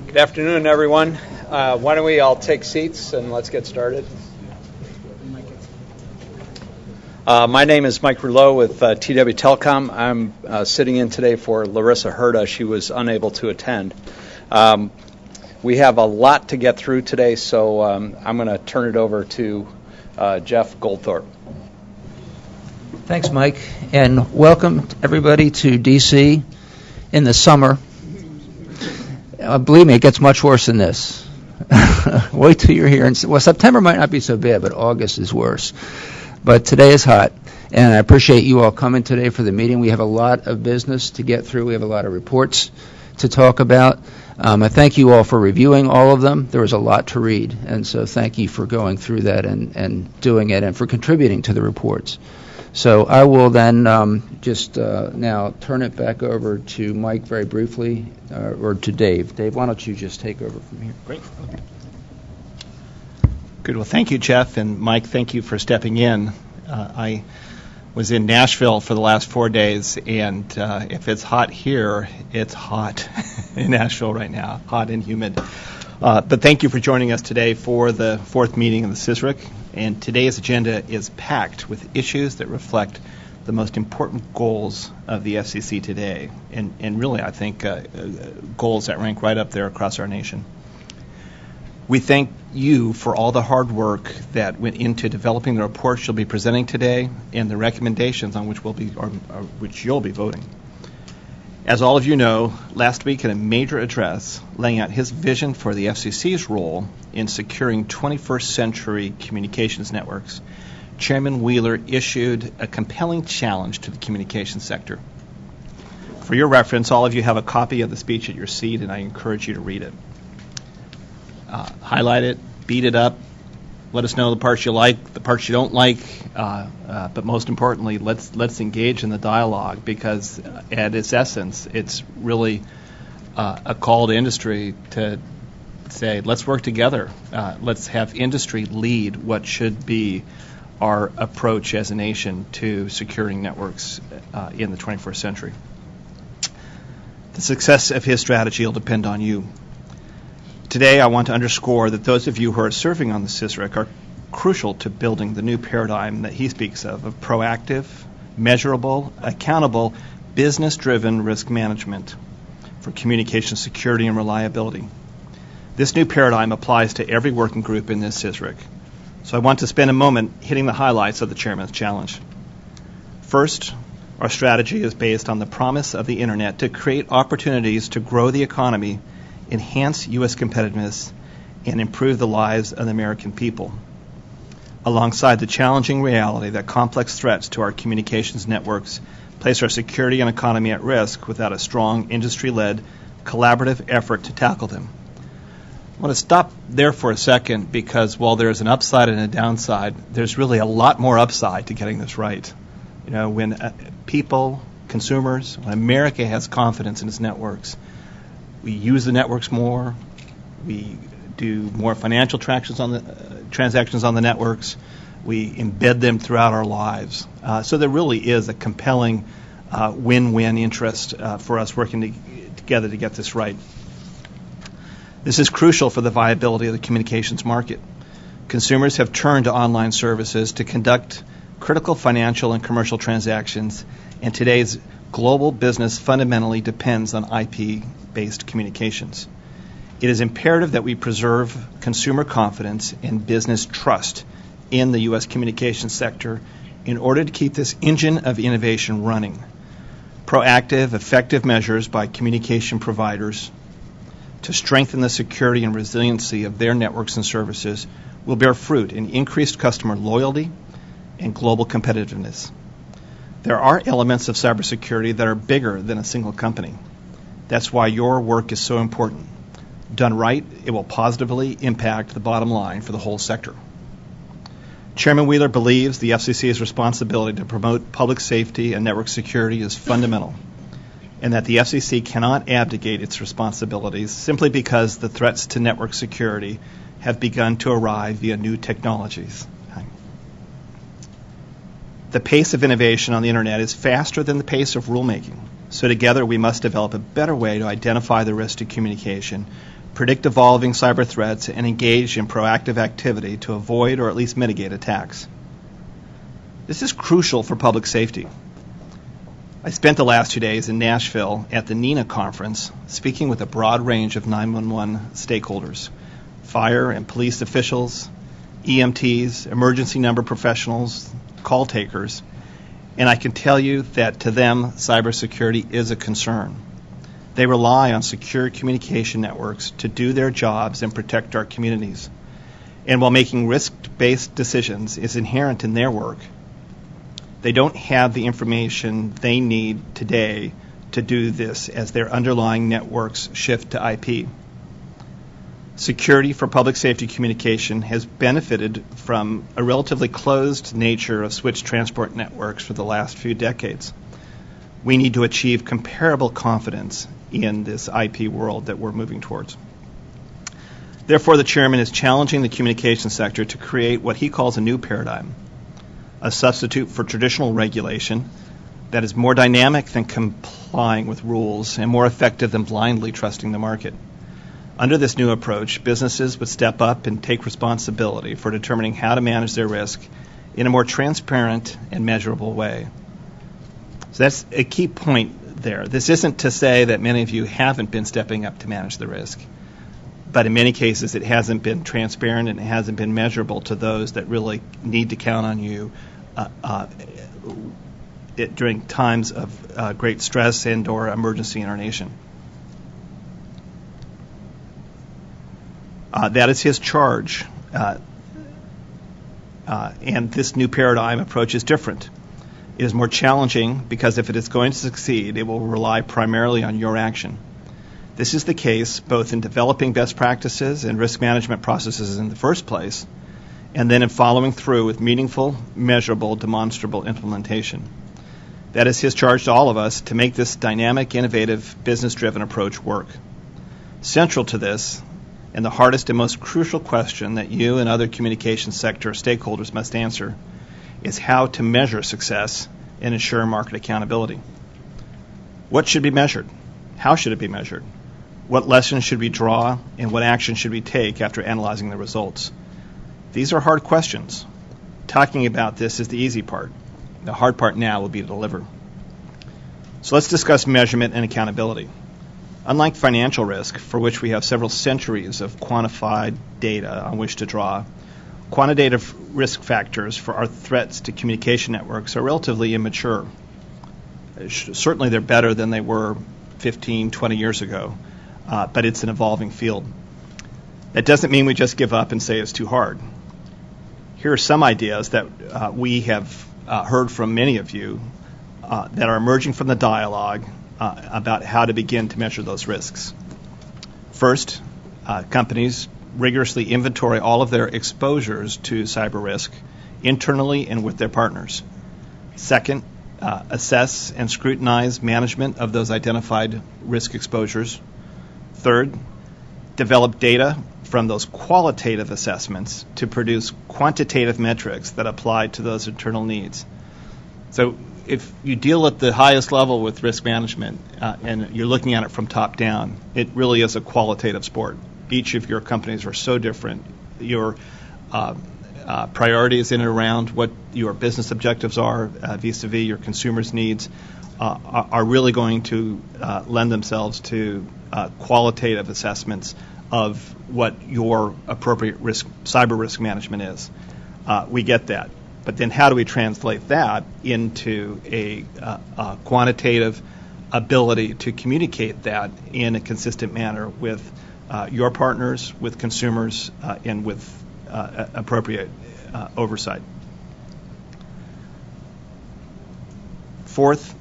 Good afternoon, everyone. Why don't we all take seats and let's get started. My name is Mike Rouleau with TW Telecom. I'm sitting in today for Larissa Herda. She was unable to attend. We have a lot to get through today, so I'm going to turn it over to Jeff Goldthorpe. Thanks, Mike, and welcome everybody to D.C. in the summer. Believe me, it gets much worse than this. Wait till you're here. Well, September might not be so bad, but August is worse. But today is hot, and I appreciate you all coming today for the meeting. We have a lot of business to get through. We have a lot of reports to talk about. I thank you all for reviewing all of them. There was a lot to read, and so thank you for going through that and doing it and for contributing to the reports. So I will then just now turn it back over to Mike very briefly, or to Dave. Dave, why don't you just take over from here? Great. Good. Well, thank you, Jeff. And Mike, thank you for stepping in. I was in Nashville for the last 4 days, and if it's hot here, it's hot in Nashville right now, hot and humid. But thank you for joining us today for the fourth meeting of the CSRIC. And today's agenda is packed with issues that reflect the most important goals of the FCC today, and really, I think, goals that rank right up there across our nation. We thank you for all the hard work that went into developing the reports you'll be presenting today and the recommendations on which which you'll be voting. As all of you know, last week in a major address laying out his vision for the FCC's role in securing 21st century communications networks, Chairman Wheeler issued a compelling challenge to the communications sector. For your reference, all of you have a copy of the speech at your seat, and I encourage you to read it. Highlight it, beat it up, let us know the parts you like, the parts you don't like, but most importantly, let's engage in the dialogue, because at its essence, it's really a call to industry to say, let's work together. Let's have industry lead what should be our approach as a nation to securing networks in the 21st century. The success of his strategy will depend on you. Today, I want to underscore that those of you who are serving on the CSRIC are crucial to building the new paradigm that he speaks of proactive, measurable, accountable, business-driven risk management for communication security and reliability. This new paradigm applies to every working group in this CSRIC. So I want to spend a moment hitting the highlights of the Chairman's challenge. First, our strategy is based on the promise of the Internet to create opportunities to grow the economy, enhance U.S. competitiveness, and improve the lives of the American people, alongside the challenging reality that complex threats to our communications networks place our security and economy at risk without a strong industry-led collaborative effort to tackle them. I want to stop there for a second, because while there's an upside and a downside, there's really a lot more upside to getting this right. You know, when people, consumers, when America has confidence in its networks, we use the networks more. We do more financial transactions on the networks. We embed them throughout our lives. So there really is a compelling win-win interest for us working together to get this right. This is crucial for the viability of the communications market. Consumers have turned to online services to conduct critical financial and commercial transactions, and today's global business fundamentally depends on IP-based communications. It is imperative that we preserve consumer confidence and business trust in the U.S. communications sector in order to keep this engine of innovation running. Proactive, effective measures by communication providers to strengthen the security and resiliency of their networks and services will bear fruit in increased customer loyalty and global competitiveness. There are elements of cybersecurity that are bigger than a single company. That's why your work is so important. Done right, it will positively impact the bottom line for the whole sector. Chairman Wheeler believes the FCC's responsibility to promote public safety and network security is fundamental, and that the FCC cannot abdicate its responsibilities simply because the threats to network security have begun to arrive via new technologies. The pace of innovation on the internet is faster than the pace of rulemaking. So together we must develop a better way to identify the risk to communication, predict evolving cyber threats, and engage in proactive activity to avoid or at least mitigate attacks. This is crucial for public safety. I spent the last 2 days in Nashville at the NENA conference speaking with a broad range of 911 stakeholders, fire and police officials, EMTs, emergency number professionals, call takers, and I can tell you that to them, cybersecurity is a concern. They rely on secure communication networks to do their jobs and protect our communities. And while making risk-based decisions is inherent in their work, they don't have the information they need today to do this as their underlying networks shift to IP. Security for public safety communication has benefited from a relatively closed nature of switched transport networks for the last few decades. We need to achieve comparable confidence in this IP world that we're moving towards. Therefore, the chairman is challenging the communication sector to create what he calls a new paradigm, a substitute for traditional regulation that is more dynamic than complying with rules and more effective than blindly trusting the market. Under this new approach, businesses would step up and take responsibility for determining how to manage their risk in a more transparent and measurable way. So that's a key point there. This isn't to say that many of you haven't been stepping up to manage the risk, but in many cases it hasn't been transparent and it hasn't been measurable to those that really need to count on you during times of great stress and or emergency in our nation. That is his charge, and this new paradigm approach is different. It is more challenging because if it is going to succeed, it will rely primarily on your action. This is the case both in developing best practices and risk management processes in the first place, and then in following through with meaningful, measurable, demonstrable implementation. That is his charge to all of us to make this dynamic, innovative, business-driven approach work. Central to this, and the hardest and most crucial question that you and other communications sector stakeholders must answer, is how to measure success and ensure market accountability. What should be measured? How should it be measured? What lessons should we draw, and what action should we take after analyzing the results? These are hard questions. Talking about this is the easy part. The hard part now will be to deliver. So let's discuss measurement and accountability. Unlike financial risk, for which we have several centuries of quantified data on which to draw, quantitative risk factors for our threats to communication networks are relatively immature. Certainly they're better than they were 15, 20 years ago, but it's an evolving field. That doesn't mean we just give up and say it's too hard. Here are some ideas that we have heard from many of you that are emerging from the dialogue about how to begin to measure those risks. First, companies rigorously inventory all of their exposures to cyber risk internally and with their partners. Second, assess and scrutinize management of those identified risk exposures. Third, develop data from those qualitative assessments to produce quantitative metrics that apply to those internal needs. So if you deal at the highest level with risk management and you're looking at it from top down, it really is a qualitative sport. Each of your companies are so different. Your priorities in and around what your business objectives are vis-a-vis your consumers' needs are really going to lend themselves to qualitative assessments of what your appropriate cyber risk management is. We get that. But then how do we translate that into a quantitative ability to communicate that in a consistent manner with your partners, with consumers, and with appropriate oversight? Fourth,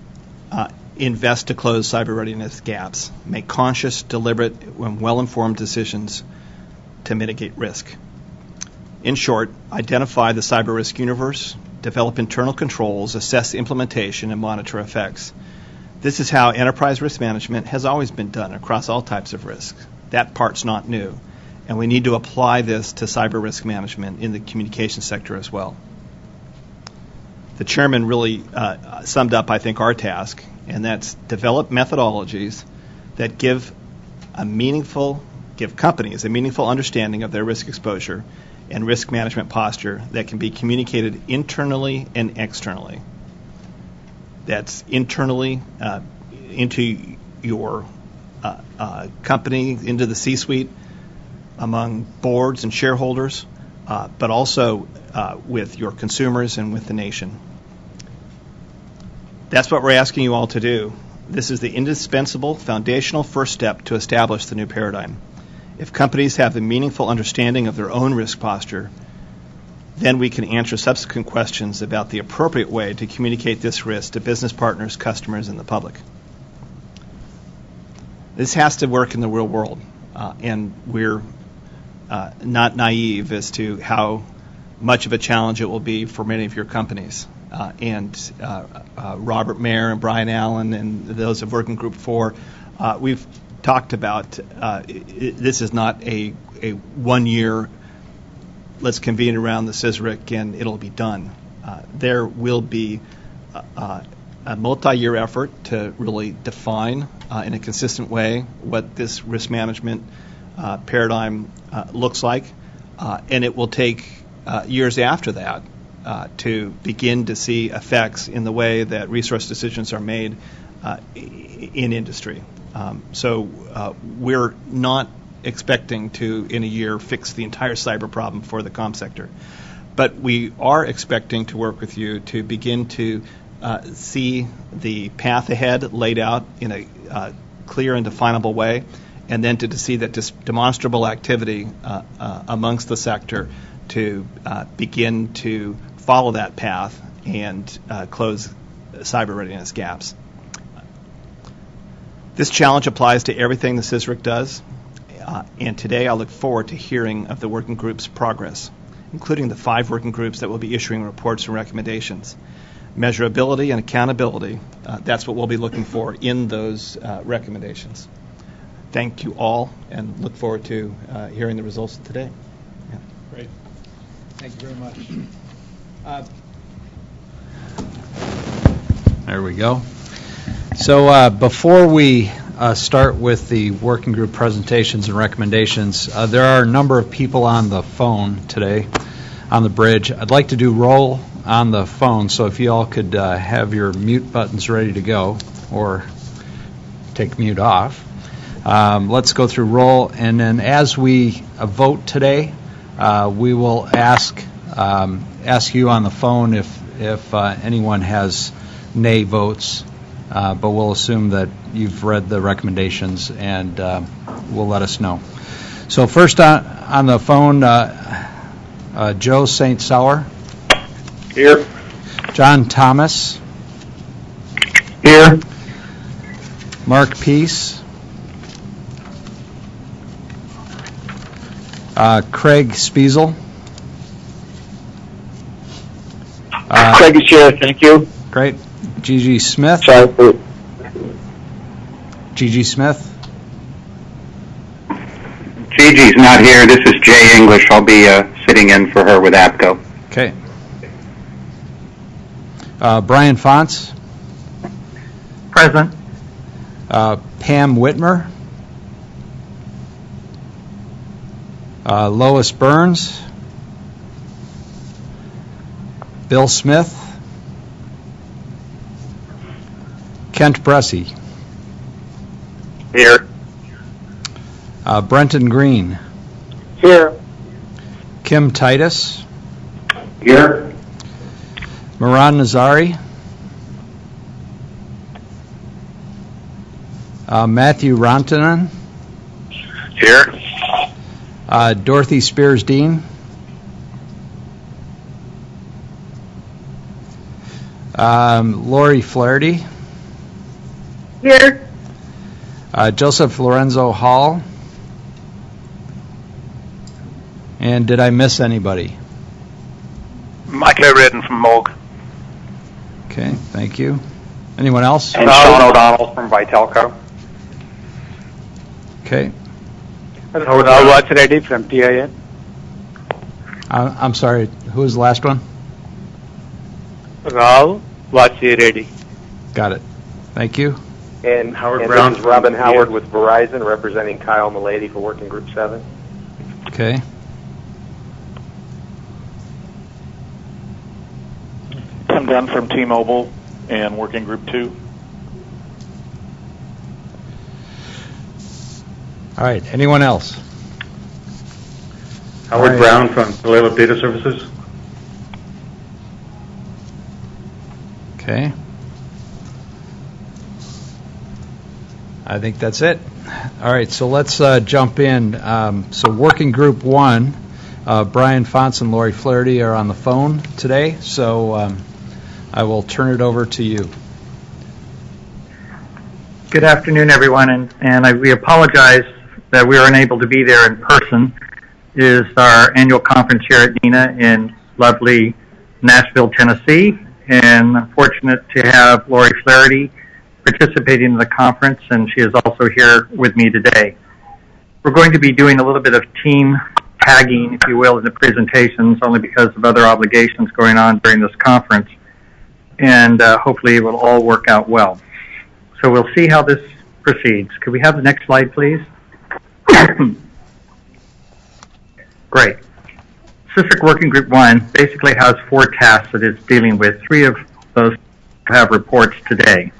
invest to close cyber readiness gaps. Make conscious, deliberate, and well-informed decisions to mitigate risk. In short, identify the cyber risk universe, develop internal controls, assess implementation, and monitor effects. This is how enterprise risk management has always been done across all types of risks. That part's not new, and we need to apply this to cyber risk management in the communication sector as well. The chairman really summed up, I think, our task, and that's develop methodologies that give companies a meaningful understanding of their risk exposure and risk management posture that can be communicated internally and externally. That's internally into your company, into the C-suite, among boards and shareholders, but also with your consumers and with the nation. That's what we're asking you all to do. This is the indispensable foundational first step to establish the new paradigm. If companies have a meaningful understanding of their own risk posture, then we can answer subsequent questions about the appropriate way to communicate this risk to business partners, customers, and the public. This has to work in the real world, and we're not naive as to how much of a challenge it will be for many of your companies. Robert Mayer and Brian Allen and those of Working Group 4, we've talked about this is not a 1 year, let's convene around the CSRIC and it'll be done. There will be a multi-year effort to really define in a consistent way what this risk management paradigm looks like, and it will take years after that to begin to see effects in the way that resource decisions are made in industry. So we're not expecting to, in a year, fix the entire cyber problem for the comm sector. But we are expecting to work with you to begin to see the path ahead laid out in a clear and definable way, and then to see that demonstrable activity amongst the sector to begin to follow that path and close cyber readiness gaps. This challenge applies to everything the CSRIC does, and today I look forward to hearing of the working group's progress, including the 5 working groups that will be issuing reports and recommendations. Measurability and accountability, that's what we'll be looking for in those recommendations. Thank you all, and look forward to hearing the results of today. Yeah. Great. Thank you very much. There we go. So before we start with the working group presentations and recommendations, there are a number of people on the phone today on the bridge. I'd like to do roll on the phone, so if you all could have your mute buttons ready to go or take mute off. Let's go through roll, and then as we vote today, we will ask you on the phone if anyone has nay votes, but we'll assume that you've read the recommendations and will let us know. So first on the phone, Joe St. Sauer. Here. John Thomas. Here. Mark Peace. Craig Spiesel. Craig is here, thank you. Great. Gigi Smith. Sorry. Gigi Smith. Gigi's not here. This is Jay English. I'll be sitting in for her with APCO. Okay. Brian Fonts. Present. Pam Whitmer. Lois Burns. Bill Smith. Kent Bressy. Here. Brenton Green. Here. Kim Titus. Here. Moran Nazari. Matthew Rantanen. Here. Dorothy Spears Dean. Lori Flaherty. Here. Joseph Lorenzo Hall. And did I miss anybody? Mike O'Riordan from Moog. Okay, thank you. Anyone else? And Sean O'Donnell from Vitelco. Okay. Rawat Reddy from TIN. I'm sorry, who was the last one? Rao Vachi Reddy. Got it. Thank you. And Howard and Brown this is Robin from Howard UPS. with Verizon, representing Kyle Milady for Working Group 7. Okay. Tim Dunn from T-Mobile and Working Group 2. All right. Anyone else? Howard All right. Brown from Tulalip Data Services. Okay. I think that's it. All right, so let's jump in. So Working Group 1, Brian Fonts and Lori Flaherty are on the phone today, so I will turn it over to you. Good afternoon, everyone, and we apologize that we are unable to be there in person. It is our annual conference here at NINA in lovely Nashville, Tennessee, and I'm fortunate to have Lori Flaherty participating in the conference, and she is also here with me today. We're going to be doing a little bit of team tagging, if you will, in the presentations, only because of other obligations going on during this conference, and hopefully it will all work out well. So we'll see how this proceeds. Could we have the next slide, please? Great. CSRIC Working Group 1 basically has 4 tasks that it's dealing with. 3 of those have reports today.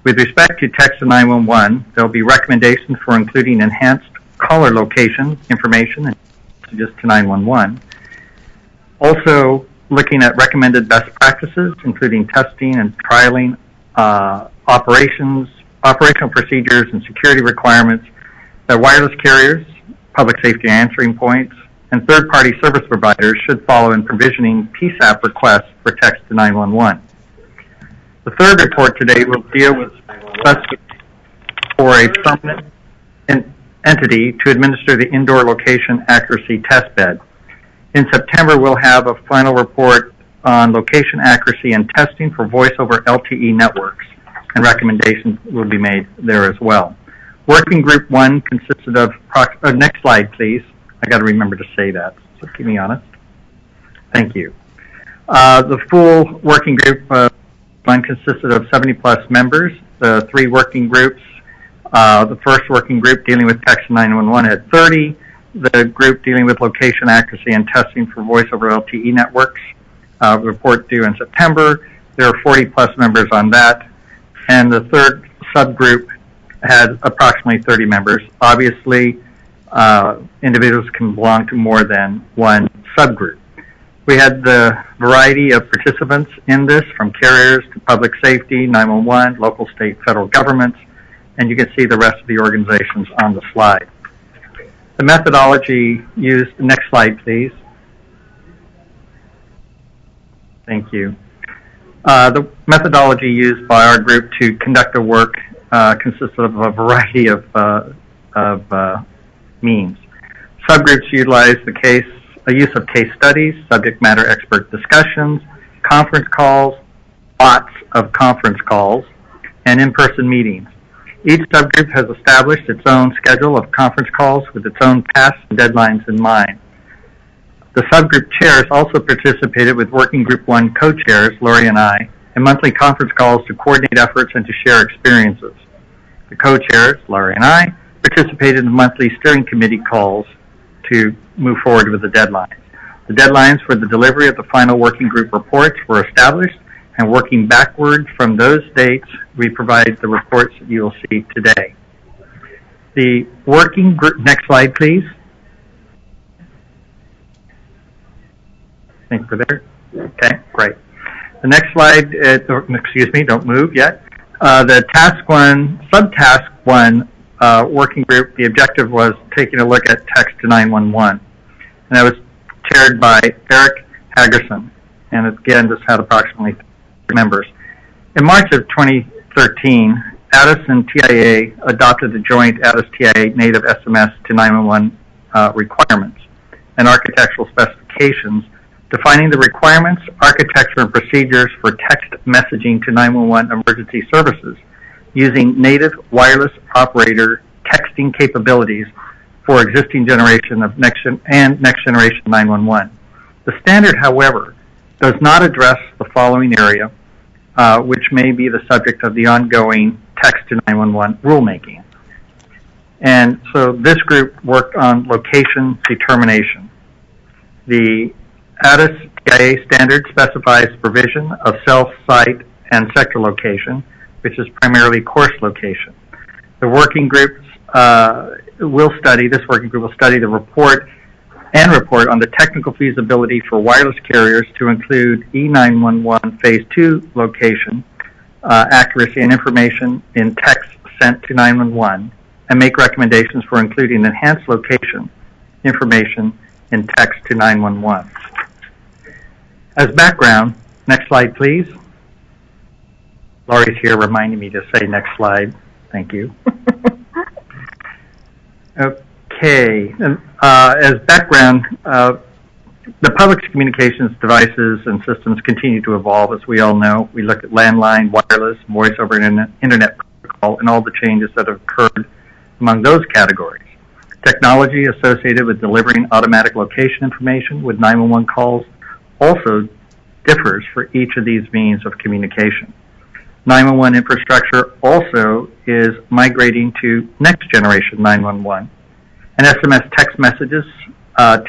With respect to text to 911, there will be recommendations for including enhanced caller location information and messages to 911. Also, looking at recommended best practices, including testing and trialing, operational procedures and security requirements that wireless carriers, public safety answering points, and third-party service providers should follow in provisioning PSAP requests for text to 911. The third report today will deal with specifics for a permanent entity to administer the indoor location accuracy test bed. In September, we'll have a final report on location accuracy and testing for voice over LTE networks, and recommendations will be made there as well. Working Group 1 consisted of, next slide please, I got to remember to say that, so keep me honest. Thank you. The full working group 1 consisted of 70-plus members. The 3 working groups, the first working group dealing with text 911 had 30. The group dealing with location accuracy and testing for voice over LTE networks, report due in September. There are 40-plus members on that. And the third subgroup had approximately 30 members. Obviously, individuals can belong to more than one subgroup. We had the variety of participants in this, from carriers to public safety, 911, local, state, federal governments, and you can see the rest of the organizations on the slide. The methodology used, next slide please. Thank you. The methodology used by our group to conduct the work consists of a variety of means. Subgroups utilize a use of case studies, subject matter expert discussions, conference calls, lots of conference calls, and in-person meetings. Each subgroup has established its own schedule of conference calls with its own tasks and deadlines in mind. The subgroup chairs also participated with Working Group 1 co-chairs, Lori and I, in monthly conference calls to coordinate efforts and to share experiences. The co-chairs, Lori and I, participated in monthly steering committee calls to move forward with the deadlines. The deadlines for the delivery of the final working group reports were established, and working backward from those dates, we provide the reports that you will see today. The working group, next slide please. I think we're there. Okay, great. The next slide, excuse me, don't move yet. The subtask 1 working group, the objective was taking a look at text to 911. And that was chaired by Eric Hagerson. And again, this had approximately 30 members. In March of 2013, ADIS and TIA adopted the joint ADIS-TIA native SMS to 911 requirements and architectural specifications, defining the requirements, architecture, and procedures for text messaging to 911 emergency services using native wireless operator texting capabilities for existing generation of next generation 911. The standard, however, does not address the following area, which may be the subject of the ongoing text to 911 rulemaking. And so this group worked on location determination. The ADIS TIA standard specifies provision of cell, site, and sector location, which is primarily course location. The working groups this working group will study the report on the technical feasibility for wireless carriers to include E911 Phase 2 location, accuracy, and information in text sent to 911, and make recommendations for including enhanced location information in text to 911. As background, next slide, please. Laurie's here reminding me to say next slide. Thank you. Okay. As background, the public's communications devices and systems continue to evolve, as we all know. We look at landline, wireless, voice over internet protocol, and all the changes that have occurred among those categories. Technology associated with delivering automatic location information with 911 calls also differs for each of these means of communication. 911 infrastructure also is migrating to next generation 911. And SMS text messages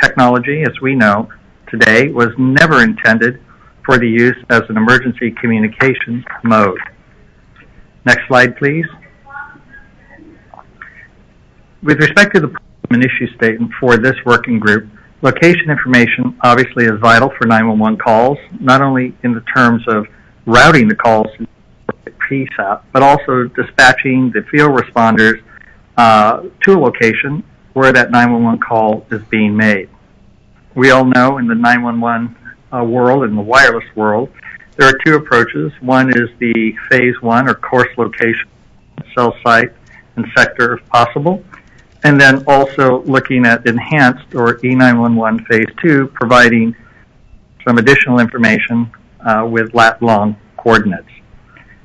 technology, as we know today, was never intended for the use as an emergency communications mode. Next slide, please. With respect to the problem and issue statement for this working group, location information obviously is vital for 911 calls, not only in the terms of routing the calls to the PSAP, but also dispatching the field responders to a location where that 911 call is being made. We all know in the 911 world, in the wireless world, there are two approaches. One is the Phase 1 or course location, cell site, and sector if possible. And then also looking at enhanced or E911 Phase 2, providing some additional information with lat-long coordinates.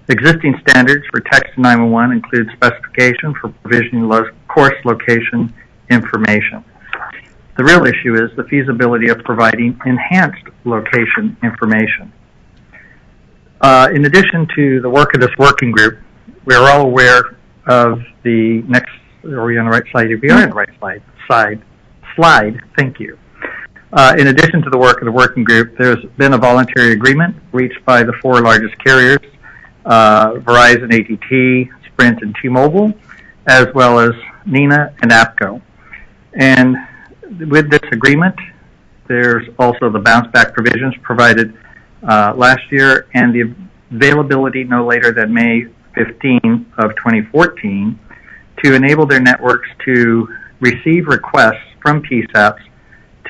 Existing standards for text to 911 include specification for provisioning course location information. The real issue is the feasibility of providing enhanced location information. In addition to the work of this working group, we are all aware of the next, are we on the right slide? If we are on the right slide, thank you. In addition to the work of the working group, there's been a voluntary agreement reached by the four largest carriers, Verizon, AT&T, Sprint, and T-Mobile, as well as NENA and APCO. And with this agreement, there's also the bounce back provisions provided last year and the availability no later than May 15 of 2014 to enable their networks to receive requests from PSAPs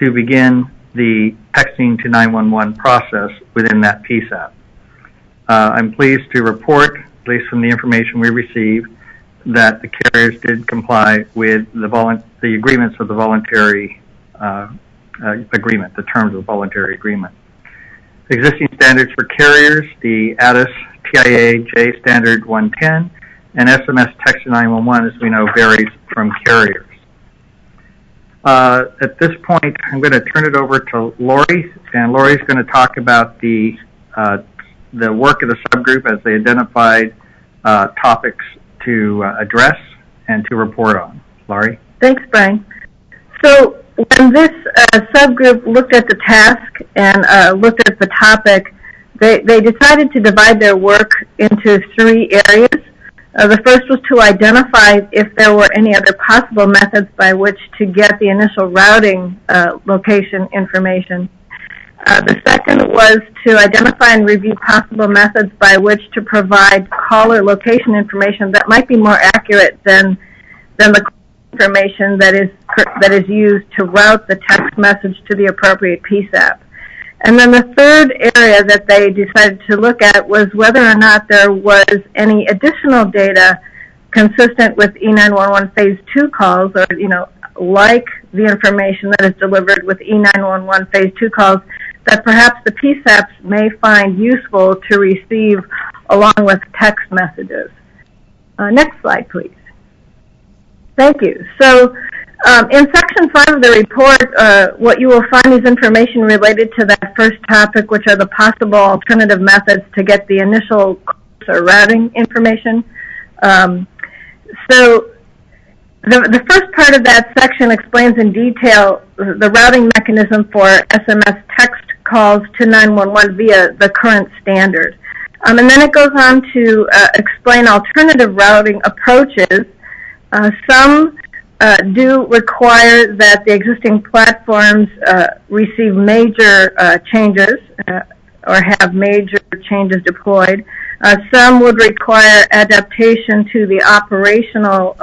to begin the texting to 911 process within that PSAP. I'm pleased to report, at least from the information we received, that the carriers did comply with the agreements of the voluntary agreement, the terms of the voluntary agreement. Existing standards for carriers, the ADIS TIA J Standard 110, and SMS Text to 911, as we know, varies from carriers. At this point, I'm going to turn it over to Lori, and Lori's going to talk about the work of the subgroup as they identified topics to address and to report on. Lori? Thanks, Brian. So when this subgroup looked at the task and looked at the topic, they decided to divide their work into three areas. The first was to identify if there were any other possible methods by which to get the initial routing location information. The second was to identify and review possible methods by which to provide caller location information that might be more accurate than the information that is used to route the text message to the appropriate PSAP. And then the third area that they decided to look at was whether or not there was any additional data consistent with E911 Phase 2 calls, or, like the information that is delivered with E911 Phase 2 calls, that perhaps the PSAPs may find useful to receive along with text messages. Next slide, please. Thank you. So In Section 5 of the report, what you will find is information related to that first topic, which are the possible alternative methods to get the initial course or routing information. So the first part of that section explains in detail the routing mechanism for SMS text calls to 911 via the current standard. And then it goes on to explain alternative routing approaches. Some do require that the existing platforms receive major changes or have major changes deployed. Some would require adaptation to the operational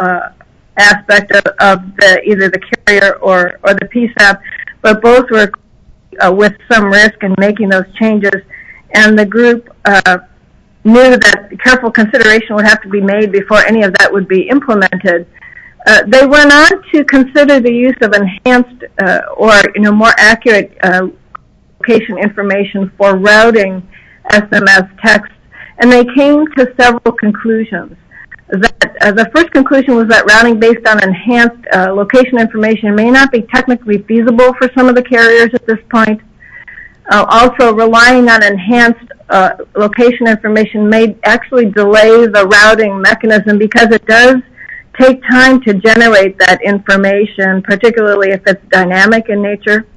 aspect of either the carrier or the PSAP, but both were with some risk in making those changes. And the group knew that careful consideration would have to be made before any of that would be implemented. They went on to consider the use of enhanced or more accurate location information for routing SMS texts, and they came to several conclusions. That the first conclusion was that routing based on enhanced location information may not be technically feasible for some of the carriers at this point. Also, relying on enhanced location information may actually delay the routing mechanism because it does take time to generate that information, particularly if it's dynamic in nature.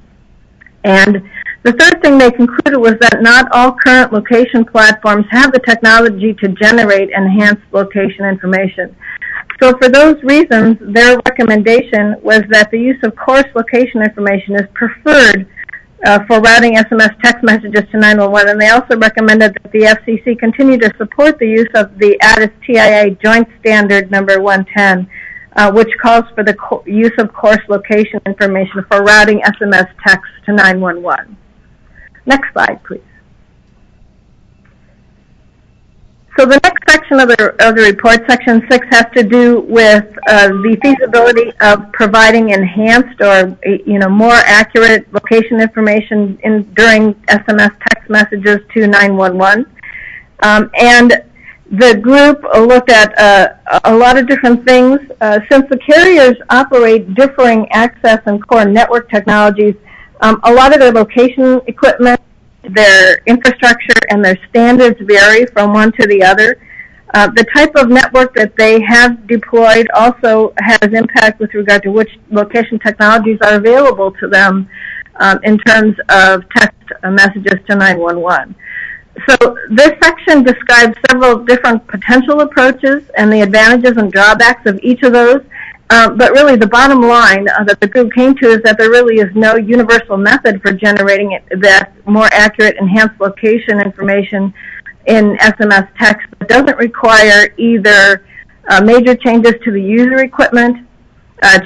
And the third thing they concluded was that not all current location platforms have the technology to generate enhanced location information. So for those reasons, their recommendation was that the use of coarse location information is preferred for routing SMS text messages to 911, and they also recommended that the FCC continue to support the use of the ATIS TIA Joint Standard number 110, which calls for the use of coarse location information for routing SMS text to 911. Next slide, please. So the next section of the report, Section 6, has to do with the feasibility of providing enhanced or more accurate location information during SMS text messages to 911. And the group looked at a lot of different things. Since the carriers operate differing access and core network technologies, a lot of their location equipment, their infrastructure, and their standards vary from one to the other. The type of network that they have deployed also has impact with regard to which location technologies are available to them in terms of text messages to 911. So this section describes several different potential approaches and the advantages and drawbacks of each of those. But really the bottom line that the group came to is that there really is no universal method for generating that more accurate enhanced location information in SMS text that doesn't require either major changes to the user equipment,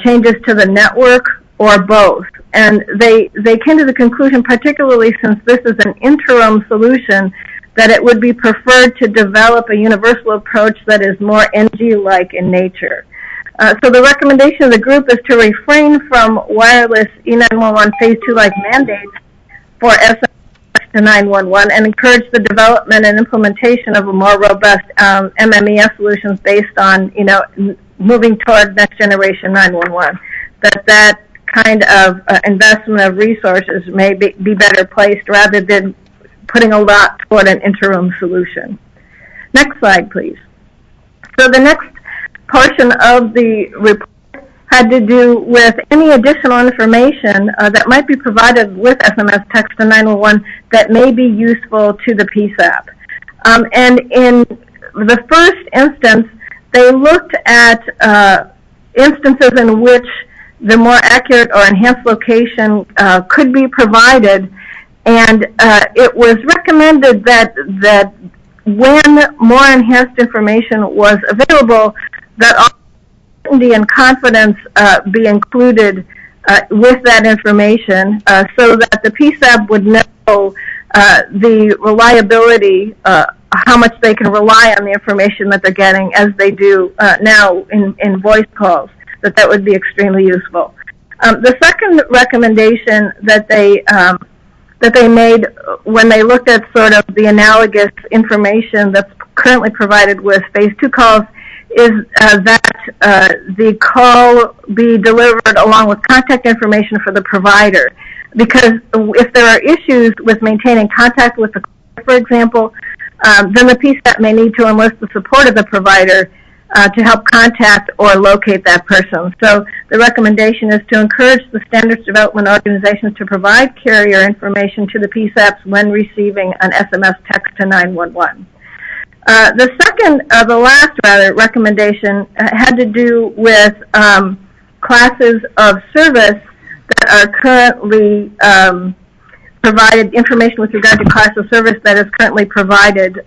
changes to the network, or both. And they came to the conclusion, particularly since this is an interim solution, that it would be preferred to develop a universal approach that is more NG-like in nature. So the recommendation of the group is to refrain from wireless E911 Phase 2-like mandates for SMS to 911 and encourage the development and implementation of a more robust MMES solutions based on, moving toward next generation 911. That kind of investment of resources may be better placed rather than putting a lot toward an interim solution. Next slide, please. So the next portion of the report had to do with any additional information that might be provided with SMS text to 911 that may be useful to the PSAP. And in the first instance, they looked at instances in which the more accurate or enhanced location could be provided, and it was recommended that when more enhanced information was available, that all certainty and confidence be included with that information so that the PSAP would know the reliability, how much they can rely on the information that they're getting as they do now in voice calls, that would be extremely useful. The second recommendation that they made when they looked at sort of the analogous information that's currently provided with Phase 2 calls is that the call be delivered along with contact information for the provider. Because if there are issues with maintaining contact with the caller, for example, then the PSAP may need to enlist the support of the provider to help contact or locate that person. So the recommendation is to encourage the standards development organizations to provide carrier information to the PSAPs when receiving an SMS text to 911. The last recommendation had to do with classes of service that are currently provided, information with regard to class of service that is currently provided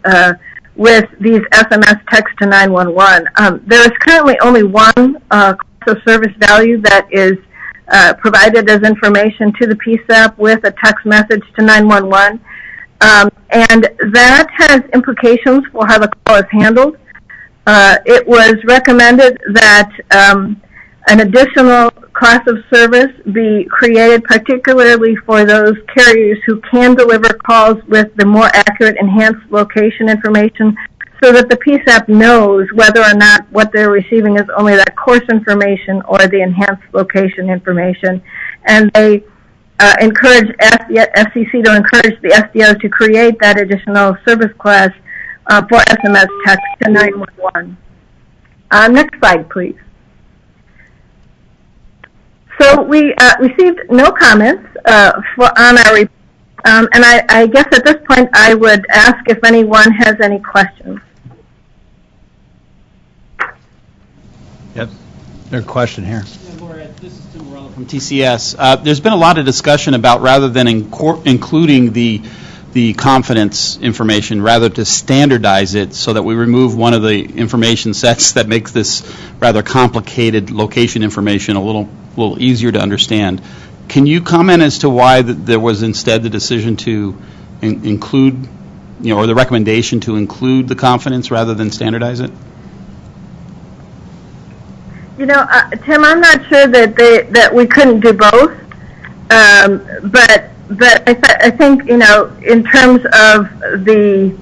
with these SMS text to 911. There is currently only one class of service value that is provided as information to the PSAP with a text message to 911. And that has implications for how the call is handled. It was recommended that an additional class of service be created, particularly for those carriers who can deliver calls with the more accurate enhanced location information, so that the PSAP knows whether or not what they're receiving is only that course information or the enhanced location information. And they encourage FCC to encourage the SDOs to create that additional service class for SMS text to 911. Next slide, please. So we received no comments on our report, and I guess at this point I would ask if anyone has any questions. Yep, there's a question here. Laura, this is Tim Morello from TCS. There's been a lot of discussion about, rather than including the confidence information, rather to standardize it so that we remove one of the information sets that makes this rather complicated location information a little easier to understand. Can you comment as to why there was instead the decision to include, or the recommendation to include the confidence rather than standardize it? Tim, I'm not sure that we couldn't do both, but I think in terms of the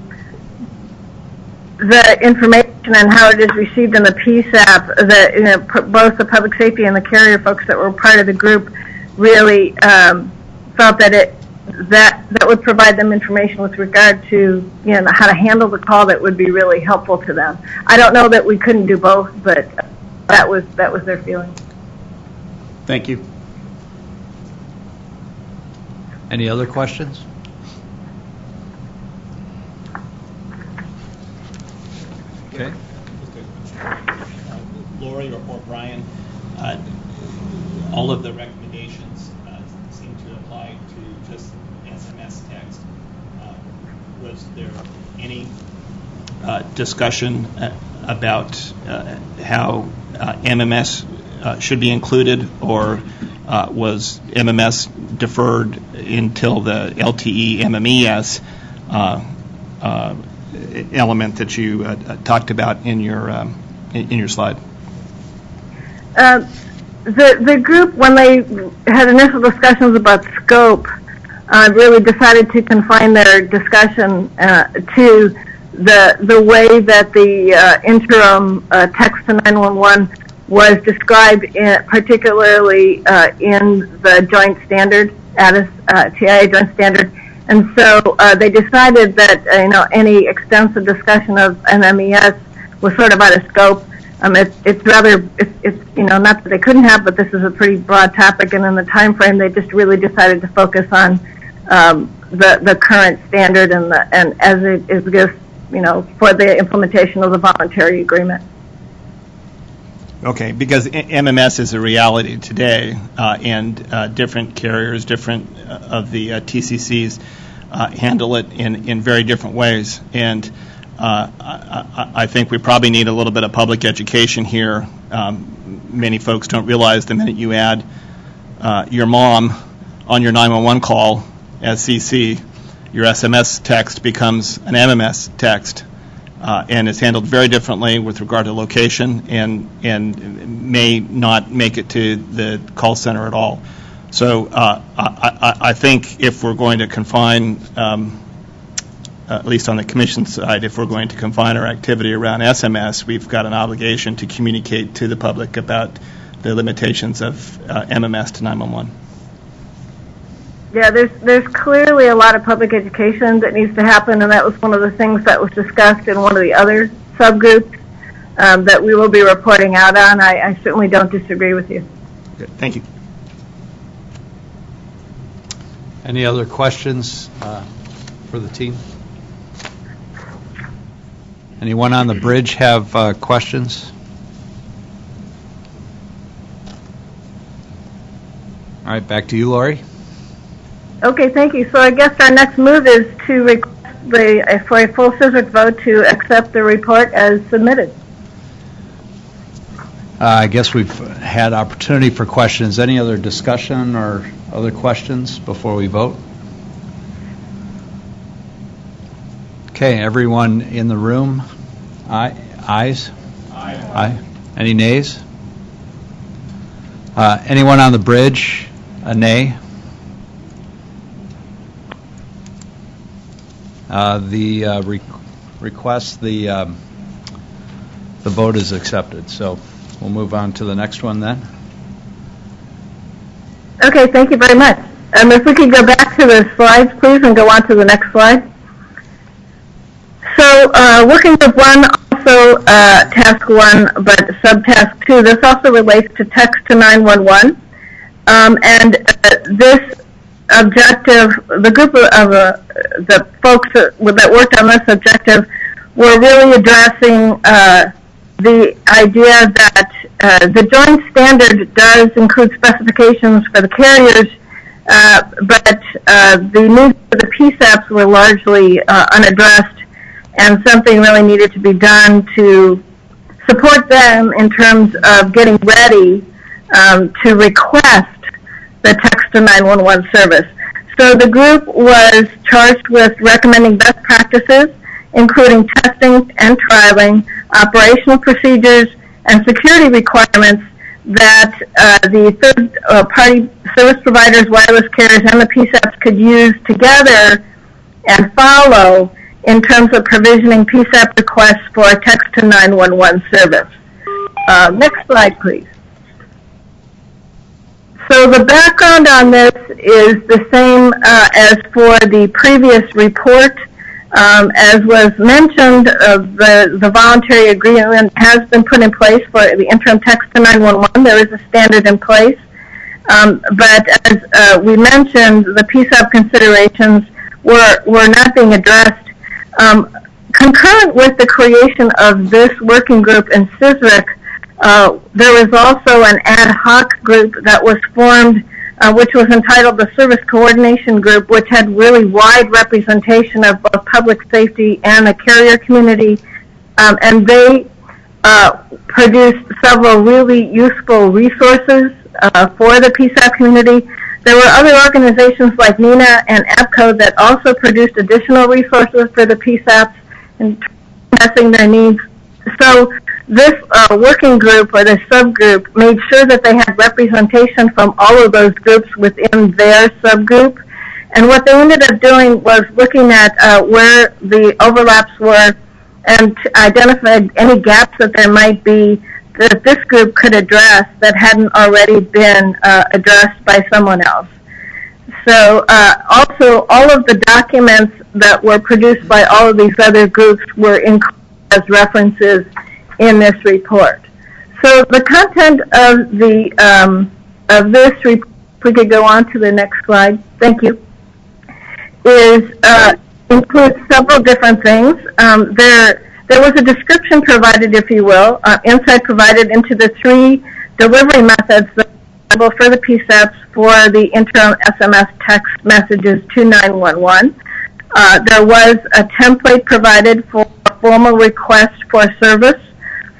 information and how it is received in the PSAP, that both the public safety and the carrier folks that were part of the group really felt that would provide them information with regard to how to handle the call that would be really helpful to them. I don't know that we couldn't do both, but that was their feeling. Thank you. Any other questions? Okay. Lori or Brian, all of the recommendations seem to apply to just SMS text. Was there any discussion about how MMS should be included, or was MMS deferred until the LTE MMES element that you talked about in your slide? The group, when they had initial discussions about scope, really decided to confine their discussion to the way that the interim text to 911 was described, particularly in the joint standard, TIA joint standard. And so they decided that any extensive discussion of MMES was sort of out of scope. It's not that they couldn't have, but this is a pretty broad topic, and in the time frame, they just really decided to focus on the current standard and as it is for the implementation of the voluntary agreement. Okay, because MMS is a reality today, and different carriers, different of the TCCs handle it in very different ways. And I think we probably need a little bit of public education here. Many folks don't realize the minute you add your mom on your 911 call as CC, your SMS text becomes an MMS text. And is handled very differently with regard to location, and may not make it to the call center at all. So I think if we're going to confine at least on the Commission side, if we're going to confine our activity around SMS, we've got an obligation to communicate to the public about the limitations of MMS to 911. Yeah, there's clearly a lot of public education that needs to happen, and that was one of the things that was discussed in one of the other subgroups that we will be reporting out on. I certainly don't disagree with you. Good. Thank you. Any other questions for the team? Anyone on the bridge have questions? All right, back to you, Lori. Okay, thank you. So I guess our next move is to request for a full CSRIC vote to accept the report as submitted. I guess we've had opportunity for questions. Any other discussion or other questions before we vote? Okay, everyone in the room? Ayes? Aye. Any nays? Anyone on the bridge? A nay? The request, the vote is accepted. So we'll move on to the next one then. Okay, thank you very much. If we could go back to the slides, please, and go on to the next slide. So working group 1, also task 1, but subtask 2, this also relates to text to 911. And this objective, the group of the folks that worked on this objective were really addressing the idea that the joint standard does include specifications for the carriers, but the needs of the PSAPs were largely unaddressed, and something really needed to be done to support them in terms of getting ready to request the text to 911 service. So the group was charged with recommending best practices, including testing and trialing, operational procedures, and security requirements that the third-party service providers, wireless carriers, and the PSAPs could use together and follow in terms of provisioning PSAP requests for text to 911 service. Next slide, please. So the background on this is the same as for the previous report. As was mentioned, the voluntary agreement has been put in place for the interim text to 911. There is a standard in place. But as we mentioned, the PSAP considerations were not being addressed. Concurrent with the creation of this working group in CSRIC, there was also an ad hoc group that was formed, which was entitled the Service Coordination Group, which had really wide representation of both public safety and the carrier community, and they produced several really useful resources for the PSAP community. There were other organizations like NENA and APCO that also produced additional resources for the PSAPs in addressing their needs. So this working group or this subgroup made sure that they had representation from all of those groups within their subgroup. And what they ended up doing was looking at where the overlaps were and identified any gaps that there might be that this group could address that hadn't already been addressed by someone else. So also all of the documents that were produced by all of these other groups were included as references in this report. So the content of the this report, if we could go on to the next slide, thank you, includes several different things. There was a description provided, if you will, insight provided into the 3 delivery methods that are available for the PSAPs for the interim SMS text messages to 911. There was a template provided for a formal request for service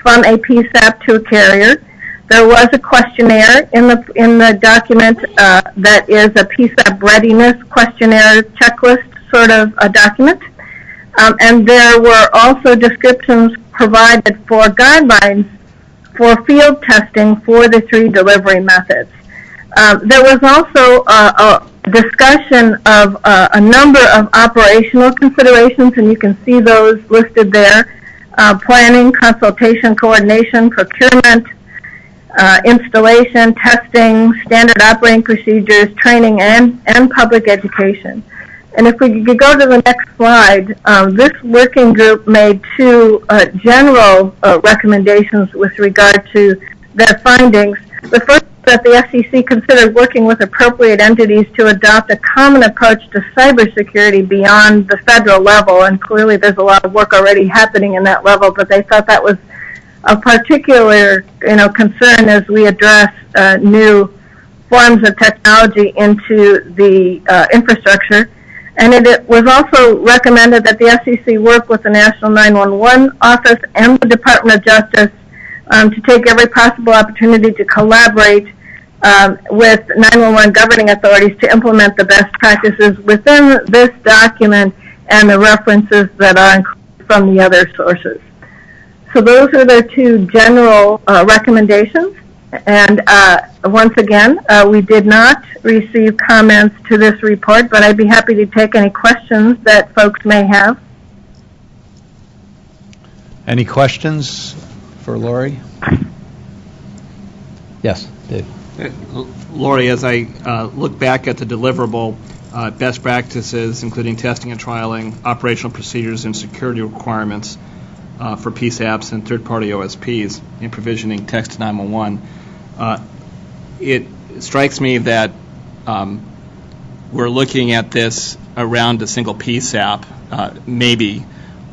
from a PSAP to a carrier. There was a questionnaire in the document that is a PSAP readiness questionnaire checklist sort of a document. And there were also descriptions provided for guidelines for field testing for the 3 delivery methods. There was also discussion of a number of operational considerations, and you can see those listed there. Planning, consultation, coordination, procurement, installation, testing, standard operating procedures, training, and public education. And if we could go to the next slide, this working group made two general recommendations with regard to their findings. The first is that the FCC considered working with appropriate entities to adopt a common approach to cybersecurity beyond the federal level, and clearly there's a lot of work already happening in that level, but they thought that was a particular concern as we address new forms of technology into the infrastructure. And it was also recommended that the FCC work with the National 911 Office and the Department of Justice to take every possible opportunity to collaborate with 911 governing authorities to implement the best practices within this document and the references that are included from the other sources. So those are their two general recommendations. And once again, we did not receive comments to this report, but I'd be happy to take any questions that folks may have. Any questions for Lori? Yes, Dave. Lori, as I look back at the deliverable best practices, including testing and trialing, operational procedures, and security requirements for PSAPs and third-party OSPs in provisioning text 911, it strikes me that we're looking at this around a single PSAP, maybe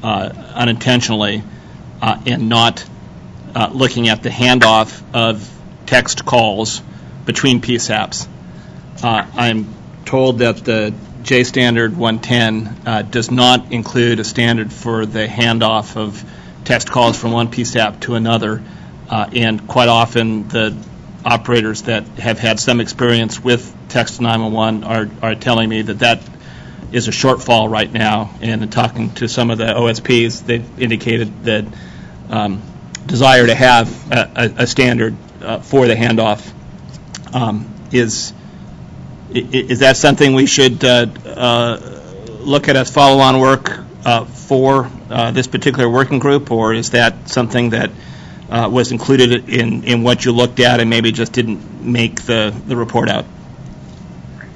unintentionally, and not looking at the handoff of text calls between PSAPs. I'm told that the J Standard 110 does not include a standard for the handoff of text calls from one PSAP to another, and quite often the operators that have had some experience with text 911 are telling me that is a shortfall right now. And in talking to some of the OSPs, they've indicated that desire to have a standard for the handoff. Is that something we should look at as follow-on work for this particular working group, or is that something that was included in what you looked at and maybe just didn't make the report out?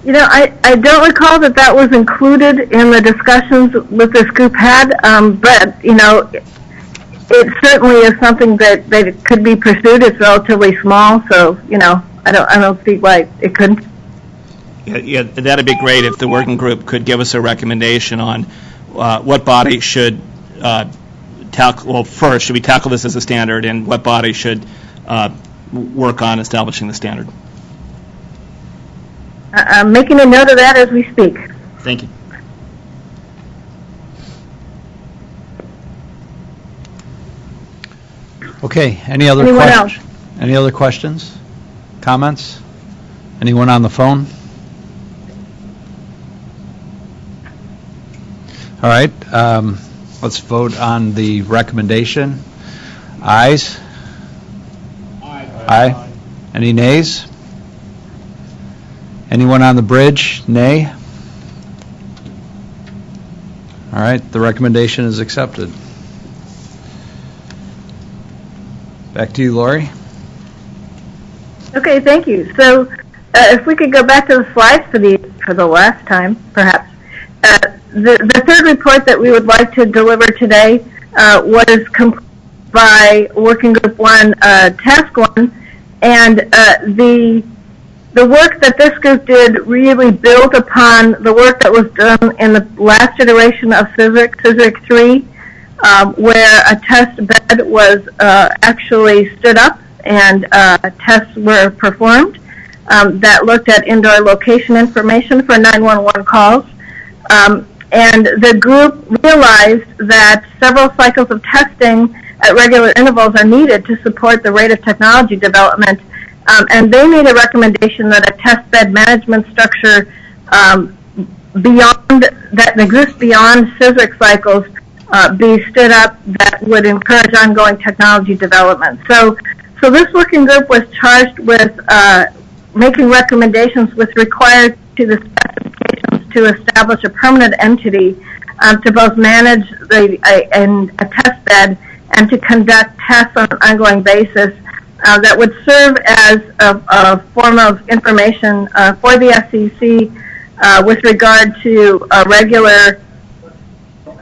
I don't recall that was included in the discussions with this group had, but, it certainly is something that could be pursued. It's relatively small, so, I don't see why it couldn't. Yeah, that'd be great if the working group could give us a recommendation on what body should tackle. Well, first, should we tackle this as a standard, and what body should work on establishing the standard? I'm making a note of that as we speak. Thank you. Okay. Any other questions? Any other questions? Comments? Anyone on the phone? All right. Let's vote on the recommendation. Ayes? Aye. Any nays? Anyone on the bridge? Nay? All right. The recommendation is accepted. Back to you, Lori. Okay, thank you. So if we could go back to the slides for the last time, perhaps. The third report that we would like to deliver today was completed by Working Group 1, Task 1, and the work that this group did really built upon the work that was done in the last iteration of CSRIC 3, where a test bed was actually stood up and tests were performed that looked at indoor location information for 911 calls. And the group realized that several cycles of testing at regular intervals are needed to support the rate of technology development. And they made a recommendation that a test bed management structure that exists beyond CSRIC cycles be stood up that would encourage ongoing technology development. So this working group was charged with making recommendations with regard to the specifications to establish a permanent entity to both manage a test bed and to conduct tests on an ongoing basis that would serve as a form of information for the SEC with regard to regular,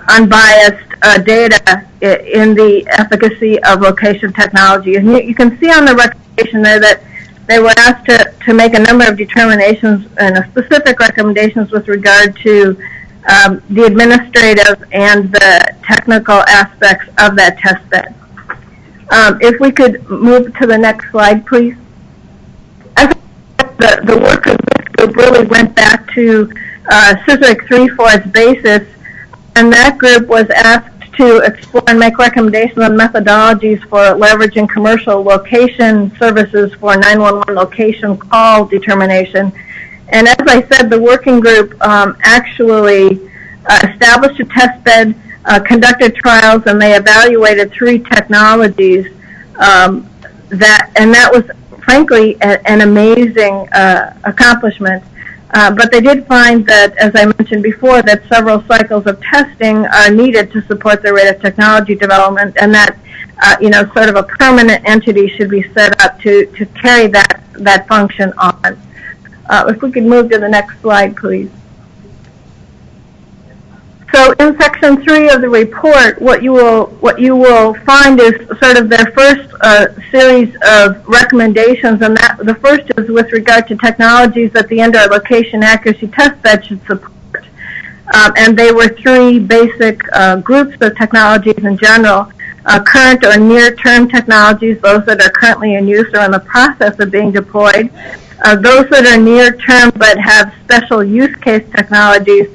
unbiased data in the efficacy of location technology. And you can see on the recommendation there that they were asked to make a number of determinations and specific recommendations with regard to the administrative and the technical aspects of that test bed. If we could move to the next slide, please. As the work of this group really went back to CSRIC 3 for its basis, and that group was asked to explore and make recommendations on methodologies for leveraging commercial location services for 911 location call determination. And as I said, the working group actually established a test bed, conducted trials, and they evaluated 3 technologies. That was, frankly, an amazing accomplishment. But they did find that, as I mentioned before, that several cycles of testing are needed to support the rate of technology development, and that sort of a permanent entity should be set up to carry that function on. If we could move to the next slide, please. So in section 3 of the report, what you will find is sort of their first series of recommendations, and that the first is with regard to technologies that the indoor location accuracy test bed should support. And they were 3 basic groups of technologies in general: current or near-term technologies, those that are currently in use or in the process of being deployed; those that are near-term but have special use case technologies.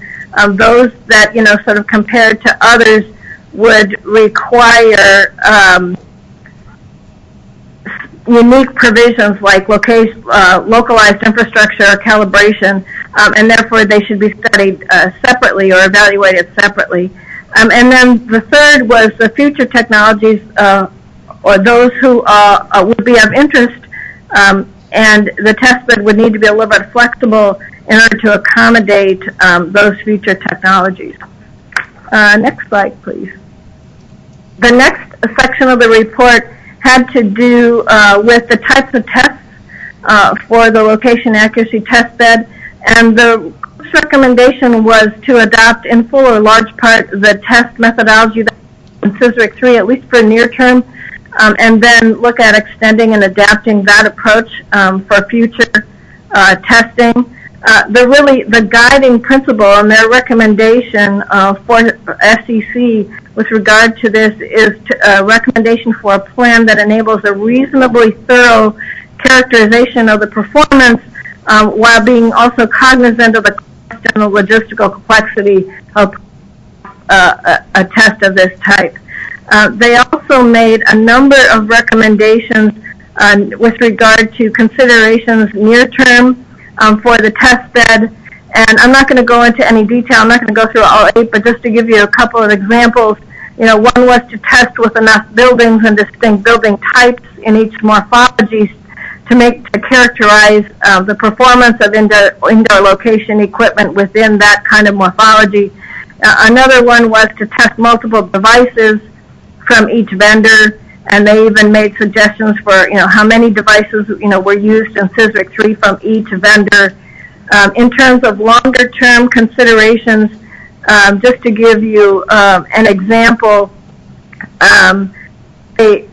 Those that, sort of compared to others would require unique provisions like localized infrastructure or calibration, and therefore they should be studied separately or evaluated separately. And then the third was the future technologies, or those who would be of interest, and the test bed would need to be a little bit flexible in order to accommodate those future technologies. Next slide, please. The next section of the report had to do with the types of tests for the location accuracy test bed, and the recommendation was to adopt in full or large part the test methodology that in CSRIC 3, at least for near term, and then look at extending and adapting that approach for future testing. The guiding principle and their recommendation for SEC with regard to this is a recommendation for a plan that enables a reasonably thorough characterization of the performance while being also cognizant of the cost and the logistical complexity of a test of this type. They also made a number of recommendations with regard to considerations near term for the test bed, and I'm not going to go into any detail. I'm not going to go through all 8, but just to give you a couple of examples, one was to test with enough buildings and distinct building types in each morphology to characterize the performance of indoor location equipment within that kind of morphology. Another one was to test multiple devices from each vendor, and they even made suggestions for how many devices were used in CSRIC 3 from each vendor. In terms of longer term considerations, just to give you an example, they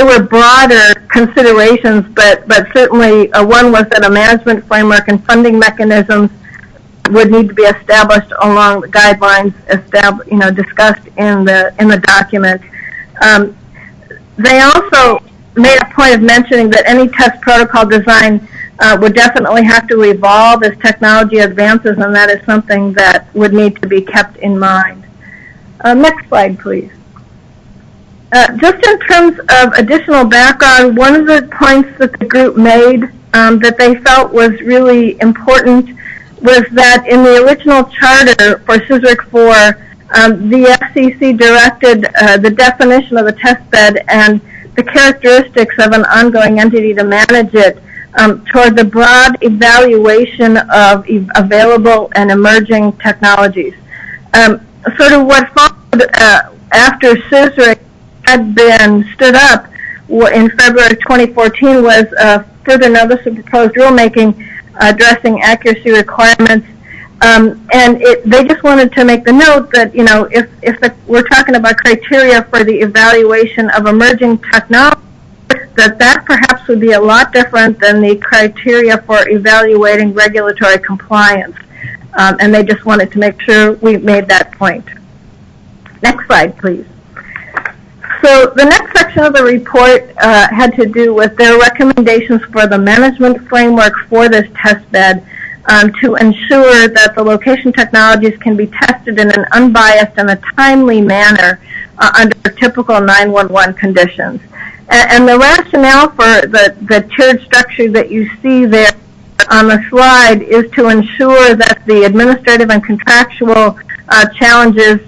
were broader considerations, but certainly one was that a management framework and funding mechanisms would need to be established along the guidelines discussed in the document. They also made a point of mentioning that any test protocol design would definitely have to evolve as technology advances, and that is something that would need to be kept in mind. Next slide, please. Just in terms of additional background, one of the points that the group made that they felt was really important was that in the original charter for CSRIC 4, the FCC directed the definition of the test bed and the characteristics of an ongoing entity to manage it toward the broad evaluation of available and emerging technologies. Sort of what followed after CSRIC had been stood up in February 2014 was further notice of proposed rulemaking addressing accuracy requirements. They just wanted to make the note that, if we're talking about criteria for the evaluation of emerging technology, that perhaps would be a lot different than the criteria for evaluating regulatory compliance. And they just wanted to make sure we made that point. Next slide, please. So the next section of the report had to do with their recommendations for the management framework for this test bed to ensure that the location technologies can be tested in an unbiased and a timely manner under typical 911 conditions. And the rationale for the tiered structure that you see there on the slide is to ensure that the administrative and contractual challenges,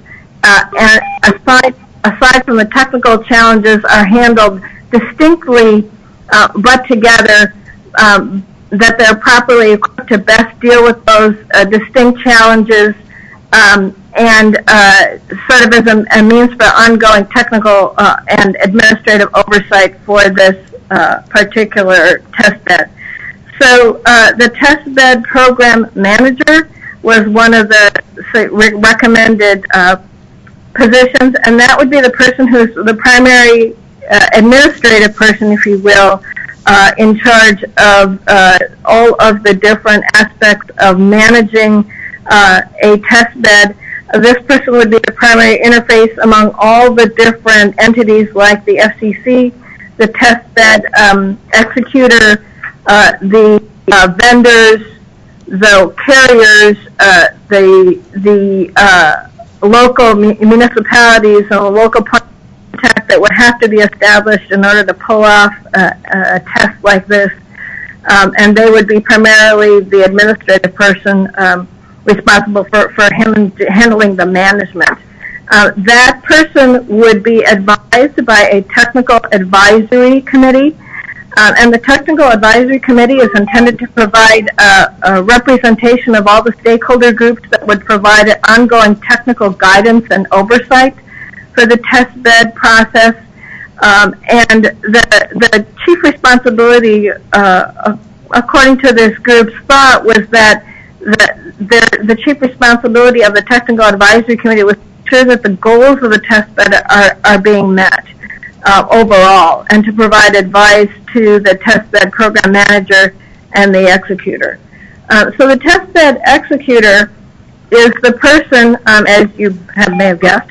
and aside from the technical challenges, are handled distinctly but together, that they're properly equipped to best deal with those distinct challenges, and sort of as a means for ongoing technical and administrative oversight for this particular test bed. So the test bed program manager was one of the recommended positions, and that would be the person who's the primary administrative person, if you will, in charge of all of the different aspects of managing a test bed. This person would be the primary interface among all the different entities like the FCC, the test bed executor, the vendors, the carriers, the local municipalities and local points of contact that would have to be established in order to pull off a test like this. And they would be primarily the administrative person responsible for handling the management. That person would be advised by a technical advisory committee. And the Technical Advisory Committee is intended to provide a representation of all the stakeholder groups that would provide ongoing technical guidance and oversight for the test bed process. And the chief responsibility, according to this group's thought, was that the chief responsibility of the Technical Advisory Committee was to ensure that the goals of the test bed are being met. Overall, and to provide advice to the test bed program manager and the executor. So the test bed executor is the person, as you may have guessed,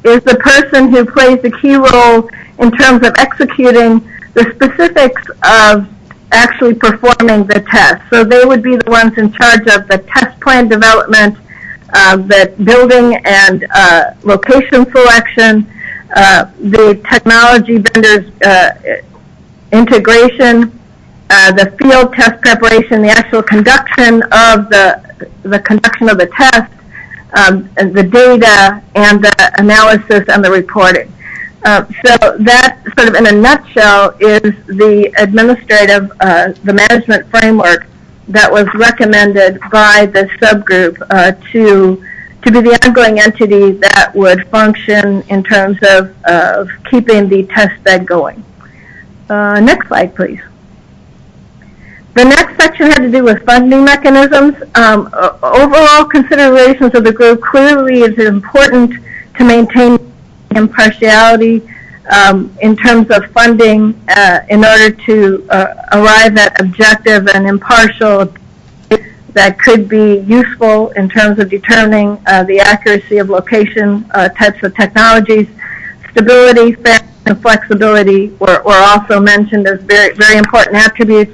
is the person who plays the key role in terms of executing the specifics of actually performing the test. So they would be the ones in charge of the test plan development, the building and location selection, the technology vendors integration, the field test preparation, the actual conduction of the conduction of the test, the data, and the analysis and the reporting. So that sort of in a nutshell is the administrative, the management framework that was recommended by the subgroup to be the ongoing entity that would function in terms of keeping the test bed going. Next slide, please. The next section had to do with funding mechanisms. Overall considerations of the group, clearly it is important to maintain impartiality in terms of funding in order to arrive at objective and impartial that could be useful in terms of determining the accuracy of location types of technologies. Stability, fairness, and flexibility were also mentioned as very, very important attributes.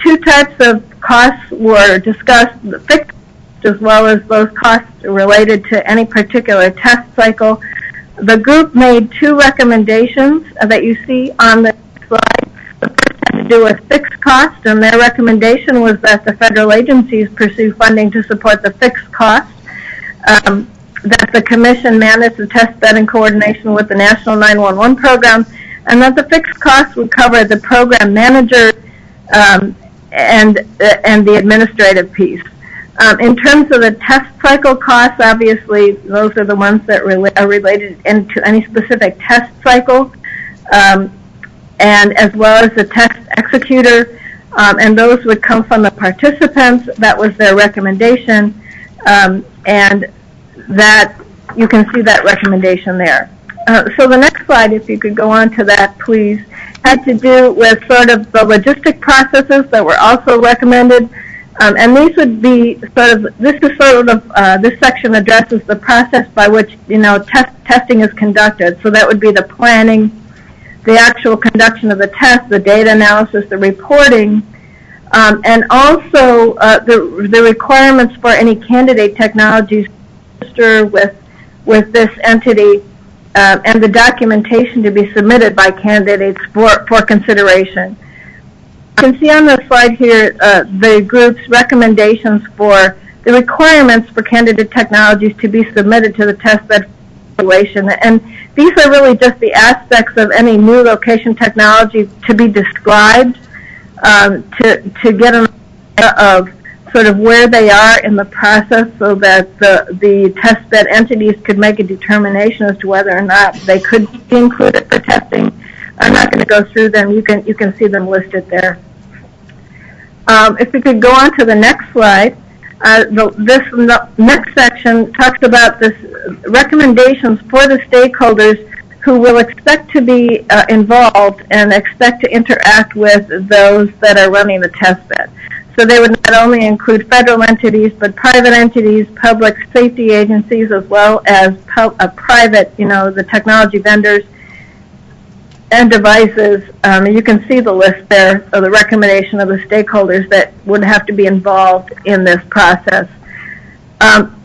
Two types of costs were discussed, the fixed as well as those costs related to any particular test cycle. The group made two recommendations that you see on the slide. The first had to do with fixed cost, and their recommendation was that the federal agencies pursue funding to support the fixed cost, that the Commission manage the test bed in coordination with the National 911 program, and that the fixed cost would cover the program manager, and the administrative piece. In terms of the test cycle costs, obviously those are the ones that are related to any specific test cycle, and as well as the test executor, and those would come from the participants. That was their recommendation, and that you can see that recommendation there. So the next slide, if you could go on to that, please, had to do with sort of the logistic processes that were also recommended. And these would be this section addresses the process by which, testing is conducted. So that would be the planning, the actual conduction of the test, the data analysis, the reporting, and also the requirements for any candidate technologies register with this entity, and the documentation to be submitted by candidates for consideration. You can see on the slide here the group's recommendations for the requirements for candidate technologies to be submitted to the testbed evaluation. And these are really just the aspects of any new location technology to be described, to get an idea of sort of where they are in the process, so that the testbed entities could make a determination as to whether or not they could be included for testing. I'm not going to go through them. You can see them listed there. If we could go on to the next slide, this next section talks about this recommendations for the stakeholders who will expect to be involved and expect to interact with those that are running the testbed. So they would not only include federal entities, but private entities, public safety agencies, as well as private, the technology vendors and devices. You can see the list there of the recommendation of the stakeholders that would have to be involved in this process.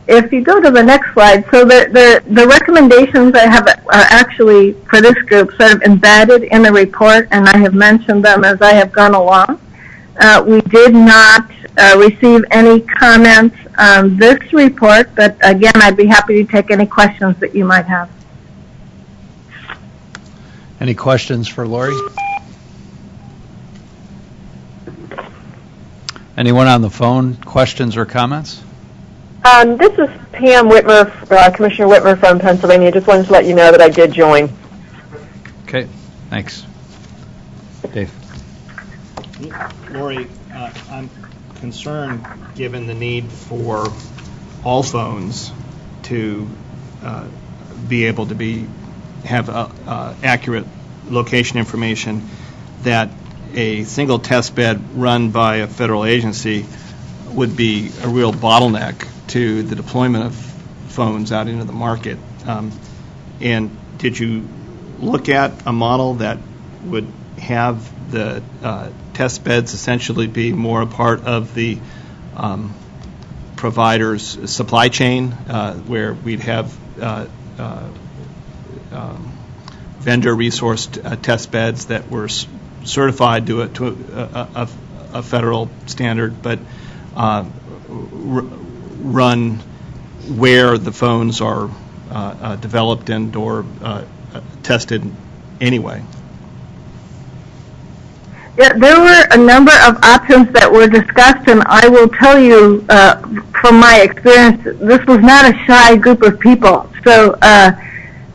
If you go to the next slide, so the recommendations I have are actually, for this group, sort of embedded in the report, and I have mentioned them as I have gone along. We did not receive any comments on this report, but again, I'd be happy to take any questions that you might have. Any questions for Lori? Anyone on the phone, questions or comments? This is Pam Whitmer, Commissioner Whitmer from Pennsylvania. Just wanted to let you know that I did join. Okay, thanks. Dave. Lori, I'm concerned, given the need for all phones to be able to have accurate location information, that a single test bed run by a federal agency would be a real bottleneck to the deployment of phones out into the market. And did you look at a model that would have the test beds essentially be more a part of the provider's supply chain, where we'd have vendor-resourced test beds that were certified to a federal standard, but run where the phones are developed and or tested anyway? Yeah, there were a number of options that were discussed, and I will tell you from my experience, this was not a shy group of people. So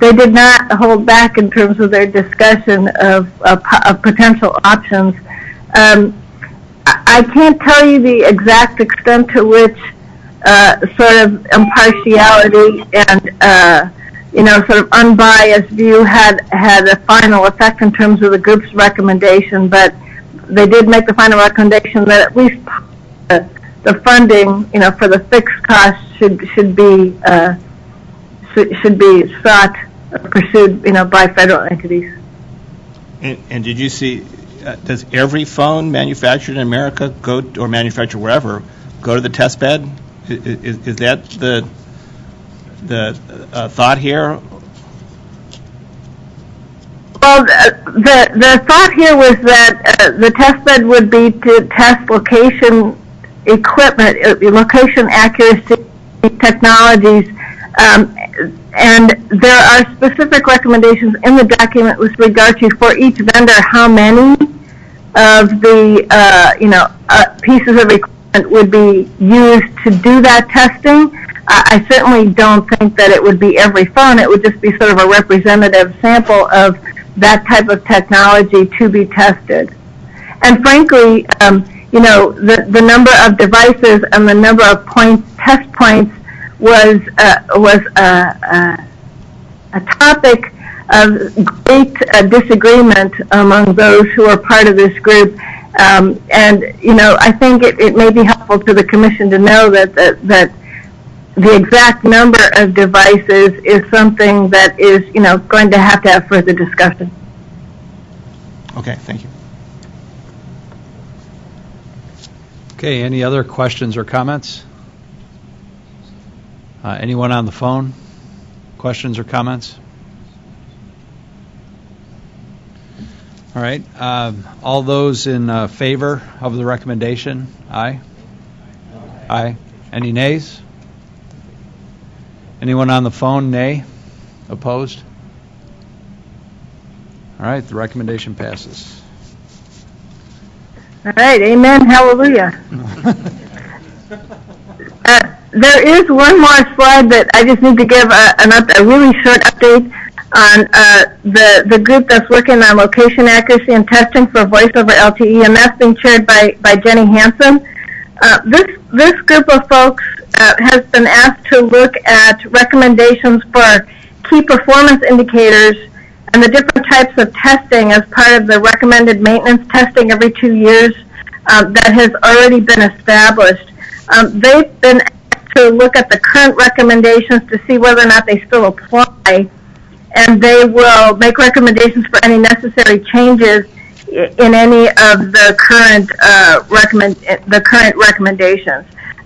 they did not hold back in terms of their discussion of potential options. I can't tell you the exact extent to which sort of impartiality and sort of unbiased view had a final effect in terms of the group's recommendation, but they did make the final recommendation that at least the funding, for the fixed costs should be sought or pursued, by federal entities. And did you see? Does every phone manufactured in America or manufactured wherever go to the test bed? Is that the thought here? Well, the thought here was that the test bed would be to test location equipment, location accuracy technologies, and there are specific recommendations in the document with regard to, for each vendor, how many of the pieces of equipment would be used to do that testing. I certainly don't think that it would be every phone. It would just be sort of a representative sample of that type of technology to be tested. And frankly, the number of devices and the number of test points was a topic of great disagreement among those who are part of this group. And I think it may be helpful to the Commission to know that the exact number of devices is something that is, going to have further discussion. Okay, thank you. Okay, any other questions or comments? Anyone on the phone? Questions or comments? All right. All those in favor of the recommendation? Aye? Aye. Any nays? Anyone on the phone? Nay? Opposed? All right. The recommendation passes. All right. Amen. Hallelujah. There is one more slide that I just need to give a really short update on the group that's working on location accuracy and testing for voice over LTE, and that's being chaired by Jenny Hansen. This group of folks has been asked to look at recommendations for key performance indicators and the different types of testing as part of the recommended maintenance testing every 2 years that has already been established. They've been asked to look at the current recommendations to see whether or not they still apply, and they will make recommendations for any necessary changes in any of the current recommendations.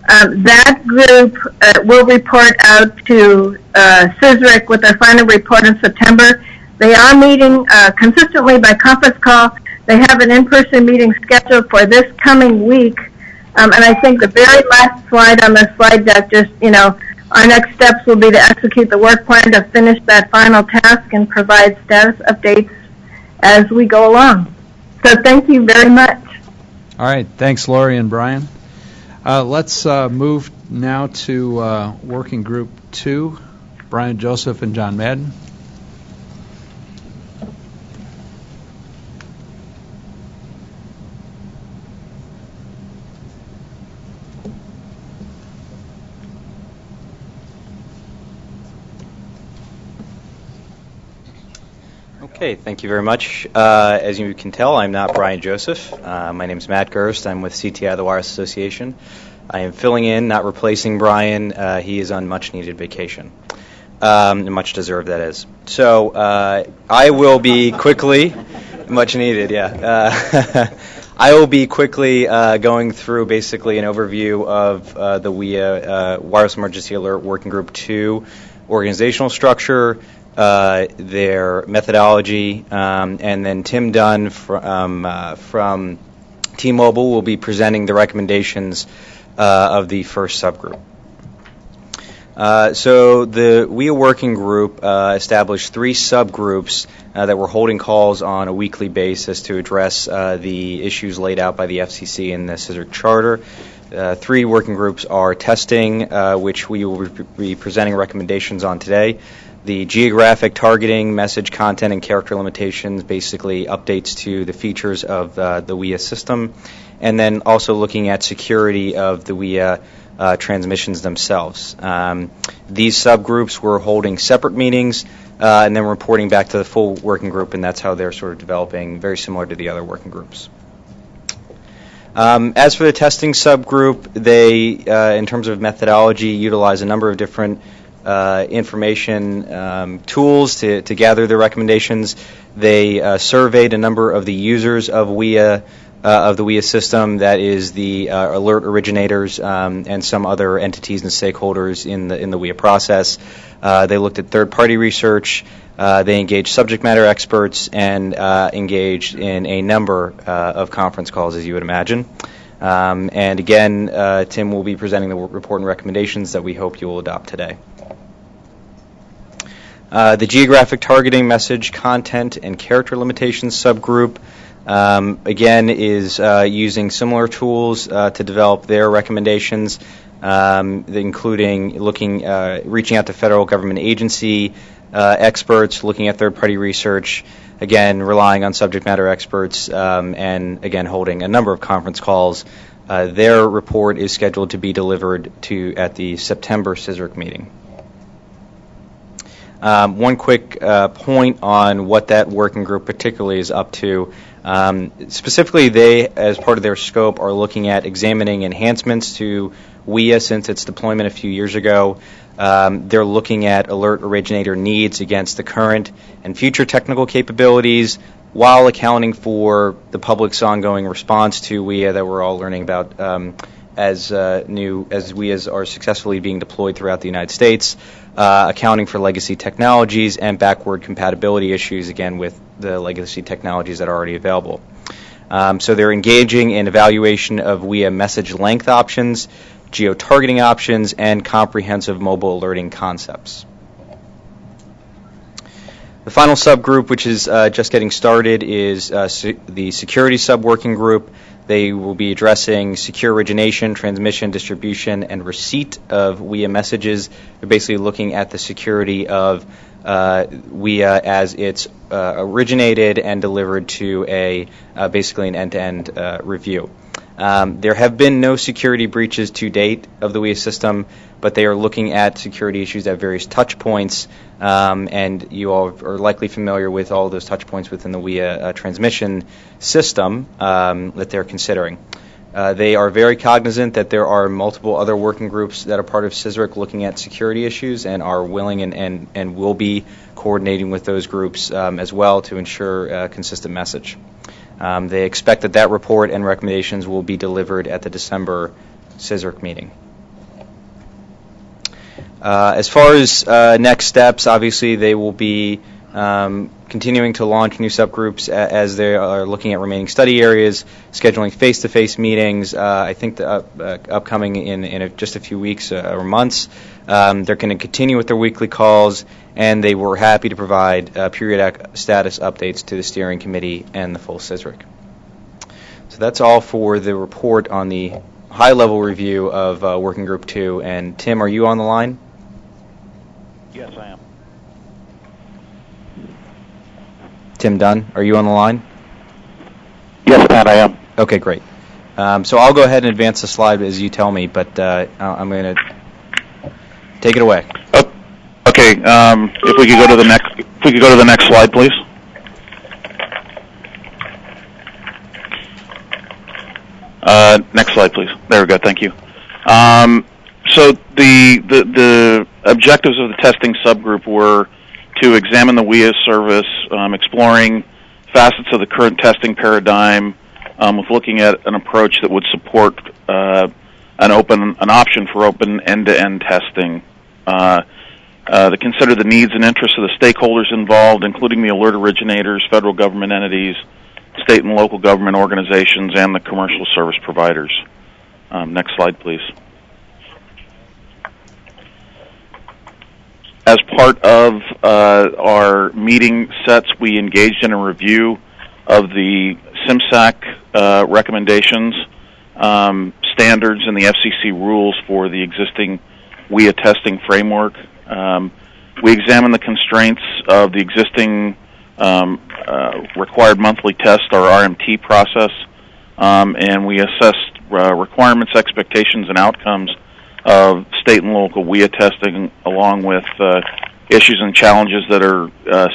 That group will report out to CSRIC with their final report in September. They are meeting consistently by conference call. They have an in-person meeting scheduled for this coming week. And I think the very last slide on the slide deck just, our next steps will be to execute the work plan to finish that final task and provide status updates as we go along. So thank you very much. All right. Thanks, Lori and Brian. Let's move now to Working Group 2, Brian Joseph and John Madden. Okay, thank you very much. As you can tell, I'm not Brian Joseph. My name is Matt Gerst. I'm with CTI, the Wireless Association. I am filling in, not replacing Brian. He is on much-needed vacation. Much deserved, that is. So I will be quickly, much needed, yeah. I will be quickly going through basically an overview of the WIA Wireless Emergency Alert Working Group 2 organizational structure, their methodology, and then Tim Dunn from T-Mobile will be presenting the recommendations of the first subgroup. So the WIA working group established 3 subgroups that were holding calls on a weekly basis to address the issues laid out by the FCC in the CSRIC charter. 3 working groups are testing, which we will be presenting recommendations on today. The geographic targeting, message content, and character limitations, basically updates to the features of the WIA system. And then also looking at security of the WIA transmissions themselves. These subgroups were holding separate meetings and then reporting back to the full working group, and that's how they're sort of developing, very similar to the other working groups. As for the testing subgroup, they, in terms of methodology, utilize a number of different information tools to gather their recommendations. They surveyed a number of the users of WIA, of the WIA system, that is the alert originators and some other entities and stakeholders in the WIA process. They looked at third-party research. They engaged subject matter experts and engaged in a number of conference calls, as you would imagine. And again, Tim will be presenting the report and recommendations that we hope you will adopt today. The geographic targeting, message content, and character limitations subgroup again, is using similar tools to develop their recommendations, including reaching out to federal government agency experts, looking at third-party research, again, relying on subject matter experts, and, again, holding a number of conference calls. Their report is scheduled to be delivered at the September CSRIC meeting. One quick point on what that working group particularly is up to. Specifically, they, as part of their scope, are looking at examining enhancements to WIA since its deployment a few years ago. They're looking at alert originator needs against the current and future technical capabilities, while accounting for the public's ongoing response to WIA that we're all learning about as WIAs are successfully being deployed throughout the United States, accounting for legacy technologies and backward compatibility issues, again, with the legacy technologies that are already available. So they're engaging in evaluation of WIA message length options, geo-targeting options, and comprehensive mobile alerting concepts. The final subgroup, which is just getting started, is the security sub-working group. They will be addressing secure origination, transmission, distribution, and receipt of WIA messages. They're basically looking at the security of WIA as it's originated and delivered to basically an end-to-end review. There have been no security breaches to date of the WIA system, but they are looking at security issues at various touch points, and you all are likely familiar with all of those touch points within the WIA transmission system that they're considering. They are very cognizant that there are multiple other working groups that are part of CSRIC looking at security issues and are willing and will be coordinating with those groups as well to ensure a consistent message. They expect that report and recommendations will be delivered at the December CSRIC meeting. As far as next steps, obviously they will be continuing to launch new subgroups as they are looking at remaining study areas, scheduling face-to-face meetings. I think the upcoming in just a few weeks or months. They're going to continue with their weekly calls, and they were happy to provide periodic status updates to the steering committee and the full CSRIC. So that's all for the report on the high-level review of Working Group 2. And Tim, are you on the line? Yes, I am. Tim Dunn, are you on the line? Yes, Pat, I am. Okay, great. So I'll go ahead and advance the slide as you tell me, but I'm going to take it away. Okay. If we could go to the next slide, please. Next slide, please. There we go. Thank you. So the objectives of the testing subgroup were to examine the WIA service, exploring facets of the current testing paradigm, with looking at an approach that would support an option for open end-to-end testing. They consider the needs and interests of the stakeholders involved, including the alert originators, federal government entities, state and local government organizations, and the commercial service providers. Next slide, please. As part of our meeting sets, we engaged in a review of the CSRIC recommendations, standards, and the FCC rules for the existing WIA testing framework. We examined the constraints of the existing required monthly test, or RMT process, and we assessed requirements, expectations, and outcomes of state and local WIA testing, along with issues and challenges that are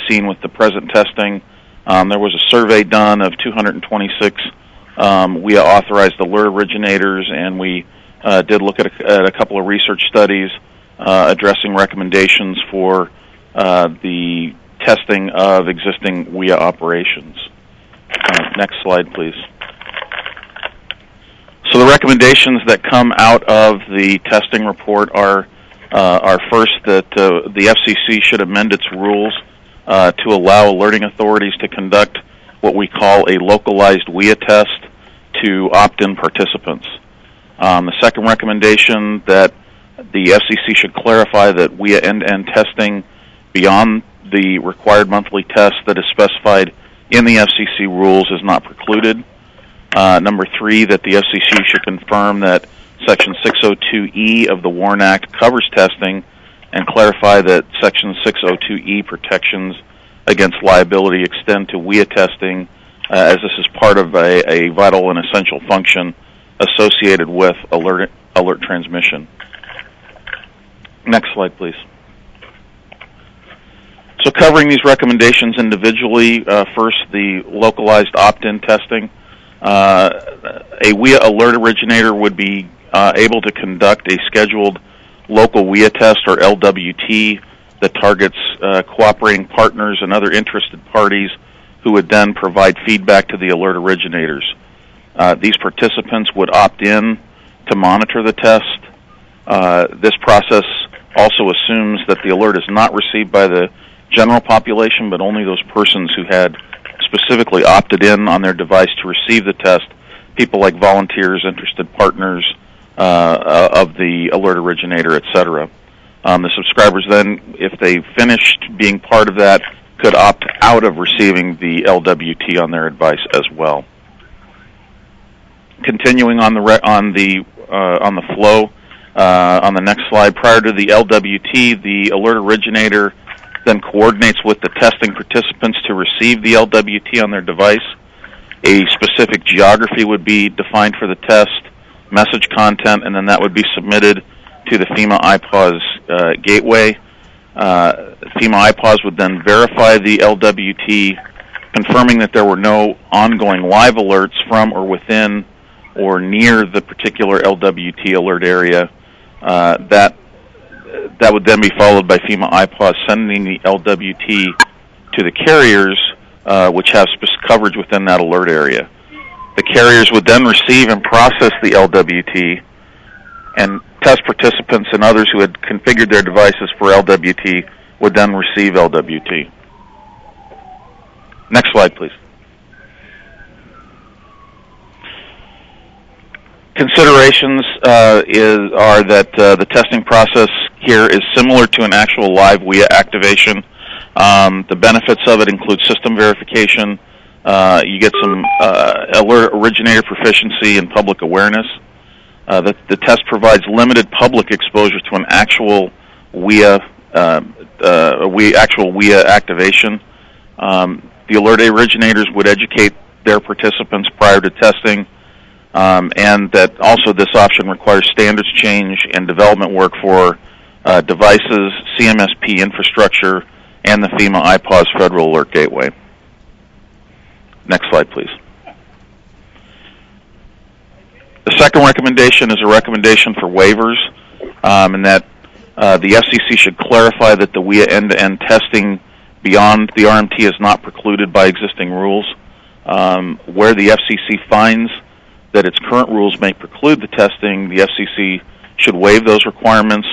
seen with the present testing. There was a survey done of 226 WIA authorized alert originators, and we did look at a couple of research studies addressing recommendations for the testing of existing WIA operations. Next slide, please. So the recommendations that come out of the testing report are first that the FCC should amend its rules to allow alerting authorities to conduct what we call a localized WIA test to opt-in participants. The second recommendation, that the FCC should clarify that WIA end-to-end testing beyond the required monthly test that is specified in the FCC rules is not precluded. Number 3, that the FCC should confirm that Section 602E of the WARN Act covers testing and clarify that Section 602E protections against liability extend to WIA testing, as this is part of a vital and essential function associated with alert transmission. Next slide, please. So covering these recommendations individually, first the localized opt-in testing. A WIA alert originator would be able to conduct a scheduled local WIA test, or LWT, that targets cooperating partners and other interested parties who would then provide feedback to the alert originators. These participants would opt in to monitor the test. This process also assumes that the alert is not received by the general population, but only those persons who had specifically opted in on their device to receive the test, people like volunteers, interested partners of the alert originator, etc. The subscribers then, if they finished being part of that, could opt out of receiving the LWT on their device as well. Continuing on the flow, on the next slide, prior to the LWT, the alert originator then coordinates with the testing participants to receive the LWT on their device. A specific geography would be defined for the test, message content, and then that would be submitted to the FEMA IPAWS gateway. FEMA IPAWS would then verify the LWT, confirming that there were no ongoing live alerts from or within or near the particular LWT alert area. That would then be followed by FEMA IPAWS sending the LWT to the carriers, which have coverage within that alert area. The carriers would then receive and process the LWT, and test participants and others who had configured their devices for LWT would then receive LWT. Next slide, please. Considerations are that the testing process here is similar to an actual live WIA activation. The benefits of it include system verification. You get some alert originator proficiency and public awareness. The test provides limited public exposure to an actual WIA activation. The alert originators would educate their participants prior to testing, and that also this option requires standards change and development work for devices, CMSP infrastructure, and the FEMA IPAWS Federal Alert Gateway. Next slide, please. The second recommendation is a recommendation for waivers, and that the FCC should clarify that the WIA end-to-end testing beyond the RMT is not precluded by existing rules. Where the FCC finds that its current rules may preclude the testing, the FCC should waive those requirements,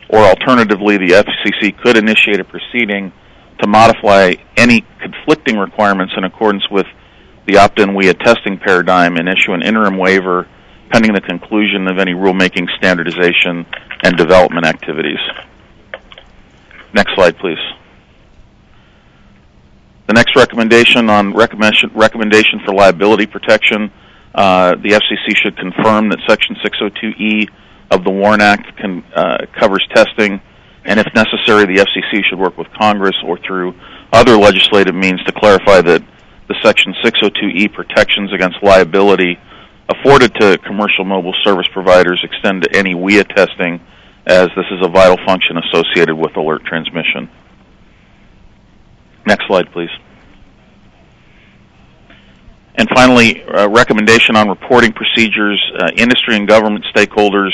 or alternatively, the FCC could initiate a proceeding to modify any conflicting requirements in accordance with the opt-in WIA testing paradigm and issue an interim waiver pending the conclusion of any rulemaking, standardization, and development activities. Next slide, please. The next recommendation on recommendation for liability protection, the FCC should confirm that Section 602E of the WARN Act covers testing, and if necessary, the FCC should work with Congress or through other legislative means to clarify that the Section 602E protections against liability afforded to commercial mobile service providers extend to any WIA testing, as this is a vital function associated with alert transmission. Next slide, please. And finally, a recommendation on reporting procedures. Industry and government stakeholders,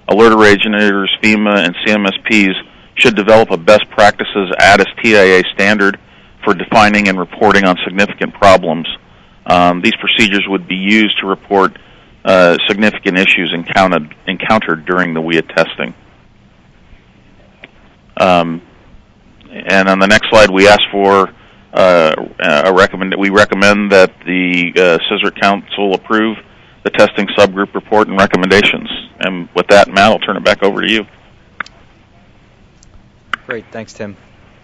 alert originators, FEMA, and CMSPs should develop a best practices ADIS TIA standard for defining and reporting on significant problems. These procedures would be used to report significant issues encountered during the WIA testing. And on the next slide, we ask for we recommend that the CSRIC Council approve the testing subgroup report and recommendations. And with that, Matt, I'll turn it back over to you. Great, thanks, Tim.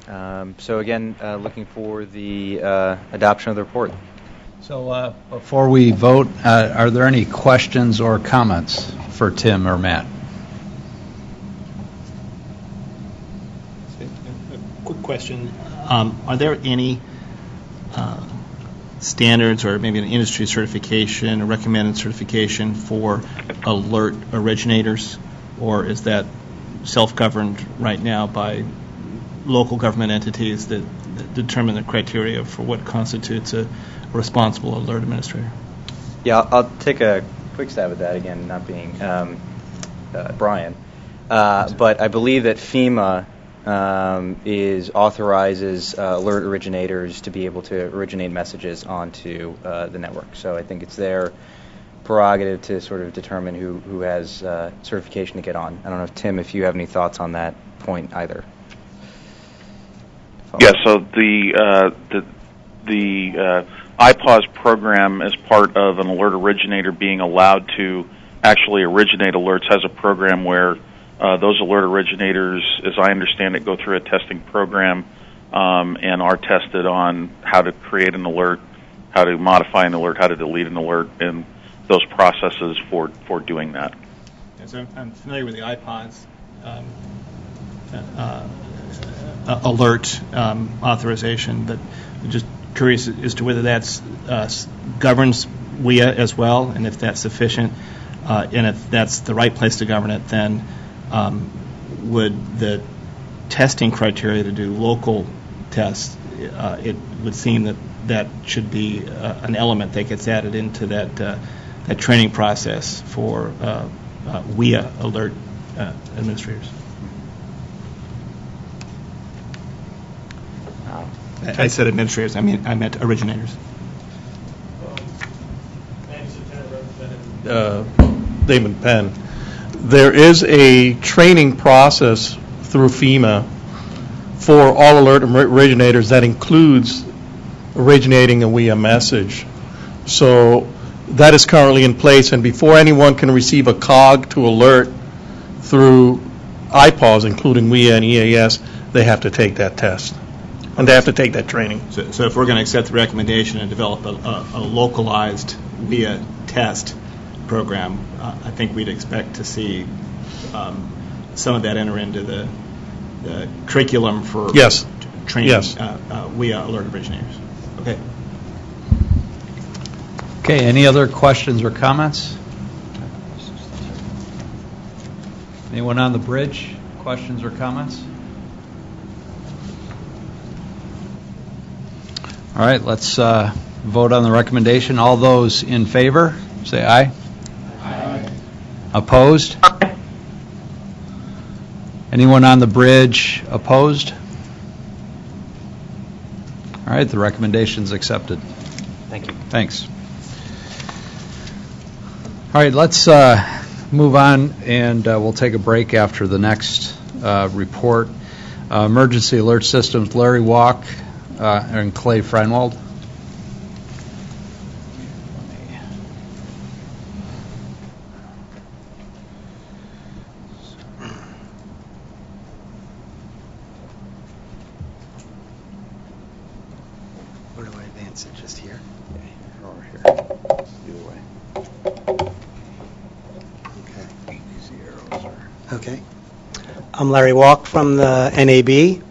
So again, looking for the adoption of the report. So before we vote, are there any questions or comments for Tim or Matt? A quick question. Are there any standards or maybe an industry certification or recommended certification for alert originators, or is that self-governed right now by local government entities that determine the criteria for what constitutes a responsible alert administrator? Yeah, I'll take a quick stab at that again, not being Brian. But I believe that FEMA authorizes alert originators to be able to originate messages onto the network. So I think it's their prerogative to sort of determine who has certification to get on. I don't know if Tim, if you have any thoughts on that point either. Yeah. So the IPAWS program, as part of an alert originator being allowed to actually originate alerts, has a program where those alert originators, as I understand it, go through a testing program and are tested on how to create an alert, how to modify an alert, how to delete an alert, and those processes for doing that. Yes, I'm familiar with the IPAWS alert authorization, but I'm just curious as to whether that's governs WIA as well, and if that's sufficient, and if that's the right place to govern it, then would the testing criteria to do local tests, it would seem that should be an element that gets added into that training process for WIA alert administrators. I said administrators, I meant originators. Damon Penn. There is a training process through FEMA for all alert originators that includes originating a WIA message. So that is currently in place, and before anyone can receive a COG to alert through IPAWS, including WIA and EAS, they have to take that test. And they have to take that training. So if we're going to accept the recommendation and develop a localized WIA test program, I think we'd expect to see some of that enter into the curriculum for training WIA alert originators. Okay. Okay, any other questions or comments? Anyone on the bridge? Questions or comments? All right, let's vote on the recommendation. All those in favor, say aye. Aye. Opposed? Aye. Anyone on the bridge opposed? All right, the recommendation's accepted. Thank you. Thanks. All right, let's move on, and we'll take a break after the next report. Emergency Alert Systems, Larry Walk and Clay Frenwald. Where do I advance it? Just here? Okay, over here. Either way. Okay. Easy arrows are. Okay. I'm Larry Walk from the NAB.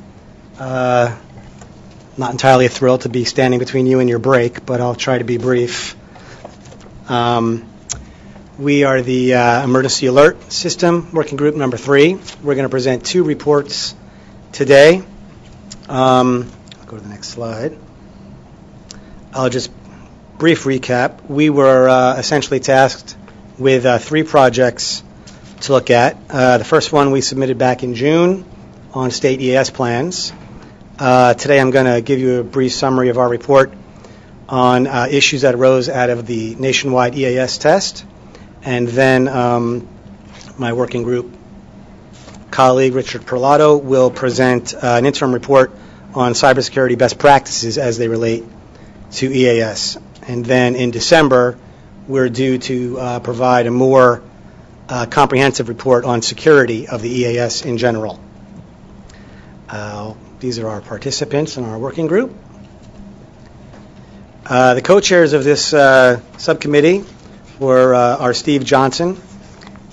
Not entirely thrilled to be standing between you and your break, but I'll try to be brief. We are the Emergency Alert System Working Group number 3. We're going to present 2 reports today. I'll go to the next slide. I'll just brief recap. We were essentially tasked with 3 projects to look at. The first one we submitted back in June on state EAS plans. Today I'm going to give you a brief summary of our report on issues that arose out of the nationwide EAS test, and then my working group colleague Richard Perlato will present an interim report on cybersecurity best practices as they relate to EAS. And then in December we're due to provide a more comprehensive report on security of the EAS in general. I'll These are our participants in our working group. The co-chairs of this subcommittee are Steve Johnson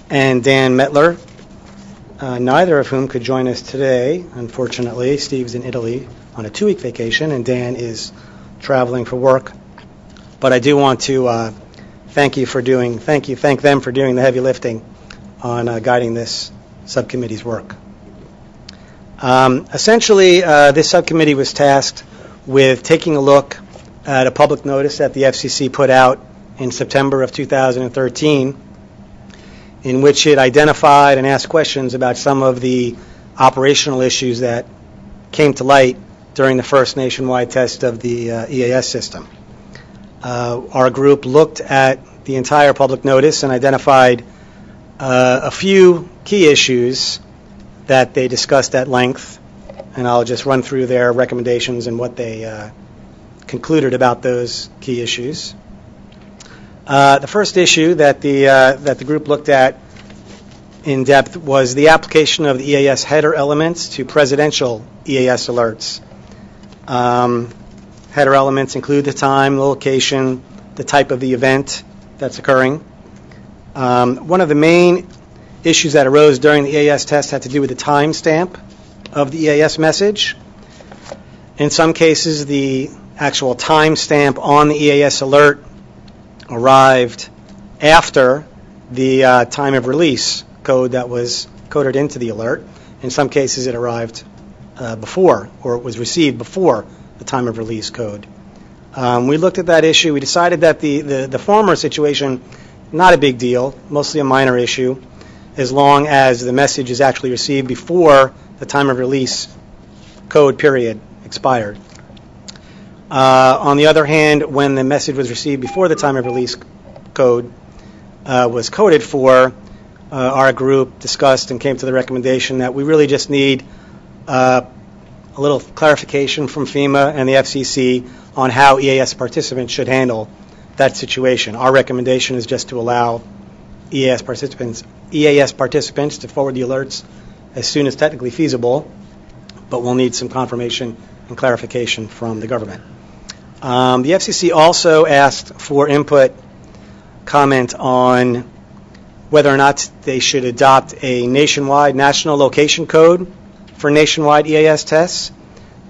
and Dan Mettler, neither of whom could join us today, unfortunately. Steve's in Italy on a 2-week vacation, and Dan is traveling for work. But I do want to thank them for doing the heavy lifting on guiding this subcommittee's work. Essentially, this subcommittee was tasked with taking a look at a public notice that the FCC put out in September of 2013, in which it identified and asked questions about some of the operational issues that came to light during the first nationwide test of the EAS system. Our group looked at the entire public notice and identified a few key issues that they discussed at length, and I'll just run through their recommendations and what they concluded about those key issues. The first issue that the group looked at in depth was the application of the EAS header elements to presidential EAS alerts. Header elements include the time, the location, the type of the event that's occurring. One of the main issues that arose during the EAS test had to do with the timestamp of the EAS message. In some cases, the actual timestamp on the EAS alert arrived after the time of release code that was coded into the alert. In some cases, it arrived before, or it was received before the time of release code. We looked at that issue. We decided that the former situation, not a big deal, mostly a minor issue, as long as the message is actually received before the time of release code period expired. On the other hand, when the message was received before the time of release code was coded for, our group discussed and came to the recommendation that we really just need a little clarification from FEMA and the FCC on how EAS participants should handle that situation. Our recommendation is just to allow EAS participants to forward the alerts as soon as technically feasible, but we'll need some confirmation and clarification from the government. The FCC also asked for comment on whether or not they should adopt a nationwide national location code for nationwide EAS tests.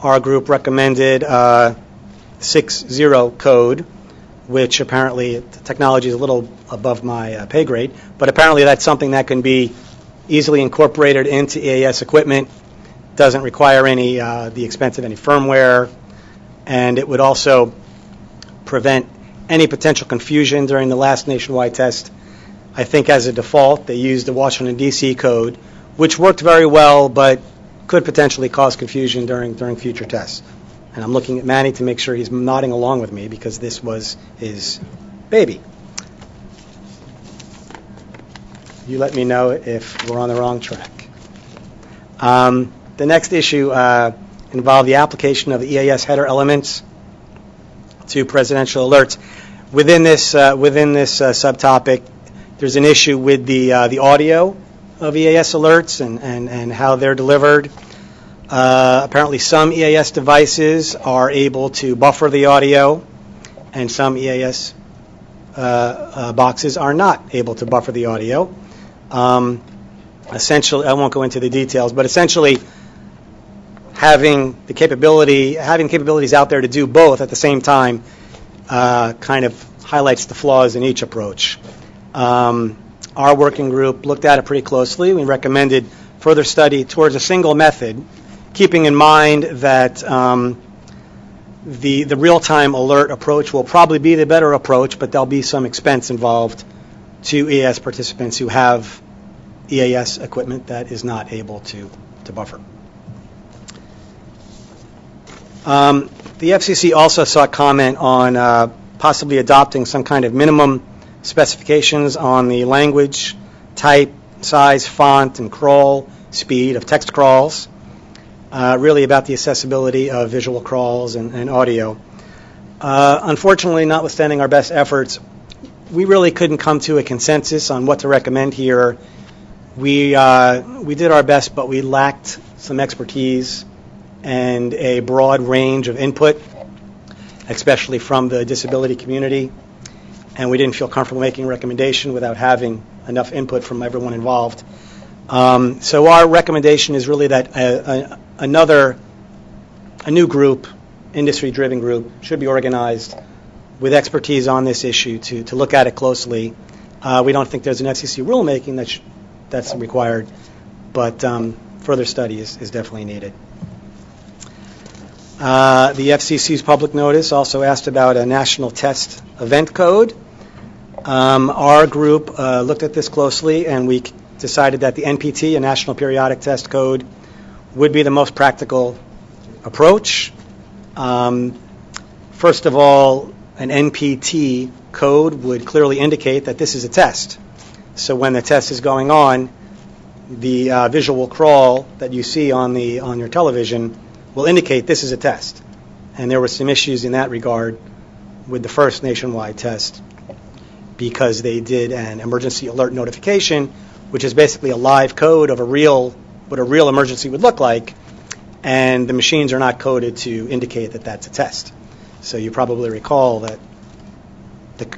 Our group recommended 6.0 code, which apparently the technology is a little above my pay grade, but apparently that's something that can be easily incorporated into EAS equipment, doesn't require the expense of any firmware, and it would also prevent any potential confusion during the last nationwide test. I think as a default, they used the Washington, D.C. code, which worked very well, but could potentially cause confusion during future tests. And I'm looking at Manny to make sure he's nodding along with me because this was his baby. You let me know if we're on the wrong track. The next issue involved the application of the EAS header elements to presidential alerts. Within this subtopic, there's an issue with the audio of EAS alerts and how they're delivered. Apparently some EAS devices are able to buffer the audio, and some EAS boxes are not able to buffer the audio. Essentially, I won't go into the details, but essentially having capabilities out there to do both at the same time kind of highlights the flaws in each approach. Our working group looked at it pretty closely. We recommended further study towards a single method, keeping in mind that the real-time alert approach will probably be the better approach, but there'll be some expense involved to EAS participants who have EAS equipment that is not able to buffer. The FCC also sought comment on possibly adopting some kind of minimum specifications on the language, type, size, font, and crawl speed of text crawls, really about the accessibility of visual crawls and audio. Unfortunately, notwithstanding our best efforts, we really couldn't come to a consensus on what to recommend here. We did our best, but we lacked some expertise and a broad range of input, especially from the disability community, and we didn't feel comfortable making a recommendation without having enough input from everyone involved. So our recommendation is really that a new group, industry-driven group, should be organized with expertise on this issue to look at it closely. We don't think there's an FCC rulemaking that's required, but further study is definitely needed. The FCC's public notice also asked about a national test event code. Our group looked at this closely, and we decided that the NPT, a National Periodic Test Code, would be the most practical approach. First of all, an NPT code would clearly indicate that this is a test. So when the test is going on, the visual crawl that you see on your television will indicate this is a test. And there were some issues in that regard with the first nationwide test because they did an emergency alert notification, which is basically a live code of what a real emergency would look like, and the machines are not coded to indicate that that's a test. So you probably recall that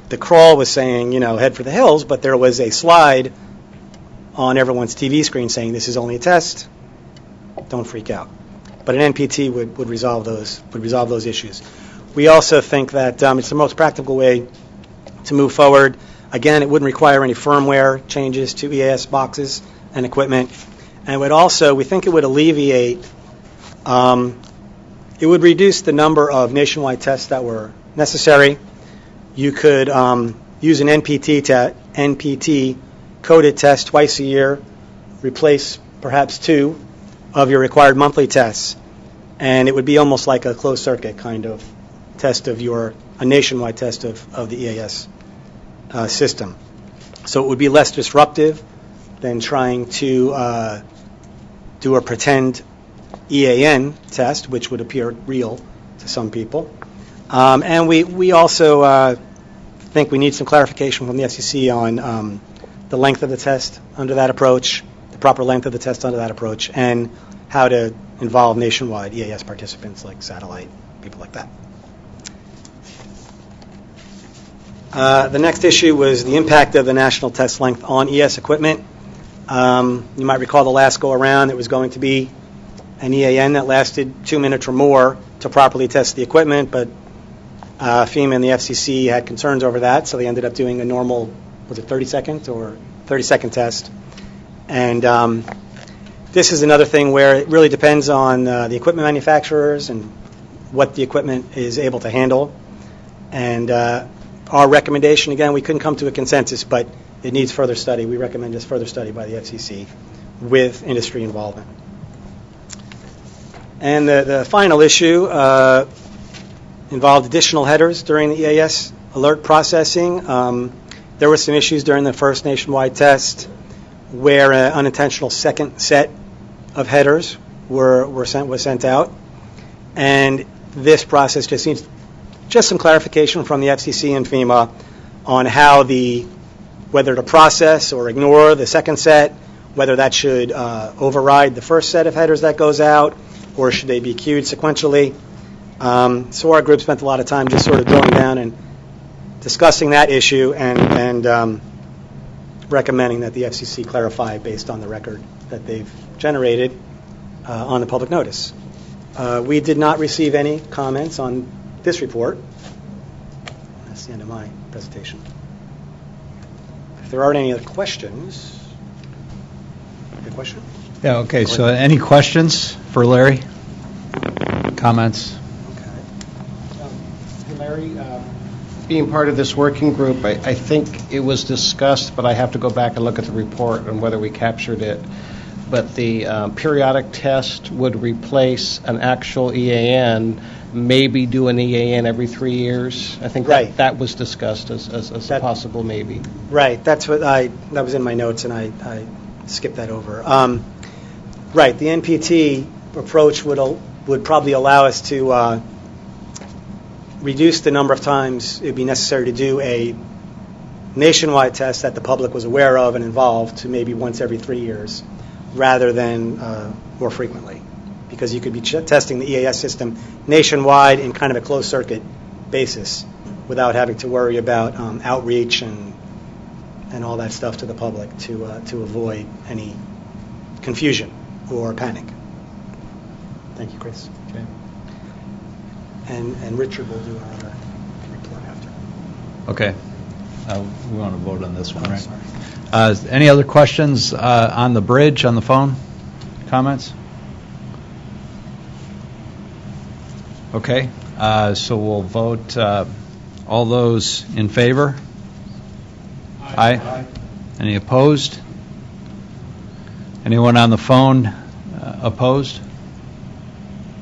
the crawl was saying, head for the hills, but there was a slide on everyone's TV screen saying this is only a test, don't freak out. But an NPT would resolve those issues. We also think that it's the most practical way to move forward. Again, it wouldn't require any firmware changes to EAS boxes and equipment. And we think it would alleviate, it would reduce the number of nationwide tests that were necessary. You could use an NPT coded test twice a year, replace perhaps 2 of your required monthly tests, and it would be almost like a closed circuit kind of test a nationwide test of the EAS system. So it would be less disruptive than trying to do a pretend EAN test, which would appear real to some people. And we also think we need some clarification from the FCC on the length of the test under that approach, the proper length of the test under that approach, and how to involve nationwide EAS participants like satellite, people like that. The next issue was the impact of the national test length on EAS equipment. You might recall the last go-around, it was going to be an EAN that lasted 2 minutes or more to properly test the equipment, but FEMA and the FCC had concerns over that, so they ended up doing a normal, 30-second test. And this is another thing where it really depends on the equipment manufacturers and what the equipment is able to handle. And our recommendation, again, we couldn't come to a consensus, but it needs further study. We recommend this further study by the FCC with industry involvement. And the final issue involved additional headers during the EAS alert processing. There were some issues during the first nationwide test where an unintentional second set of headers was sent out. And this process just needs some clarification from the FCC and FEMA on how whether to process or ignore the second set, whether that should override the first set of headers that goes out, or should they be queued sequentially. So our group spent a lot of time just sort of drilling down and discussing that issue and recommending that the FCC clarify based on the record that they've generated on the public notice. We did not receive any comments on this report. That's the end of my presentation. If there aren't any other questions, any question? Yeah, okay, so any questions for Larry? Comments? Larry, being part of this working group, I think it was discussed, but I have to go back and look at the report and whether we captured it. But the periodic test would replace an actual EAN, maybe do an EAN every 3 years. I think that was discussed as a possible maybe. Right, that was in my notes, and I skipped that over. Right, the NPT approach would probably allow us to reduce the number of times it would be necessary to do a nationwide test that the public was aware of and involved to maybe once every 3 years rather than more frequently. because you could be testing the EAS system nationwide in kind of a closed-circuit basis without having to worry about outreach and all that stuff to the public to avoid any confusion or panic. Thank you, Chris. Okay. And Richard will do another report after. Okay. We want to vote on this one, right? Sorry. Any other questions on the bridge, on the phone? Comments? Okay. So we'll vote. All those in favor? Aye. Any opposed? Anyone on the phone opposed?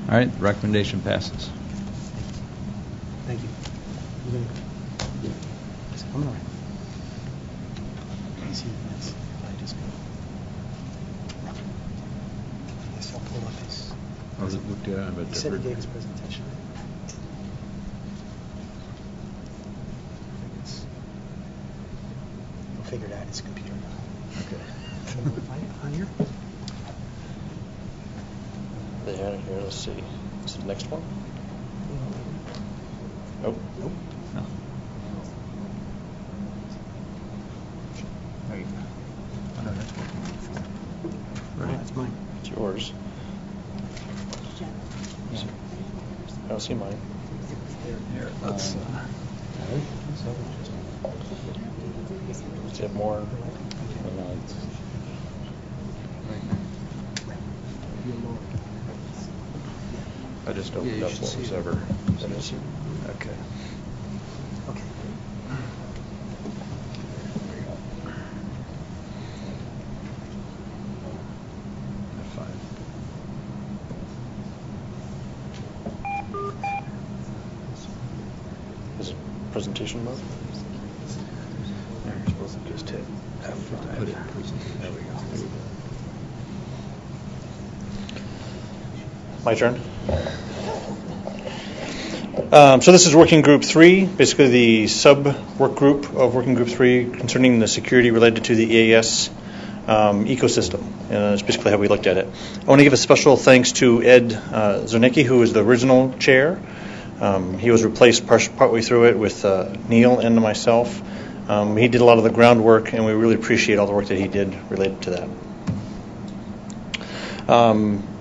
All right, the recommendation passes. Thank you. I'm going to see if I just go. Yes, I'll pull up his. He said he gave his presentation. We'll figure it out. His computer. Okay. Can you find it on here? They had it here. Let's see. Is it the next one? Nope. Nope. No. There you go. Oh, no, that's right. That's mine. It's yours. I don't see mine. Here, let's. Does it have more? No, it's... I just opened up what was ever. Okay. Okay. Is it presentation mode? You're supposed to just hit F5. Put it in presentation. There we go. My turn. So this is Working Group 3, basically the sub-work group of Working Group 3 concerning the security related to the EAS ecosystem. And that's basically how we looked at it. I want to give a special thanks to Ed Zernicki, who was the original chair. He was replaced partway through it with Neil and myself. He did a lot of the groundwork, and we really appreciate all the work that he did related to that.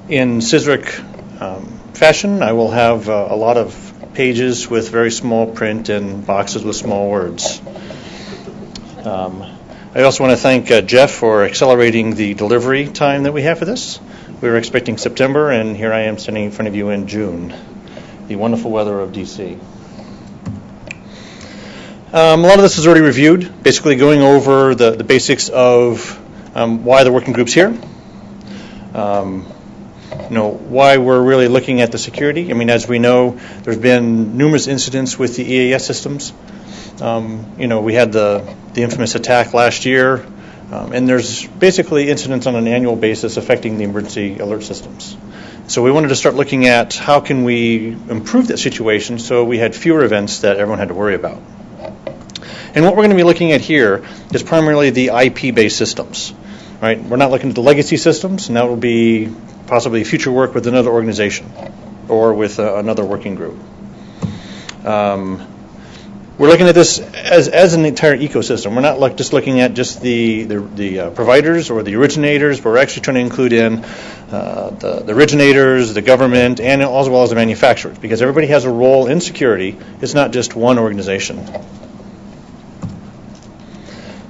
In CSRIC fashion, I will have a lot of pages with very small print and boxes with small words. I also want to thank Jeff for accelerating the delivery time that we have for this. We were expecting September, and here I am standing in front of you in June. The wonderful weather of D.C. A lot of this is already reviewed, basically going over the basics of why the working group's here. Why we're really looking at the security. I mean, as we know, there's been numerous incidents with the EAS systems. We had the infamous attack last year, and there's basically incidents on an annual basis affecting the emergency alert systems. So we wanted to start looking at how can we improve that situation so we had fewer events that everyone had to worry about. And what we're going to be looking at here is primarily the IP-based systems. Right? We're not looking at the legacy systems, and that will be possibly future work with another organization or with another working group. We're looking at this as an entire ecosystem. We're not just looking at just the providers or the originators, but we're actually trying to include in the originators, the government, and as well as the manufacturers, because everybody has a role in security. It's not just one organization.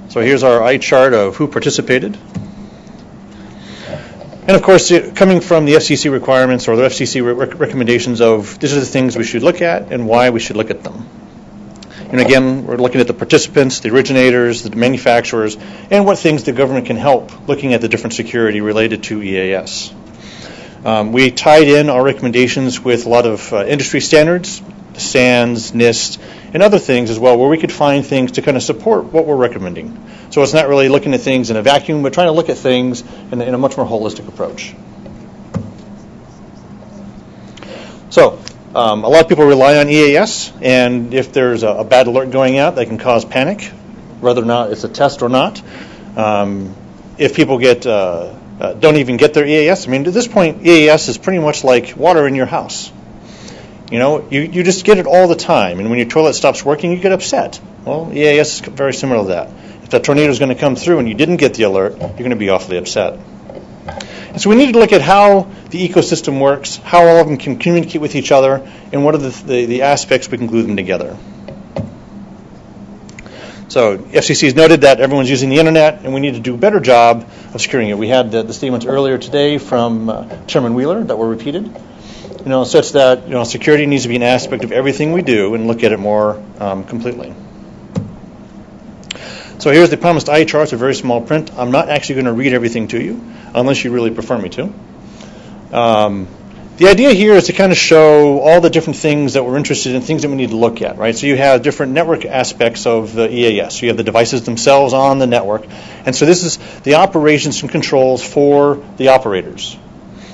So here's our eye chart of who participated. And of course, coming from the FCC requirements or the FCC recommendations of these are the things we should look at and why we should look at them. And again, we're looking at the participants, the originators, the manufacturers, and what things the government can help looking at the different security related to EAS. We tied in our recommendations with a lot of industry standards, SANS, NIST, and other things as well, where we could find things to kind of support what we're recommending. So it's not really looking at things in a vacuum, but trying to look at things in a much more holistic approach. So a lot of people rely on EAS, and if there's a bad alert going out, that can cause panic, whether or not it's a test or not. If people get a don't even get their EAS. I mean, at this point, EAS is pretty much like water in your house. You know, you just get it all the time, and when your toilet stops working, you get upset. Well, EAS is very similar to that. If that tornado is going to come through and you didn't get the alert, you're going to be awfully upset. And so we need to look at how the ecosystem works, how all of them can communicate with each other, and what are the aspects we can glue them together. So FCC has noted that everyone's using the internet, and we need to do a better job of securing it. We had the statements earlier today from Chairman Wheeler that were repeated, such that security needs to be an aspect of everything we do and look at it more completely. So here's the promised eye charts, a very small print. I'm not actually going to read everything to you, unless you really prefer me to. The idea here is to kind of show all the different things that we're interested in, things that we need to look at, right? So you have different network aspects of the EAS. So you have the devices themselves on the network. And so this is the operations and controls for the operators.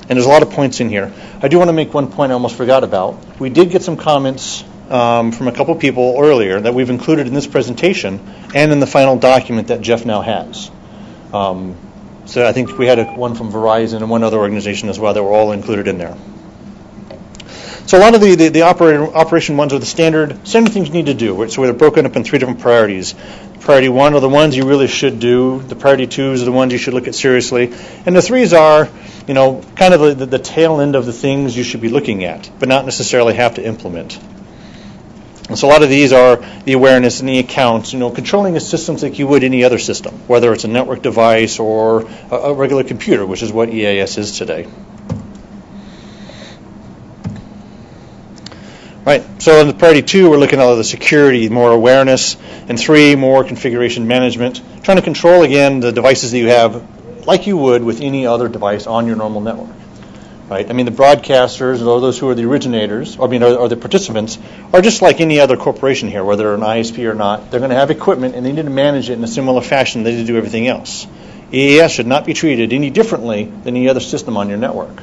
And there's a lot of points in here. I do want to make one point I almost forgot about. We did get some comments from a couple people earlier that we've included in this presentation and in the final document that Jeff now has. So I think we had one from Verizon and one other organization as well that were all included in there. So a lot of the operation ones are the standard things you need to do. So they're broken up in 3 different priorities. Priority 1 are the ones you really should do. The priority 2s are the ones you should look at seriously. And the 3s are, kind of the tail end of the things you should be looking at, but not necessarily have to implement. And so a lot of these are the awareness and the accounts, controlling the systems like you would any other system, whether it's a network device or a regular computer, which is what EAS is today. Right, so in the priority 2, we're looking at all the security, more awareness, and 3, more configuration management, trying to control, again, the devices that you have like you would with any other device on your normal network. Right? I mean, the broadcasters, or those who are the originators, or the participants, are just like any other corporation here, whether they're an ISP or not. They're going to have equipment, and they need to manage it in a similar fashion that they do everything else. EAS should not be treated any differently than any other system on your network.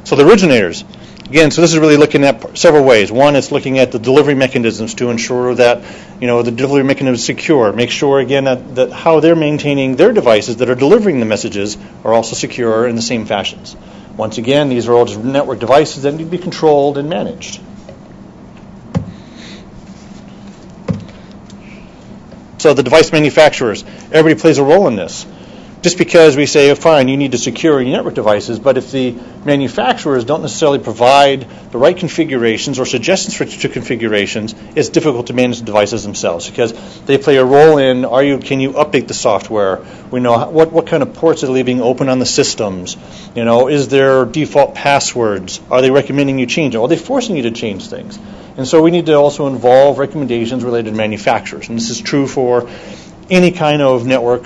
So the originators, again, so this is really looking at several ways. One is looking at the delivery mechanisms to ensure that, the delivery mechanism is secure. Make sure, again, that how they're maintaining their devices that are delivering the messages are also secure in the same fashions. Once again, these are all just network devices that need to be controlled and managed. So the device manufacturers, everybody plays a role in this. Just because we say, fine, you need to secure your network devices, but if the manufacturers don't necessarily provide the right configurations or suggestions to configurations, it's difficult to manage the devices themselves because they play a role in, can you update the software? We know what kind of ports are leaving open on the systems. Is there default passwords? Are they recommending you change it? Are they forcing you to change things? And so we need to also involve recommendations related to manufacturers, and this is true for any kind of network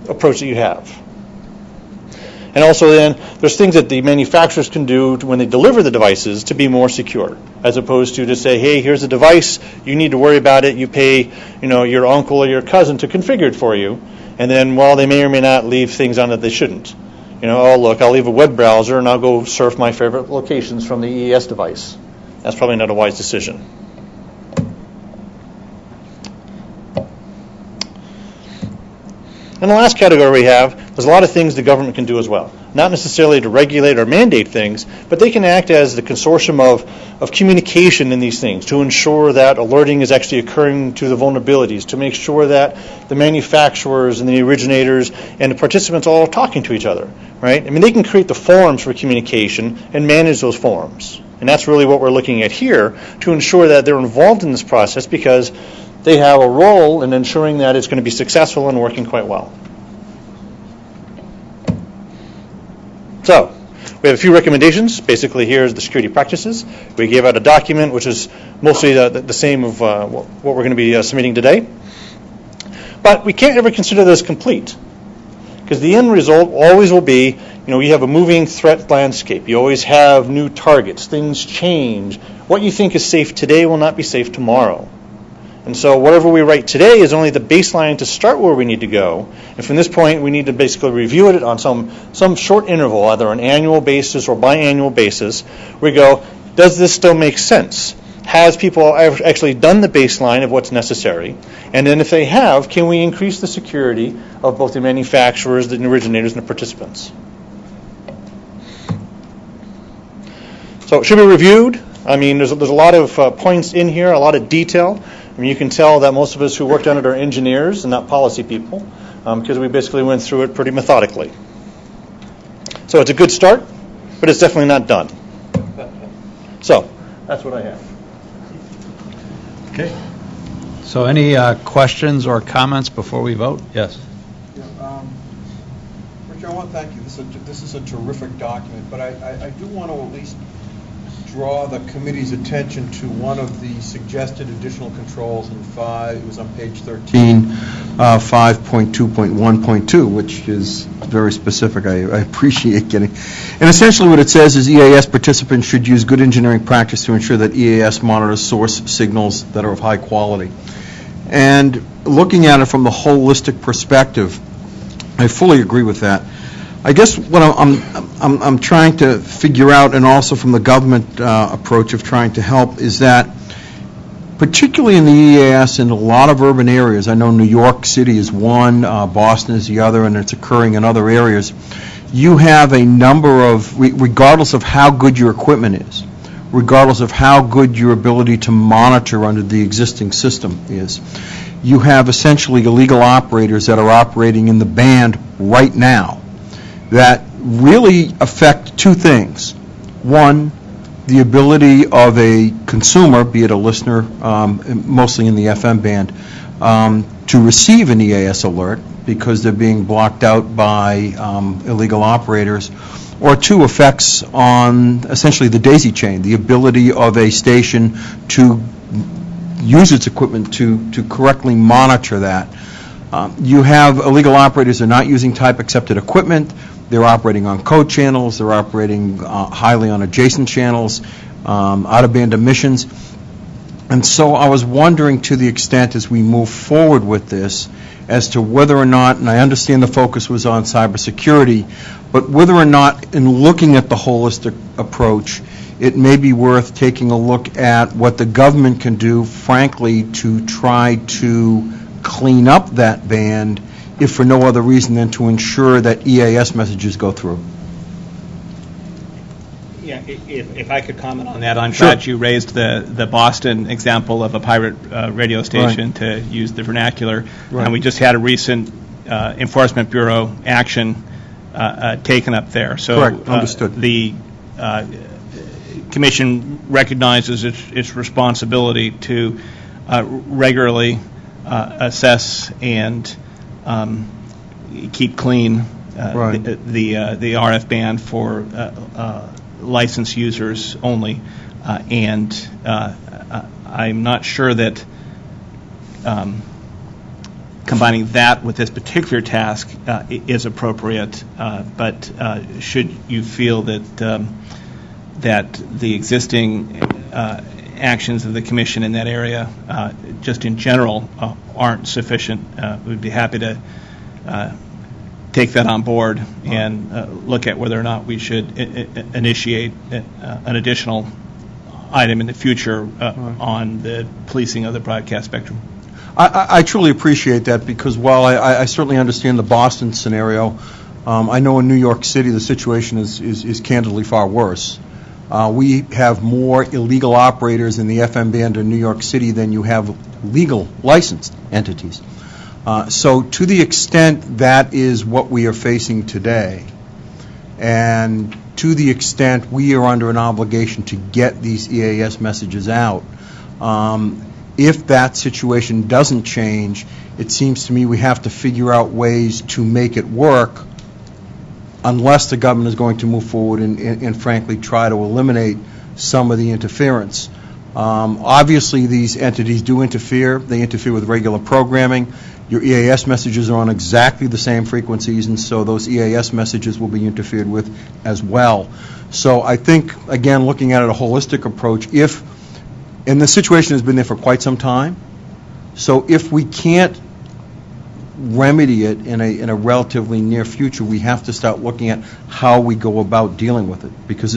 approach that you have. And also then, there's things that the manufacturers can do when they deliver the devices to be more secure, as opposed to say, hey, here's a device, you need to worry about it, you pay your uncle or your cousin to configure it for you, and then, they may or may not leave things on that they shouldn't. Look, I'll leave a web browser and I'll go surf my favorite locations from the EAS device. That's probably not a wise decision. And the last category we have, there's a lot of things the government can do as well. Not necessarily to regulate or mandate things, but they can act as the consortium of communication in these things to ensure that alerting is actually occurring to the vulnerabilities, to make sure that the manufacturers and the originators and the participants all are talking to each other, right? I mean, they can create the forums for communication and manage those forums. And that's really what we're looking at here to ensure that they're involved in this process because they have a role in ensuring that it's going to be successful and working quite well. So, we have a few recommendations. Basically, here's the security practices. We gave out a document, which is mostly the same of what we're going to be submitting today. But we can't ever consider this complete, because the end result always will be, you have a moving threat landscape. You always have new targets. Things change. What you think is safe today will not be safe tomorrow. And so whatever we write today is only the baseline to start where we need to go. And from this point, we need to basically review it on some short interval, either an annual basis or biannual basis. We go, does this still make sense? has people actually done the baseline of what's necessary? And then if they have, can we increase the security of both the manufacturers, the originators, and the participants? So it should be reviewed. I mean, there's a lot of points in here, a lot of detail. I mean, you can tell that most of us who worked on it are engineers and not policy people, because we basically went through it pretty methodically. So it's a good start, but it's definitely not done. So that's what I have. Okay. So any questions or comments before we vote? Yes. Rich, I want to thank you. This is a terrific document, but I do want to at least draw the committee's attention to one of the suggested additional controls in 5, it was on page 13, 5.2.1.2, which is very specific. I appreciate getting. And essentially what it says is EAS participants should use good engineering practice to ensure that EAS monitors source signals that are of high quality. And looking at it from the holistic perspective, I fully agree with that. I guess what I'm trying to figure out, and also from the government approach of trying to help, is that particularly in the EAS in a lot of urban areas, I know New York City is one, Boston is the other, and it's occurring in other areas, you have a number of, regardless of how good your equipment is, regardless of how good your ability to monitor under the existing system is, you have essentially illegal operators that are operating in the band right now that really affect two things. One, the ability of a consumer, be it a listener, mostly in the FM band, to receive an EAS alert because they're being blocked out by illegal operators, or two, effects on essentially the daisy chain, the ability of a station to use its equipment to correctly monitor that. You have illegal operators that are not using type-accepted equipment. They're operating on code channels. They're operating highly on adjacent channels, out-of-band emissions. And so I was wondering, to the extent as we move forward with this, as to whether or not, and I understand the focus was on cybersecurity, but whether or not, in looking at the holistic approach, it may be worth taking a look at what the government can do, frankly, to try to clean up that band, if for no other reason than to ensure that EAS messages go through. Yeah, if I could comment on that, I'm glad you raised the Boston example of a pirate radio station, to use the vernacular. Right. And we just had a recent Enforcement Bureau action taken up there. So correct, understood. The Commission recognizes its responsibility to regularly assess and keep clean the RF band for licensed users only, and I'm not sure that combining that with this particular task is appropriate, but should you feel that that the existing actions of the Commission in that area, just in general, aren't sufficient, we'd be happy to take that on board and look at whether or not we should initiate an additional item in the future on the policing of the broadcast spectrum. I truly appreciate that, because while I certainly understand the Boston scenario, I know in New York City the situation is candidly far worse. We have more illegal operators in the FM band in New York City than you have legal licensed entities. So to the extent that is what we are facing today, and to the extent we are under an obligation to get these EAS messages out, if that situation doesn't change, it seems to me we have to figure out ways to make it work, unless the government is going to move forward and frankly try to eliminate some of the interference. Obviously, these entities do interfere. They interfere with regular programming. Your EAS messages are on exactly the same frequencies, and so those EAS messages will be interfered with as well. So I think, again, looking at it a holistic approach, and the situation has been there for quite some time, so if we can't remedy it in a relatively near future, we have to start looking at how we go about dealing with it, because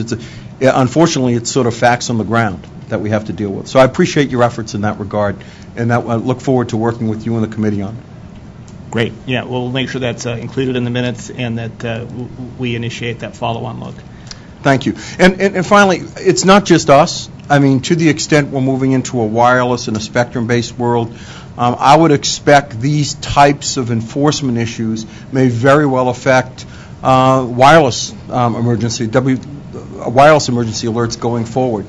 unfortunately, it's sort of facts on the ground that we have to deal with. So I appreciate your efforts in that regard, and I look forward to working with you and the committee on it. Great. Yeah, we'll make sure that's included in the minutes and that we initiate that follow-on look. Thank you. And finally, it's not just us. I mean, to the extent we're moving into a wireless and a spectrum-based world, I would expect these types of enforcement issues may very well affect wireless emergency alerts going forward.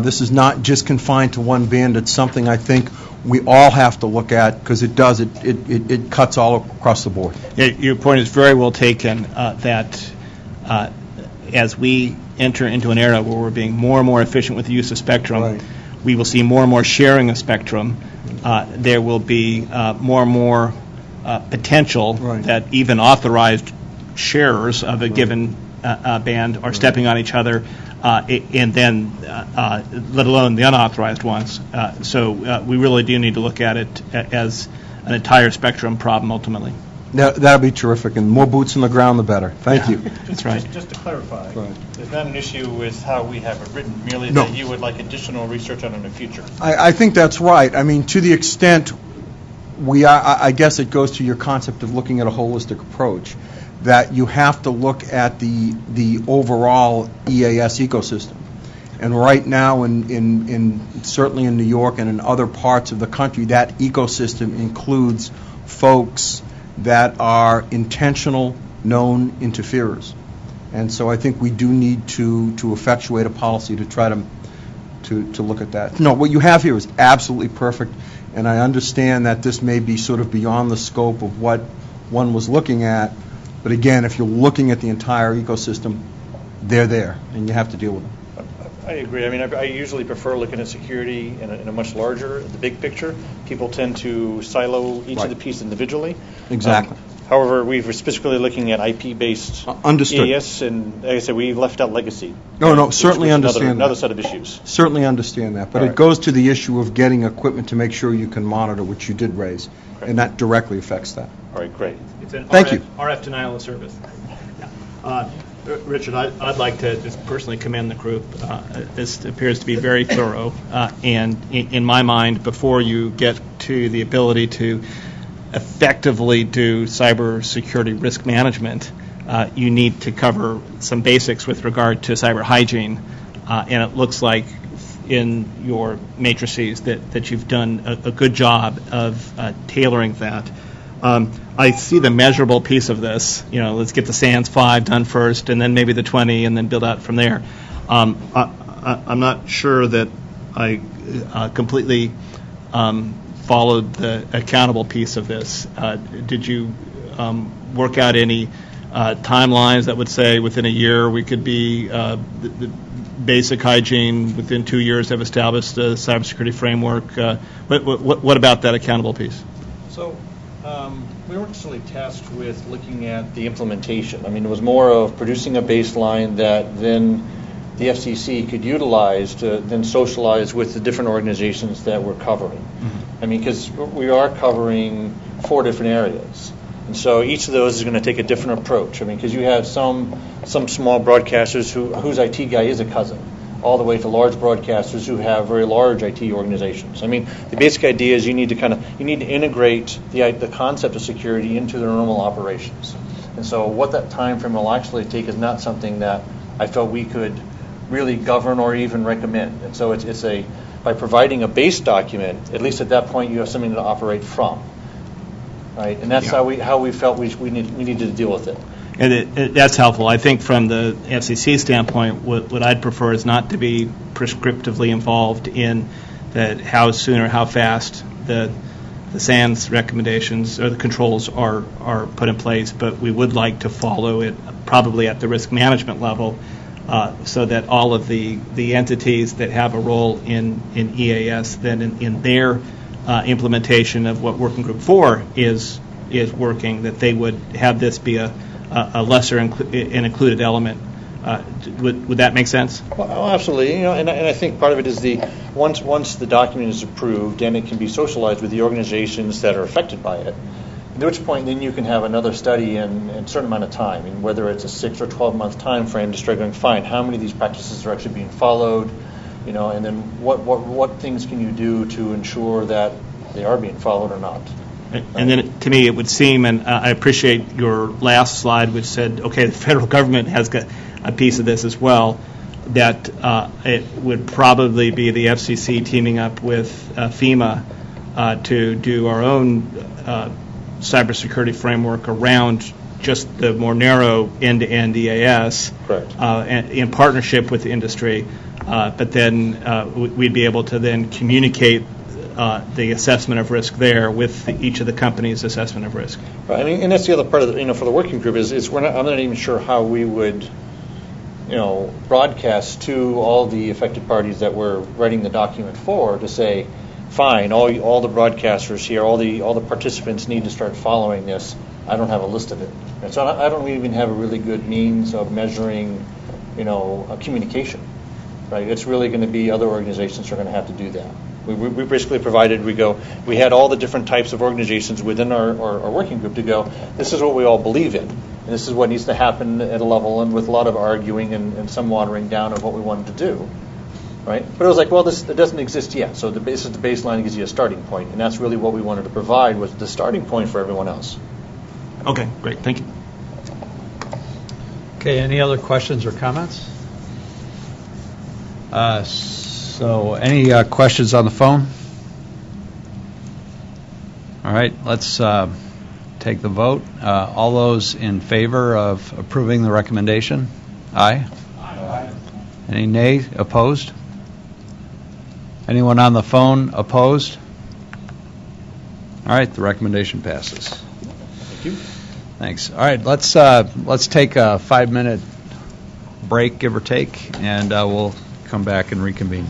This is not just confined to one band. It's something I think we all have to look at, because it cuts all across the board. Yeah, your point is very well taken, that as we enter into an era where we're being more and more efficient with the use of spectrum, right, we will see more and more sharing of spectrum. There will be more and more potential, right, that even authorized sharers of a given band are stepping on each other, and then let alone the unauthorized ones. So we really do need to look at it as an entire spectrum problem ultimately. That would be terrific, and more boots on the ground, the better. Thank you. That's right. Just to clarify, right, there's not an issue with how we have it written, merely no, that you would like additional research on it in the future. I think that's right. I mean, to the extent I guess it goes to your concept of looking at a holistic approach, that you have to look at the overall EAS ecosystem. And right now, certainly in New York and in other parts of the country, that ecosystem includes folks that are intentional, known interferers. And so I think we do need to effectuate a policy to try to look at that. No, what you have here is absolutely perfect, and I understand that this may be sort of beyond the scope of what one was looking at, but again, if you're looking at the entire ecosystem, they're there, and you have to deal with them. I agree. I mean, I usually prefer looking at security in a much larger, the big picture. People tend to silo each, right, of the pieces individually. Exactly. However, we're specifically looking at IP-based EAS, and like I said, we left out legacy. No, certainly understand another set of issues. Certainly understand that, but it goes to the issue of getting equipment to make sure you can monitor, which you did raise, and that directly affects that. All right, great. It's an Thank you. RF denial of service. Richard, I'd like to just personally commend the group. This appears to be very thorough, and in my mind, before you get to the ability to effectively do cybersecurity risk management, you need to cover some basics with regard to cyber hygiene, and it looks like in your matrices that you've done a good job of tailoring that. I see the measurable piece of this. Let's get the SANS 5 done first, and then maybe the 20, and then build out from there. I'm not sure that I completely followed the accountable piece of this. Did you work out any timelines that would say within a year we could be the basic hygiene, within 2 years have established a cybersecurity framework? What about that accountable piece? So we weren't necessarily tasked with looking at the implementation. I mean, it was more of producing a baseline that then the FCC could utilize to then socialize with the different organizations that we're covering. Mm-hmm. I mean, because we are covering 4 different areas. And so each of those is going to take a different approach. I mean, because you have some small broadcasters whose IT guy is a cousin, all the way to large broadcasters who have very large IT organizations. I mean, the basic idea is you need to integrate the concept of security into their normal operations. And so what that time frame will actually take is not something that I felt we could really govern or even recommend. And so it's by providing a base document, at least at that point you have something to operate from. Right? And that's how we felt we needed to deal with it. And that's helpful. I think from the FCC standpoint, what I'd prefer is not to be prescriptively involved in how soon or how fast the SANS recommendations or the controls are put in place, but we would like to follow it probably at the risk management level, so that all of the entities that have a role in EAS, then in their implementation of what Working Group 4 is working, that they would have this be a lesser an included element. Would that make sense? Well, absolutely. And I think part of it is once the document is approved and it can be socialized with the organizations that are affected by it, At which point, then you can have another study in a certain amount of time, and whether it's a 6 or 12 month time frame to start going, fine, how many of these practices are actually being followed, and then what things can you do to ensure that they are being followed or not. And then, to me, it would seem, and I appreciate your last slide, which said, okay, the federal government has got a piece of this as well, that it would probably be the FCC teaming up with FEMA to do our own cybersecurity framework around just the more narrow end-to-end EAS. Correct. And in partnership with the industry, but then we'd be able to then communicate the assessment of risk there with each of the companies' assessment of risk. Right. I mean, and that's the other part of the, for the working group is I'm not even sure how we would, broadcast to all the affected parties that we're writing the document for to say, fine, all the broadcasters here, all the participants need to start following this. I don't have a list of it, and so I don't even have a really good means of measuring, communication. Right. It's really going to be other organizations who are going to have to do that. We basically provided, we had all the different types of organizations within our working group to go, this is what we all believe in, and this is what needs to happen at a level, and with a lot of arguing and some watering down of what we wanted to do, right? But it was like, well, it doesn't exist yet, so this is the baseline, gives you a starting point, and that's really what we wanted to provide, was the starting point for everyone else. Okay, great, thank you. Okay, any other questions or comments? So any questions on the phone? All right, let's take the vote. All those in favor of approving the recommendation? Aye. Aye. Any nay? Opposed? Anyone on the phone opposed? All right, the recommendation passes. Thank you. Thanks. All right, let's take a 5-minute break, give or take, and we'll come back and reconvene.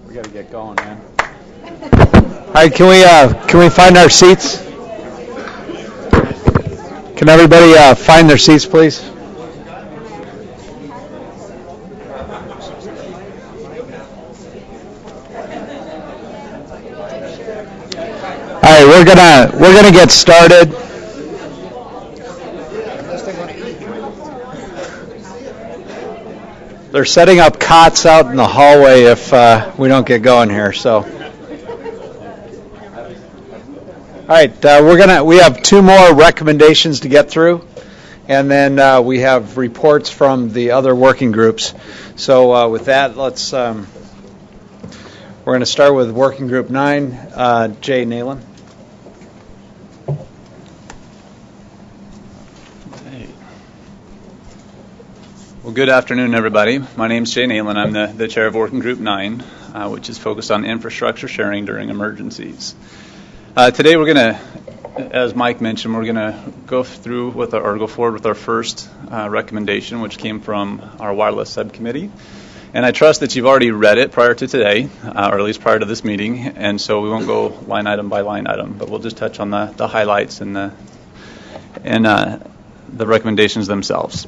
We got to get going, man. All right, can we find our seats? Can everybody find their seats, please? All right, we're gonna get started. They're setting up cots out in the hallway if we don't get going here. So, all right, we have 2 more recommendations to get through, and then we have reports from the other working groups. So with that, we're going to start with Working Group 9. Jay Nalen. Well, good afternoon, everybody. My name is Jay Nalen. I'm the chair of Working Group 9, which is focused on infrastructure sharing during emergencies. Today we're going to, as Mike mentioned, we're going to go forward with our first recommendation, which came from our wireless subcommittee. And I trust that you've already read it prior to today, or at least prior to this meeting, and so we won't go line item by line item, but we'll just touch on the highlights and the recommendations themselves.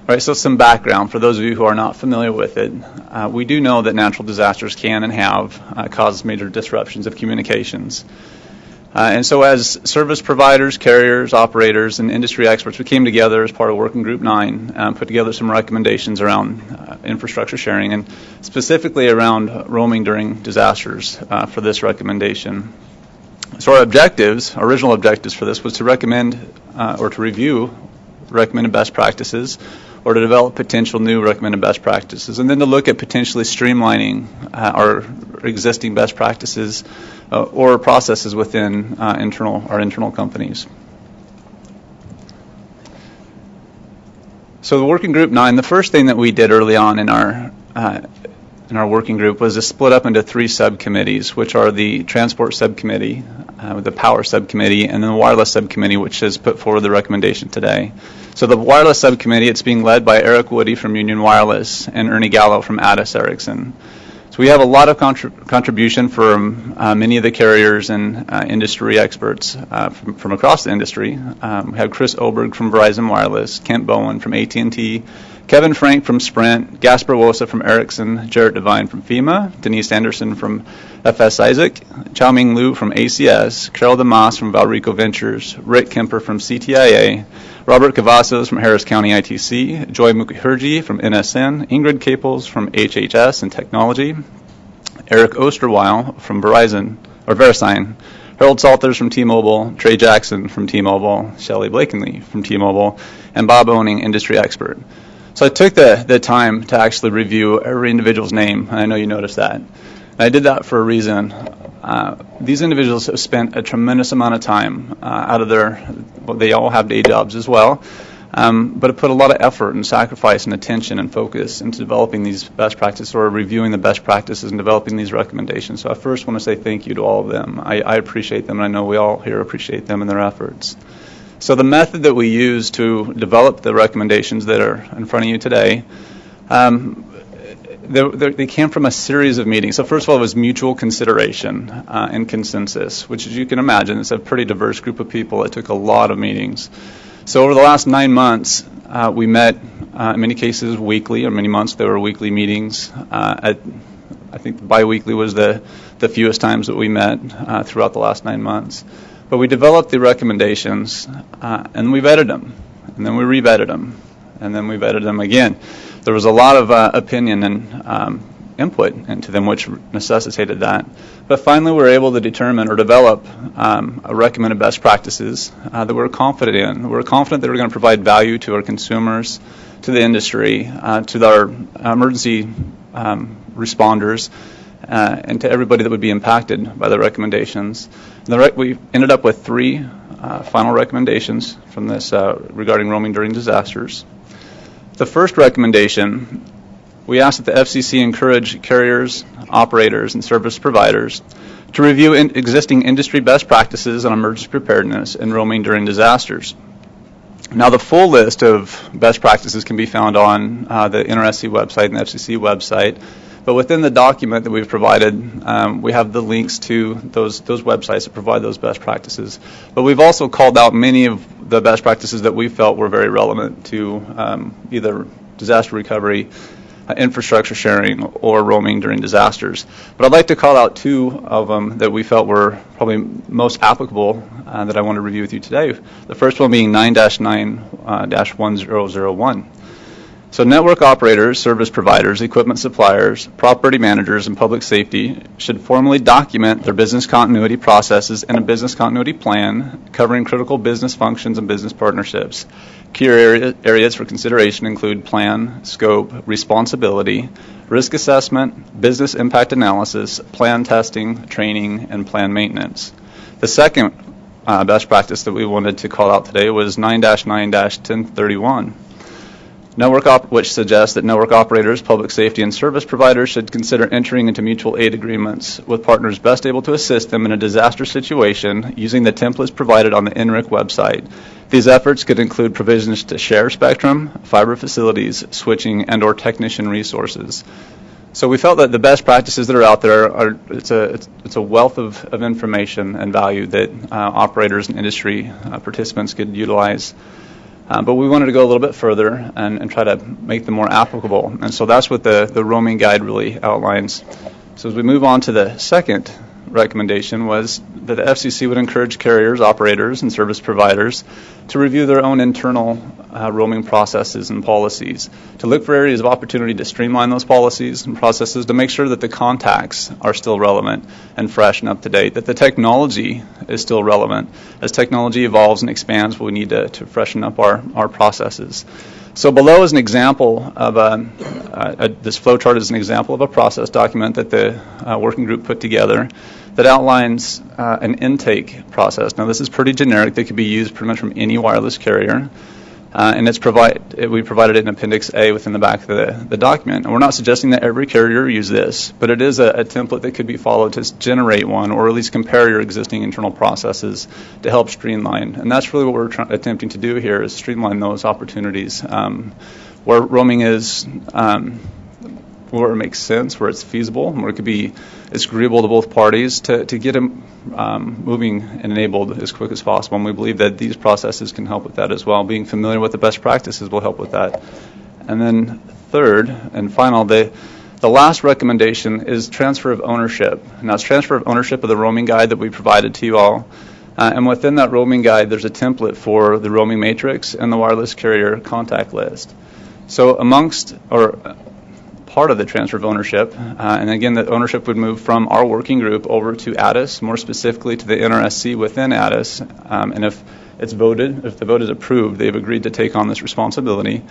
All right, so some background for those of you who are not familiar with it. We do know that natural disasters can and have caused major disruptions of communications. And so as service providers, carriers, operators, and industry experts, we came together as part of Working Group 9, put together some recommendations around infrastructure sharing, and specifically around roaming during disasters for this recommendation. So our original objectives for this was to recommend or to review recommended best practices, or to develop potential new recommended best practices, and then to look at potentially streamlining our existing best practices or processes within our internal companies. So the Working Group 9, the first thing that we did early on in our working group was to split up into 3 subcommittees, which are the Transport Subcommittee, the Power Subcommittee, and then the Wireless Subcommittee, which has put forward the recommendation today. So the Wireless Subcommittee, it's being led by Eric Woody from Union Wireless and Ernie Gallo from Addis Ericsson. So So we have a lot of contribution from many of the carriers and industry experts from across the industry. We have Chris Oberg from Verizon Wireless, Kent Bowen from AT&T, Kevin Frank from Sprint, Gasper Wosa from Ericsson, Jarrett Devine from FEMA, Denise Anderson from FS Isaac, Chao Ming Liu from ACS, Carol DeMoss from Valrico Ventures, Rick Kemper from CTIA, Robert Cavazos from Harris County ITC, Joy Mukherjee from NSN, Ingrid Caples from HHS and Technology, Eric Osterweil from VeriSign, Harold Salters from T-Mobile, Trey Jackson from T-Mobile, Shelley Blakeney from T-Mobile, and Bob Owning, industry expert. So I took the time to actually review every individual's name, and I know you noticed that. And I did that for a reason. These individuals have spent a tremendous amount of time out of they all have day jobs as well, but have put a lot of effort and sacrifice and attention and focus into developing these best practices or reviewing the best practices and developing these recommendations. So I first want to say thank you to all of them. I appreciate them, and I know we all here appreciate them and their efforts. So the method that we use to develop the recommendations that are in front of you today, they came from a series of meetings. So first of all, it was mutual consideration and consensus, which, as you can imagine, is a pretty diverse group of people. It took a lot of meetings. So over the last 9 months, we met, in many cases, weekly, or many months there were weekly meetings. I think biweekly was the fewest times that we met throughout the last 9 months. But we developed the recommendations, and we vetted them, and then we re-vetted them, and then we vetted them again. There was a lot of opinion and input into them, which necessitated that. But finally, we were able to determine or develop a recommended best practices that we're confident in. We were confident that we're going to provide value to our consumers, to the industry, to our emergency responders, and to everybody that would be impacted by the recommendations. We ended up with 3 final recommendations from this regarding roaming during disasters. The first recommendation, we asked that the FCC encourage carriers, operators, and service providers to review existing industry best practices on emergency preparedness and roaming during disasters. Now, the full list of best practices can be found on the NRSC website and the FCC website. But within the document that we've provided, we have the links to those websites that provide those best practices. But we've also called out many of the best practices that we felt were very relevant to either disaster recovery, infrastructure sharing, or roaming during disasters. But I'd like to call out 2 of them that we felt were probably most applicable that I want to review with you today. The first one being 9-9-1001. So network operators, service providers, equipment suppliers, property managers, and public safety should formally document their business continuity processes and a business continuity plan covering critical business functions and business partnerships. Key areas for consideration include plan, scope, responsibility, risk assessment, business impact analysis, plan testing, training, and plan maintenance. The second best practice that we wanted to call out today was 9-9-1031. Which suggests that network operators, public safety, and service providers should consider entering into mutual aid agreements with partners best able to assist them in a disaster situation using the templates provided on the NRIC website. These efforts could include provisions to share spectrum, fiber facilities, switching, and/or technician resources. So we felt that the best practices that are out there it's a wealth of information and value that operators and industry participants could utilize. But we wanted to go a little bit further and try to make them more applicable. And so that's what the roaming guide really outlines. So as we move on to the second recommendation was that the FCC would encourage carriers, operators, and service providers to review their own internal roaming processes and policies, to look for areas of opportunity to streamline those policies and processes, to make sure that the contacts are still relevant and fresh and up to date, that the technology is still relevant. As technology evolves and expands, we need to freshen up our processes. So below is an example of this flowchart is an example of a process document that the working group put together that outlines an intake process. Now, this is pretty generic. They could be used pretty much from any wireless carrier. And we provided it in Appendix A within the back of the document. And we're not suggesting that every carrier use this, but it is a template that could be followed to generate one, or at least compare your existing internal processes to help streamline. And that's really what we're attempting to do here, is streamline those opportunities where roaming is where it makes sense, where it's feasible, and where it's agreeable to both parties to get them moving and enabled as quick as possible. And we believe that these processes can help with that as well. Being familiar with the best practices will help with that. And then third and final, the last recommendation is transfer of ownership. And that's transfer of ownership of the roaming guide that we provided to you all. And within that roaming guide, there's a template for the roaming matrix and the wireless carrier contact list. So part of the transfer of ownership, and again, the ownership would move from our working group over to ADIS, more specifically to the NRSC within ADIS. And if the vote is approved, they've agreed to take on this responsibility,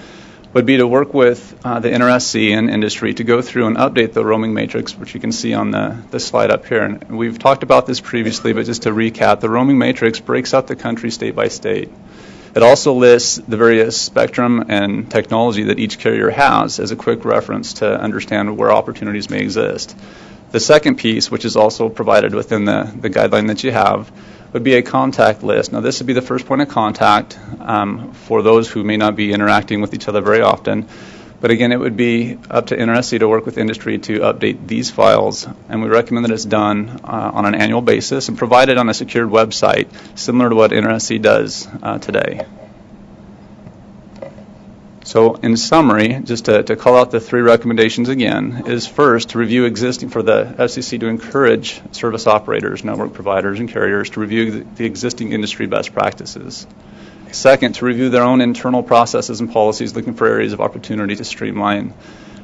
would be to work with the NRSC and industry to go through and update the roaming matrix, which you can see on the slide up here. And we've talked about this previously, but just to recap, the roaming matrix breaks out the country state by state. It also lists the various spectrum and technology that each carrier has as a quick reference to understand where opportunities may exist. The second piece, which is also provided within the guideline that you have, would be a contact list. Now, this would be the first point of contact for those who may not be interacting with each other very often. But again, it would be up to NRSC to work with industry to update these files, and we recommend that it's done on an annual basis and provided on a secured website, similar to what NRSC does today. So in summary, just to call out the three recommendations again, is first to review for the FCC to encourage service operators, network providers, and carriers to review the existing industry best practices. Second, to review their own internal processes and policies, looking for areas of opportunity to streamline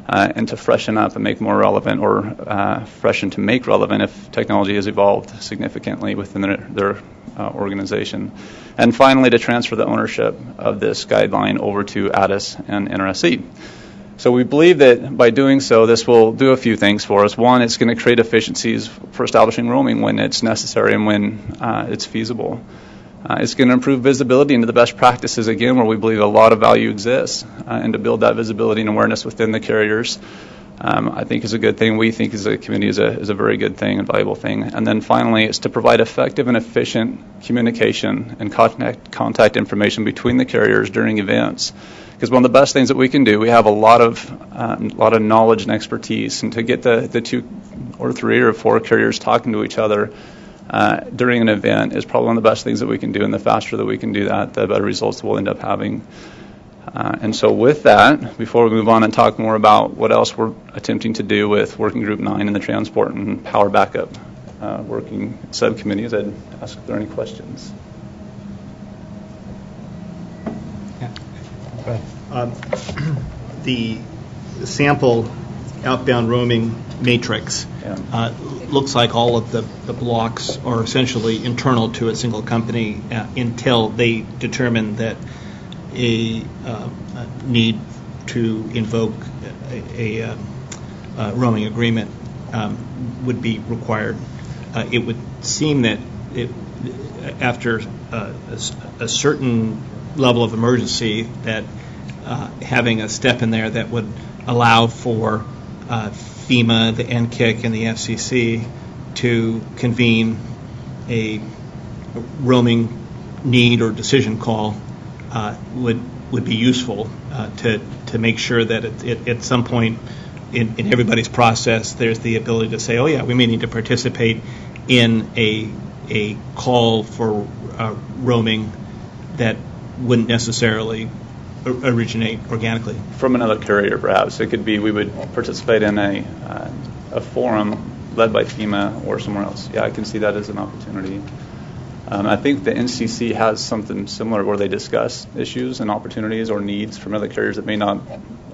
and to freshen up and make more relevant, or freshen to make relevant if technology has evolved significantly within their organization. And finally, to transfer the ownership of this guideline over to ADIS and NRSC. So we believe that by doing so, this will do a few things for us. One, it's going to create efficiencies for establishing roaming when it's necessary and when it's feasible. It's going to improve visibility into the best practices, again, where we believe a lot of value exists, and to build that visibility and awareness within the carriers, I think is a good thing. We think as a community is a very good thing and valuable thing. And then finally, it's to provide effective and efficient communication and contact information between the carriers during events. Because one of the best things that we can do, we have a lot of knowledge and expertise, and to get the 2 or 3 or 4 carriers talking to each other during an event is probably one of the best things that we can do, and the faster that we can do that, the better results we'll end up having. And so with that, before we move on and talk more about what else we're attempting to do with Working Group 9 and the Transport and Power Backup working subcommittees, I'd ask if there are any questions. The sample outbound roaming matrix looks like all of the blocks are essentially internal to a single company until they determine that a need to invoke a roaming agreement would be required. It would seem that after a certain level of emergency, that having a step in there that would allow for FEMA, the NKIC, and the FCC to convene a roaming need or decision call would be useful to make sure that at some point in everybody's process there's the ability to say, oh yeah, we may need to participate in a call for roaming that wouldn't necessarily originate organically. From another carrier, perhaps. It could be we would participate in a forum led by FEMA or somewhere else. Yeah, I can see that as an opportunity. I think the NCC has something similar where they discuss issues and opportunities or needs from other carriers that may not,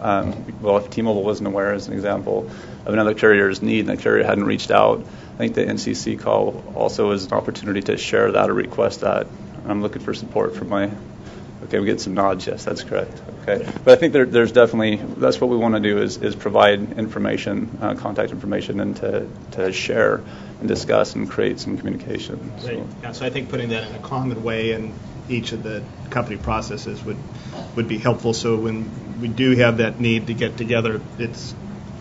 if T-Mobile wasn't aware, as an example, of another carrier's need and the carrier hadn't reached out, I think the NCC call also is an opportunity to share that or request that. I'm looking for support from my... Okay, we get some nods. Yes, that's correct. Okay, but I think there's definitely, that's what we want to do is provide information, contact information, and to share and discuss and create some communication. Right. Yeah, so I think putting that in a common way in each of the company processes would be helpful. So when we do have that need to get together,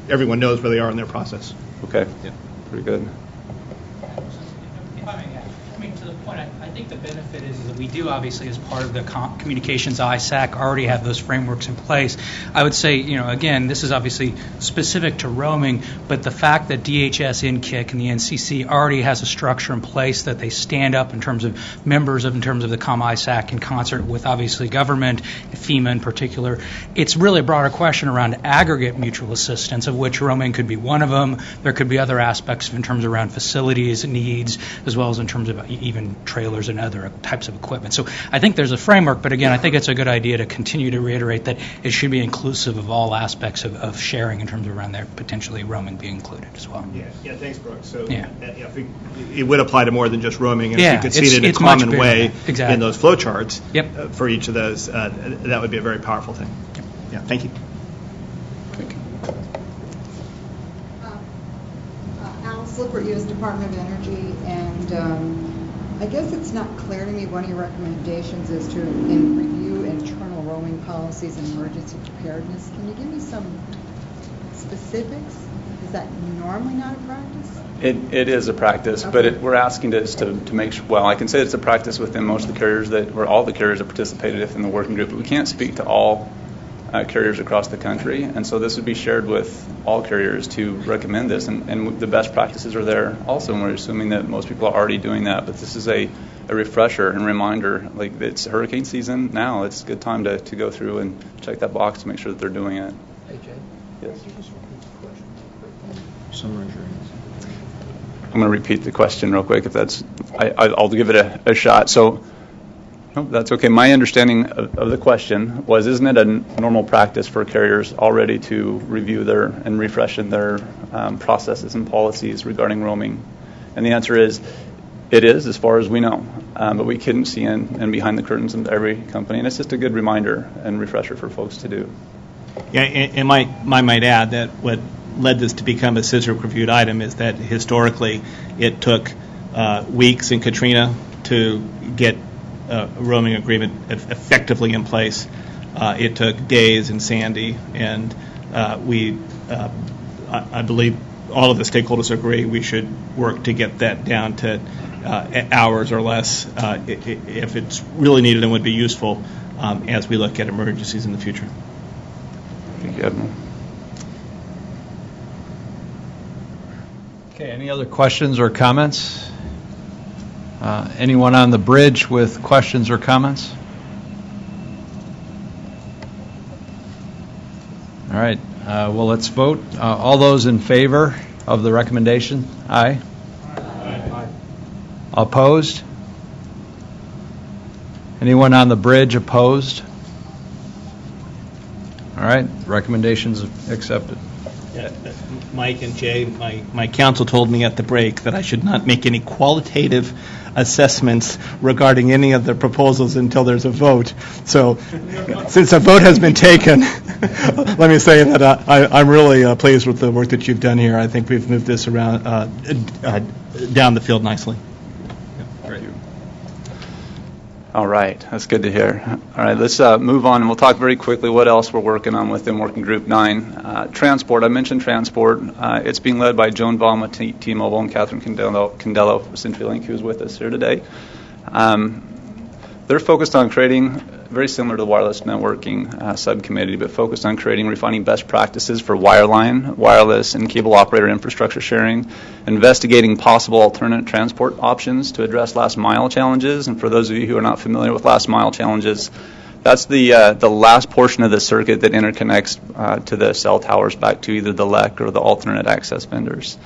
everyone knows where they are in their process. Okay. Yeah. Pretty good. If I may add, to the point, I I think the benefit is that we do, obviously, as part of the communications ISAC, already have those frameworks in place. I would say, again, this is obviously specific to roaming, but the fact that DHS, NKIC, and the NCC already has a structure in place that they stand up in terms of members of, in terms of the COM ISAC in concert with, obviously, government, FEMA in particular. It's really a broader question around aggregate mutual assistance, of which roaming could be one of them. There could be other aspects in terms around facilities needs, as well as in terms of even trailers and other types of equipment. So I think there's a framework, but again, I think it's a good idea to continue to reiterate that it should be inclusive of all aspects of sharing in terms of around there potentially roaming being included as well. Yeah, thanks, Brooks. So yeah. I think it would apply to more than just roaming, and yeah, if you could see it in a common way exactly. in those flowcharts yep. For each of those, that would be a very powerful thing. Yep. Yeah, thank you. Slipper, U.S. Department of Energy, and I guess it's not clear to me one of your recommendations is to review internal roaming policies and emergency preparedness. Can you give me some specifics? Is that normally not a practice? It is a practice, okay. But we're asking us to make sure, well, I can say it's a practice within most of the carriers or all the carriers that participated in the working group, but we can't speak to all carriers across the country, and so this would be shared with all carriers to recommend this, and the best practices are there also, and we're assuming that most people are already doing that, but this is a refresher and reminder, like it's hurricane season now, it's a good time to go through and check that box to make sure that they're doing it. Hey, Jay. Yes. Summarize your answer. I'm going to repeat the question real quick if that's, I'll give it a shot. So, no, that's okay. My understanding of the question was, isn't it a normal practice for carriers already to review and refreshen their processes and policies regarding roaming? And the answer is, it is, as far as we know. But we couldn't see in and behind the curtains of every company, and it's just a good reminder and refresher for folks to do. Yeah, and I might add that what led this to become a CSRIC reviewed item is that historically it took weeks in Katrina to get a roaming agreement effectively in place. It took days in Sandy, and I believe all of the stakeholders agree we should work to get that down to hours or less if it's really needed and would be useful as we look at emergencies in the future. Thank you, Admiral. Okay, any other questions or comments? Anyone on the bridge with questions or comments? All right, well, let's vote. All those in favor of the recommendation? Aye. Aye. Opposed? Anyone on the bridge opposed? All right, recommendations accepted. Yeah, Mike and Jay, my counsel told me at the break that I should not make any qualitative assessments regarding any of the proposals until there's a vote. So since a vote has been taken, let me say that I'm really pleased with the work that you've done here. I think we've moved this around down the field nicely. Great. All right, that's good to hear. All right, let's move on, and we'll talk very quickly what else we're working on within Working Group 9. Transport, I mentioned transport. It's being led by Joan Baum with T-Mobile and Catherine Condello with CenturyLink, who's with us here today. They're focused on creating, very similar to the wireless networking subcommittee, but focused on creating, refining best practices for wireline, wireless, and cable operator infrastructure sharing, investigating possible alternate transport options to address last mile challenges. And for those of you who are not familiar with last mile challenges, that's the last portion of the circuit that interconnects to the cell towers back to either the LEC or the alternate access vendors.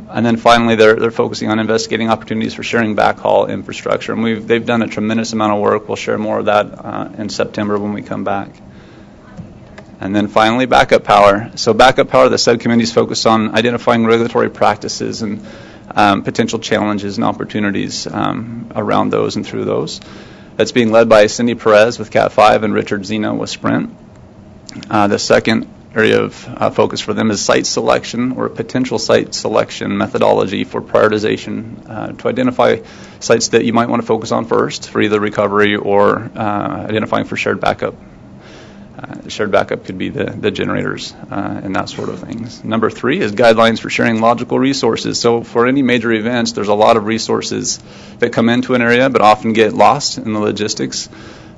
And then finally, they're focusing on investigating opportunities for sharing backhaul infrastructure. And they've done a tremendous amount of work. We'll share more of that in September when we come back. And then finally, backup power. So backup power, the subcommittee is focused on identifying regulatory practices and potential challenges and opportunities around those and through those. That's being led by Cindy Perez with Cat 5 and Richard Zeno with Sprint. The second area of focus for them is site selection or potential site selection methodology for prioritization to identify sites that you might want to focus on first for either recovery or identifying for shared backup. Shared backup could be the generators and that sort of things. Number 3 is guidelines for sharing logical resources. So for any major events, there's a lot of resources that come into an area but often get lost in the logistics,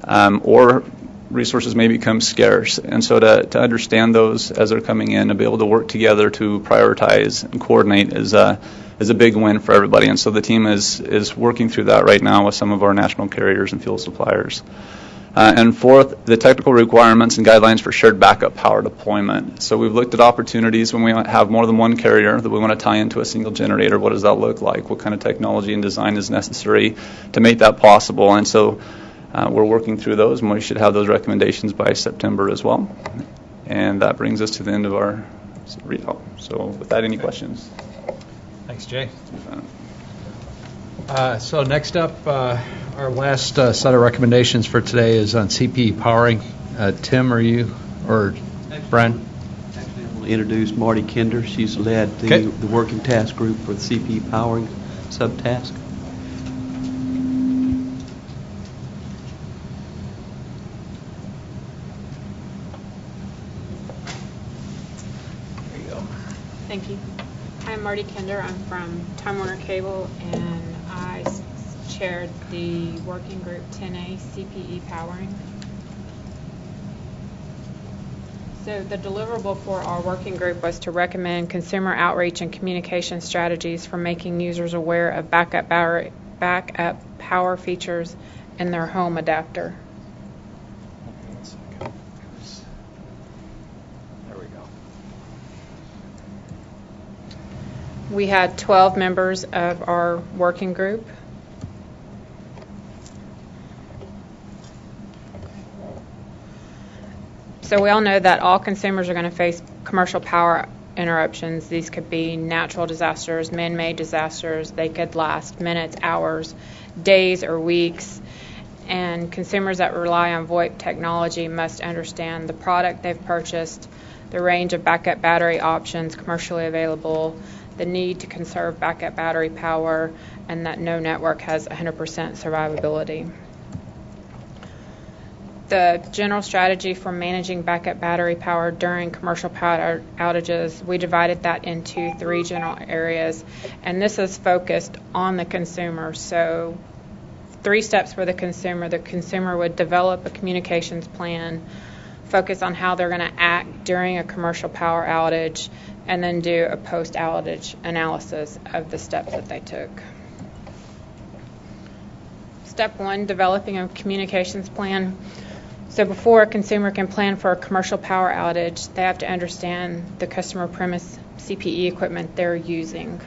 or resources may become scarce. And so to understand those as they're coming in and be able to work together to prioritize and coordinate is a big win for everybody. And so the team is working through that right now with some of our national carriers and fuel suppliers. And 4th, the technical requirements and guidelines for shared backup power deployment. So we've looked at opportunities when we have more than one carrier that we want to tie into a single generator. What does that look like? What kind of technology and design is necessary to make that possible? And so we're working through those, and we should have those recommendations by September as well. And that brings us to the end of our readout. So with that, any questions? Thanks, Jay. So next up, our last set of recommendations for today is on CPE powering. Tim, are you, or Brian? Actually, I'm going to introduce Marty Kinder. She's led the working task group for the CPE powering subtask. Thank you. I'm Marty Kinder. I'm from Time Warner Cable, and I chaired the working group 10A CPE powering. So the deliverable for our working group was to recommend consumer outreach and communication strategies for making users aware of backup power features in their home adapter. We had 12 members of our working group. So we all know that all consumers are going to face commercial power interruptions. These could be natural disasters, man-made disasters. They could last minutes, hours, days, or weeks. And consumers that rely on VoIP technology must understand the product they've purchased, the range of backup battery options commercially available, the need to conserve backup battery power, and that no network has 100% survivability. The general strategy for managing backup battery power during commercial power outages, we divided that into 3 general areas, and this is focused on the consumer. So 3 steps for the consumer. The consumer would develop a communications plan, focus on how they're going to act during a commercial power outage, and then do a post-outage analysis of the steps that they took. Step 1, developing a communications plan. So before a consumer can plan for a commercial power outage, they have to understand the customer premise CPE equipment they're using.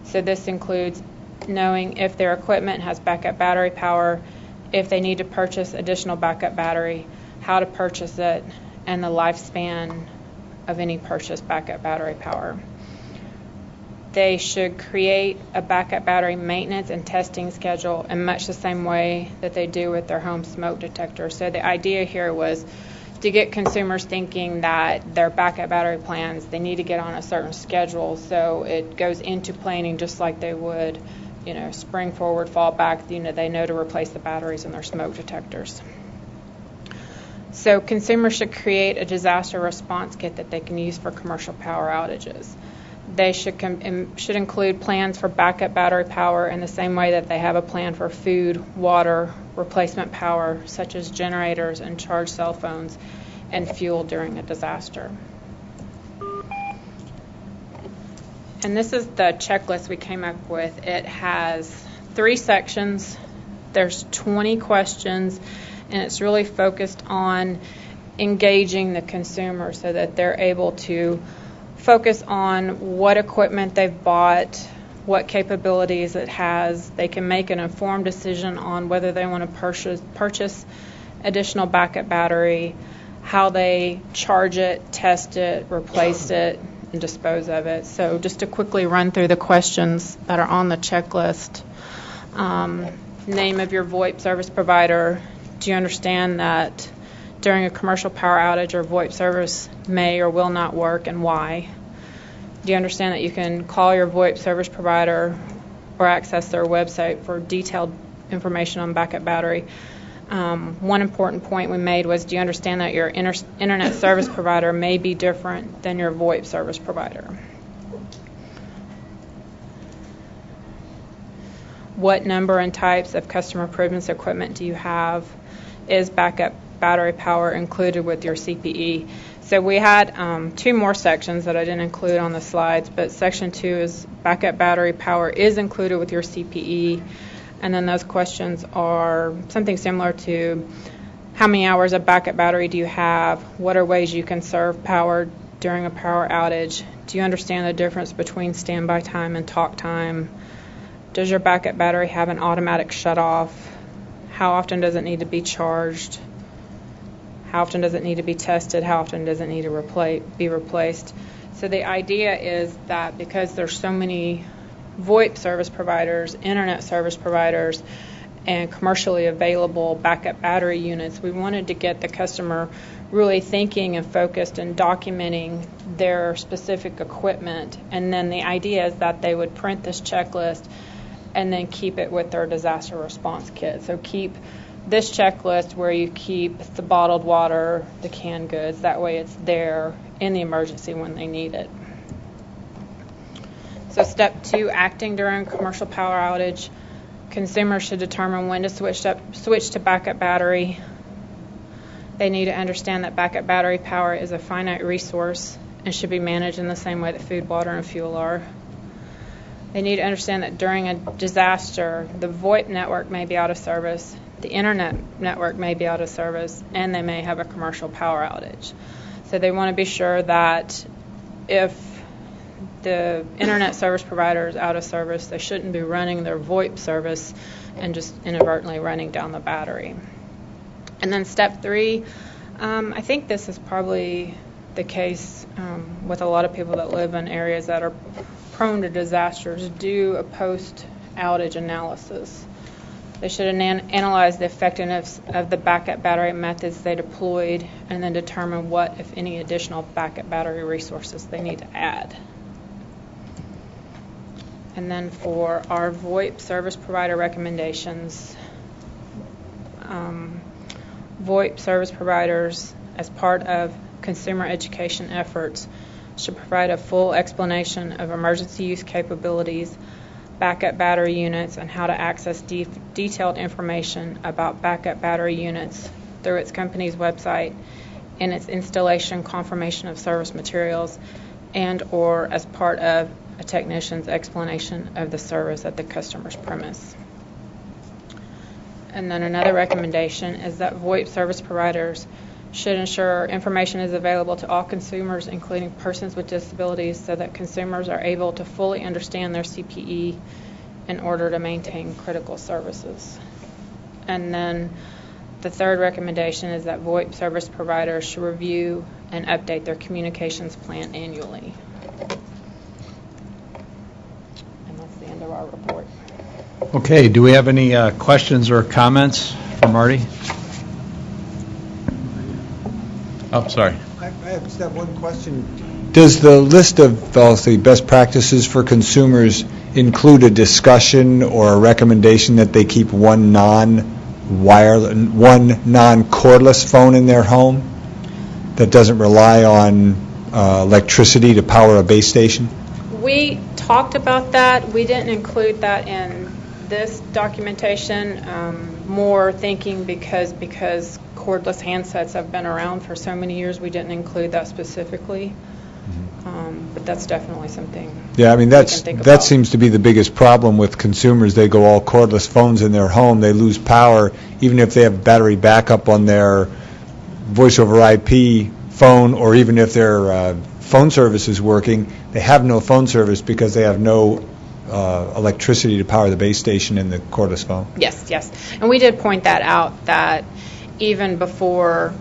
So this includes knowing if their equipment has backup battery power, if they need to purchase additional backup battery, how to purchase it, and the lifespan of any purchased backup battery power. They should create a backup battery maintenance and testing schedule in much the same way that they do with their home smoke detector. So the idea here was to get consumers thinking that their backup battery plans, they need to get on a certain schedule, so it goes into planning just like they would, spring forward, fall back, they know to replace the batteries in their smoke detectors. So consumers should create a disaster response kit that they can use for commercial power outages. They should include plans for backup battery power in the same way that they have a plan for food, water, replacement power, such as generators and charged cell phones, and fuel during a disaster. And this is the checklist we came up with. It has 3 sections. There's 20 questions, and it's really focused on engaging the consumer so that they're able to focus on what equipment they've bought, what capabilities it has. They can make an informed decision on whether they want to purchase additional backup battery, how they charge it, test it, replace it, and dispose of it. So just to quickly run through the questions that are on the checklist. Name of your VoIP service provider. Do you understand that during a commercial power outage your VoIP service may or will not work, and why? Do you understand that you can call your VoIP service provider or access their website for detailed information on backup battery? one important point we made was, do you understand that your internet service provider may be different than your VoIP service provider? What number and types of customer improvements equipment do you have? Is backup battery power included with your CPE? So we had 2 more sections that I didn't include on the slides, but section 2 is backup battery power is included with your CPE. And then those questions are something similar to how many hours of backup battery do you have? What are ways you can conserve power during a power outage? Do you understand the difference between standby time and talk time? Does your backup battery have an automatic shut-off? How often does it need to be charged? How often does it need to be tested? How often does it need to be replaced? So the idea is that because there's so many VoIP service providers, internet service providers, and commercially available backup battery units, we wanted to get the customer really thinking and focused and documenting their specific equipment. And then the idea is that they would print this checklist and then keep it with their disaster response kit. So keep this checklist where you keep the bottled water, the canned goods. That way it's there in the emergency when they need it. So step 2, acting during commercial power outage. Consumers should determine when to switch to backup battery. They need to understand that backup battery power is a finite resource and should be managed in the same way that food, water, and fuel are. They need to understand that during a disaster, the VoIP network may be out of service, the internet network may be out of service, and they may have a commercial power outage. So they want to be sure that if the internet service provider is out of service, they shouldn't be running their VoIP service and just inadvertently running down the battery. And then step 3, I think this is probably the case with a lot of people that live in areas that are prone to disasters, do a post-outage analysis. They should analyze the effectiveness of the backup battery methods they deployed and then determine what, if any, additional backup battery resources they need to add. And then for our VoIP service provider recommendations, VoIP service providers, as part of consumer education efforts, should provide a full explanation of emergency use capabilities, backup battery units, and how to access detailed information about backup battery units through its company's website and its installation confirmation of service materials, and or as part of a technician's explanation of the service at the customer's premise. And then another recommendation is that VoIP service providers should ensure information is available to all consumers, including persons with disabilities, so that consumers are able to fully understand their CPE in order to maintain critical services. And then the third recommendation is that VoIP service providers should review and update their communications plan annually. And that's the end of our report. Okay, do we have any questions or comments for Marty? Oh, sorry. I just have one question. Does the list of best practices for consumers include a discussion or a recommendation that they keep one non-cordless phone in their home that doesn't rely on electricity to power a base station? We talked about that. We didn't include that in this documentation, more thinking because cordless handsets have been around for so many years, we didn't include that specifically. But that's definitely something. Yeah, I mean, that seems to be the biggest problem with consumers. They go all cordless phones in their home. They lose power, even if they have battery backup on their voice over IP phone, or even if their phone service is working, they have no phone service because they have no electricity to power the base station in the cordless phone. Yes. And we did point that out, that even before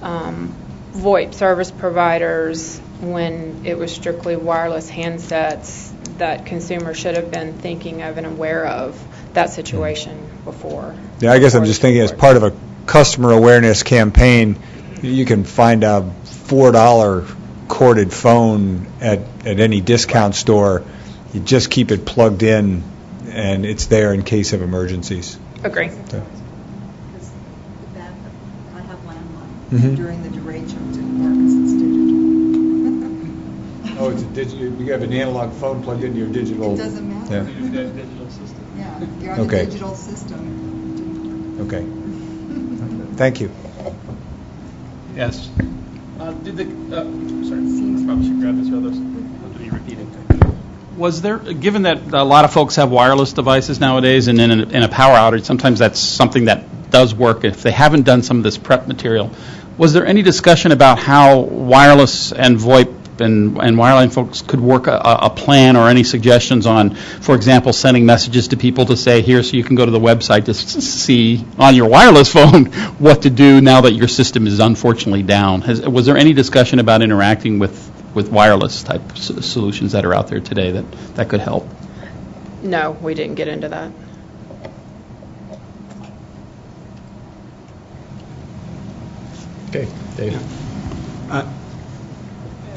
VoIP service providers, when it was strictly wireless handsets, that consumers should have been thinking of and aware of that situation before. Yeah, I guess I'm just thinking as part of a customer awareness campaign, you can find a $4 corded phone at any discount store. You just keep it plugged in, and it's there in case of emergencies. Agree. Mhm. during the derecho it didn't work because it's digital. Oh, it's a digital, you have an analog phone plugged into your digital. It doesn't matter. Yeah. Yeah, you're on the Okay. digital system. Okay. Thank you. Yes. Did the sorry, I probably should grab this other. I'll do you repeating. Was there, given that a lot of folks have wireless devices nowadays, and in a power outage, sometimes that's something that does work if they haven't done some of this prep material. Was there any discussion about how wireless and VoIP and wireline folks could work a plan, or any suggestions on, for example, sending messages to people to say, here, so you can go to the website to see on your wireless phone what to do now that your system is unfortunately down? Was there any discussion about interacting with wireless type solutions that are out there today that could help? No, we didn't get into that. Okay, Dave.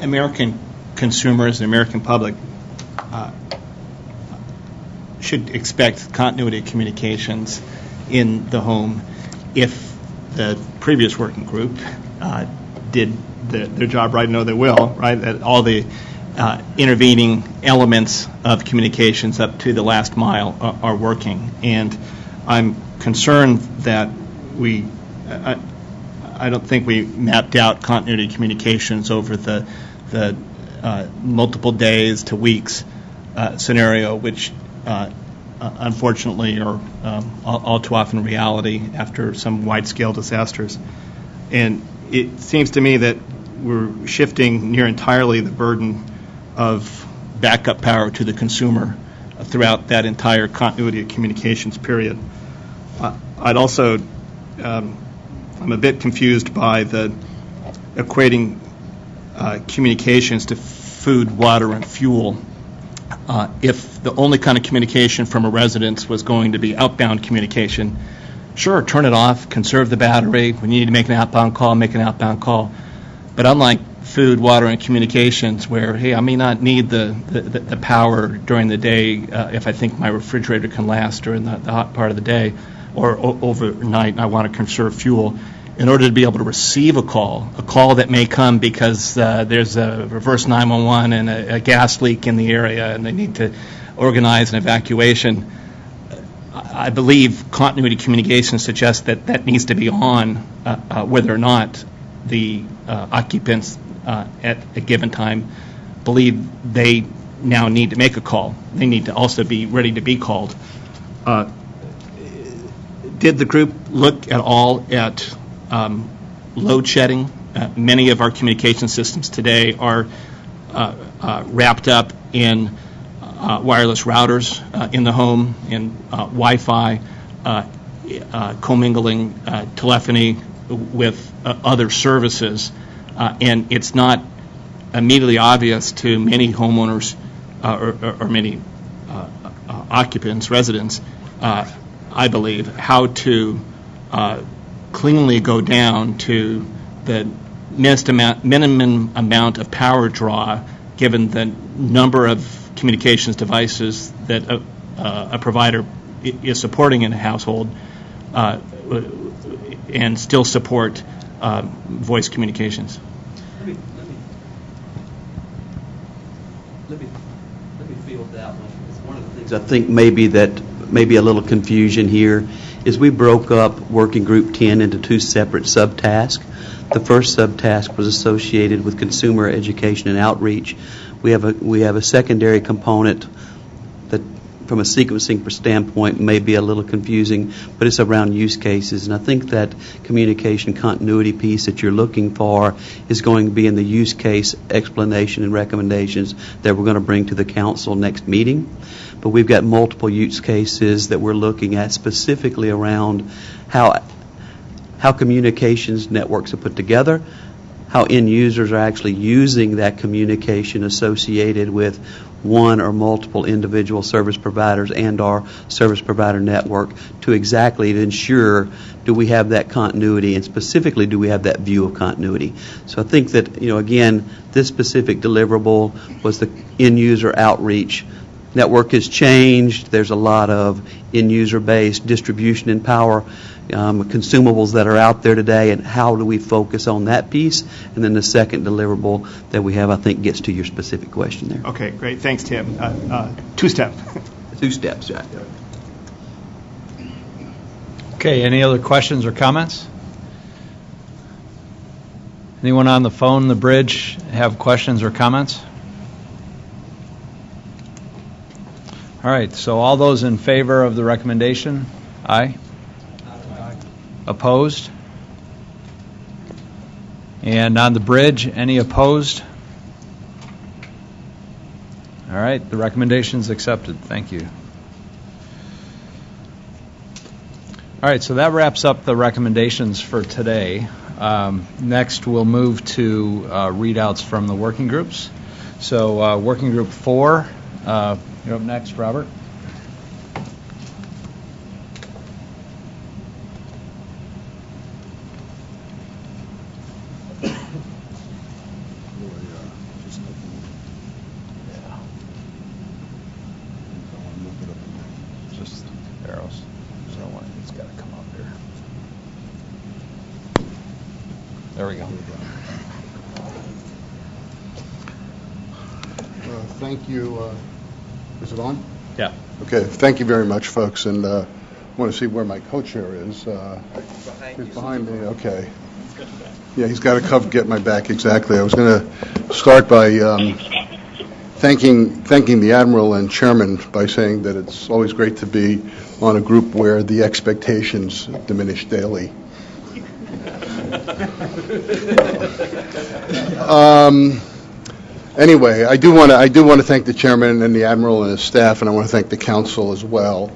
American consumers, the American public, should expect continuity of communications in the home if the previous working group did their job right. I know they will, right? That all the intervening elements of communications up to the last mile are working. And I'm concerned that I don't think we mapped out continuity communications over the multiple days to weeks scenario, which unfortunately are all too often reality after some wide-scale disasters. And it seems to me that we're shifting near entirely the burden of backup power to the consumer throughout that entire continuity of communications period. I'd also, I'm a bit confused by the equating communications to food, water, and fuel. If the only kind of communication from a residence was going to be outbound communication, sure, turn it off, conserve the battery. When you need to make an outbound call, make an outbound call. But unlike food, water, and communications, where, hey, I may not need the power during the day if I think my refrigerator can last during the hot part of the day, or overnight, and I want to conserve fuel. In order to be able to receive a call that may come because there's a reverse 911 and a gas leak in the area and they need to organize an evacuation, I believe continuity communication suggests that needs to be on whether or not the occupants at a given time believe they now need to make a call. They need to also be ready to be called. Did the group look at all at load shedding? Many of our communication systems today are wrapped up in wireless routers in the home, in Wi-Fi, commingling telephony with other services, and it's not immediately obvious to many homeowners or many occupants, residents, I believe, how to cleanly go down to the minimum amount of power draw given the number of communications devices that a provider is supporting in a household and still support voice communications. Let me field that one. It's one of the things I think maybe a little confusion here is we broke up Working Group 10 into two separate subtasks. The first subtask was associated with consumer education and outreach. We have a secondary component that, from a sequencing standpoint, may be a little confusing, but it's around use cases. And I think that communication continuity piece that you're looking for is going to be in the use case explanation and recommendations that we're going to bring to the council next meeting. But we've got multiple use cases that we're looking at specifically around how communications networks are put together, how end users are actually using that communication associated with one or multiple individual service providers and our service provider network to exactly ensure do we have that continuity, and specifically do we have that view of continuity. So I think that, again, this specific deliverable was the end user outreach. Network has changed. There's a lot of end user based distribution and power consumables that are out there today, and how do we focus on that piece? And then the second deliverable that we have, I think, gets to your specific question there. Okay, great. Thanks, Tim. Two-step. Two steps, right. Okay, any other questions or comments? Anyone on the phone, the bridge, have questions or comments? All right, so all those in favor of the recommendation? Aye. Opposed? And on the bridge, any opposed? All right, the recommendation is accepted. Thank you. All right, so that wraps up the recommendations for today. Next, we'll move to readouts from the working groups. So working group 4, you're up next, Robert. Just arrows. So it's got to come up here. There we go. Thank you. Is it on? Yeah. Okay. Thank you very much, folks. And I want to see where my co-chair is. He's behind me. Okay. Yeah, he's got to get my back exactly. I was going to start by thanking the Admiral and Chairman by saying that it's always great to be on a group where the expectations diminish daily. Anyway, I do want to thank the chairman and the admiral and his staff, and I want to thank the council as well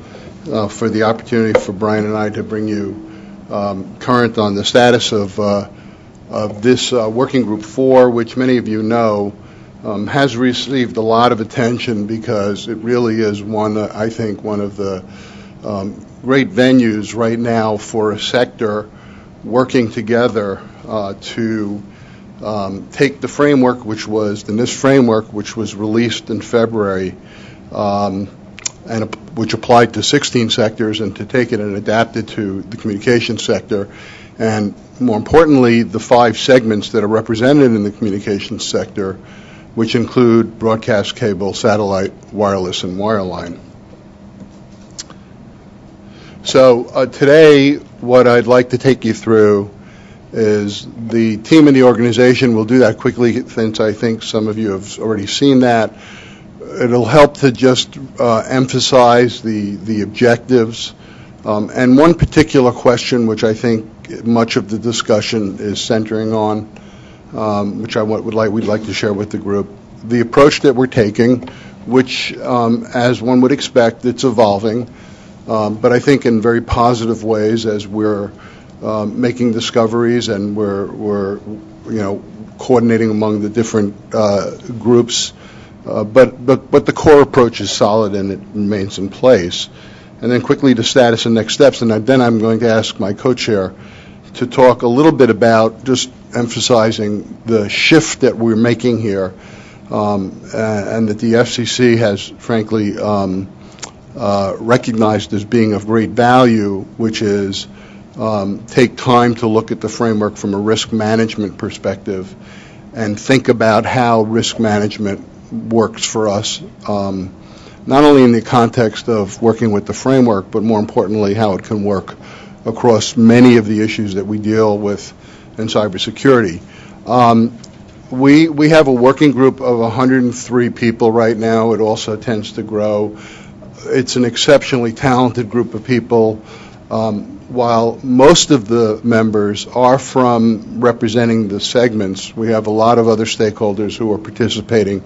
for the opportunity for Brian and I to bring you current on the status of this working group 4, which many of you know has received a lot of attention because it really is one of the great venues right now for a sector working together to take the framework, which was the NIST framework, which was released in February, and which applied to 16 sectors, and to take it and adapt it to the communications sector, and more importantly, the 5 segments that are represented in the communications sector, which include broadcast cable, satellite, wireless, and wireline. So today, what I'd like to take you through is the team in the organization. We'll do that quickly since I think some of you have already seen that. It'll help to just emphasize the objectives and one particular question which I think much of the discussion is centering on, which we'd like to share with the group. The approach that we're taking, which as one would expect, it's evolving, but I think in very positive ways as we're making discoveries and we're coordinating among the different groups, but the core approach is solid and it remains in place. And then quickly to status and next steps, and then I'm going to ask my co-chair to talk a little bit about just emphasizing the shift that we're making here, and that the FCC has frankly recognized as being of great value, which is take time to look at the framework from a risk management perspective and think about how risk management works for us, not only in the context of working with the framework, but more importantly, how it can work across many of the issues that we deal with in cybersecurity. We have a working group of 103 people right now. It also tends to grow. It's an exceptionally talented group of people. While most of the members are from representing the segments, we have a lot of other stakeholders who are participating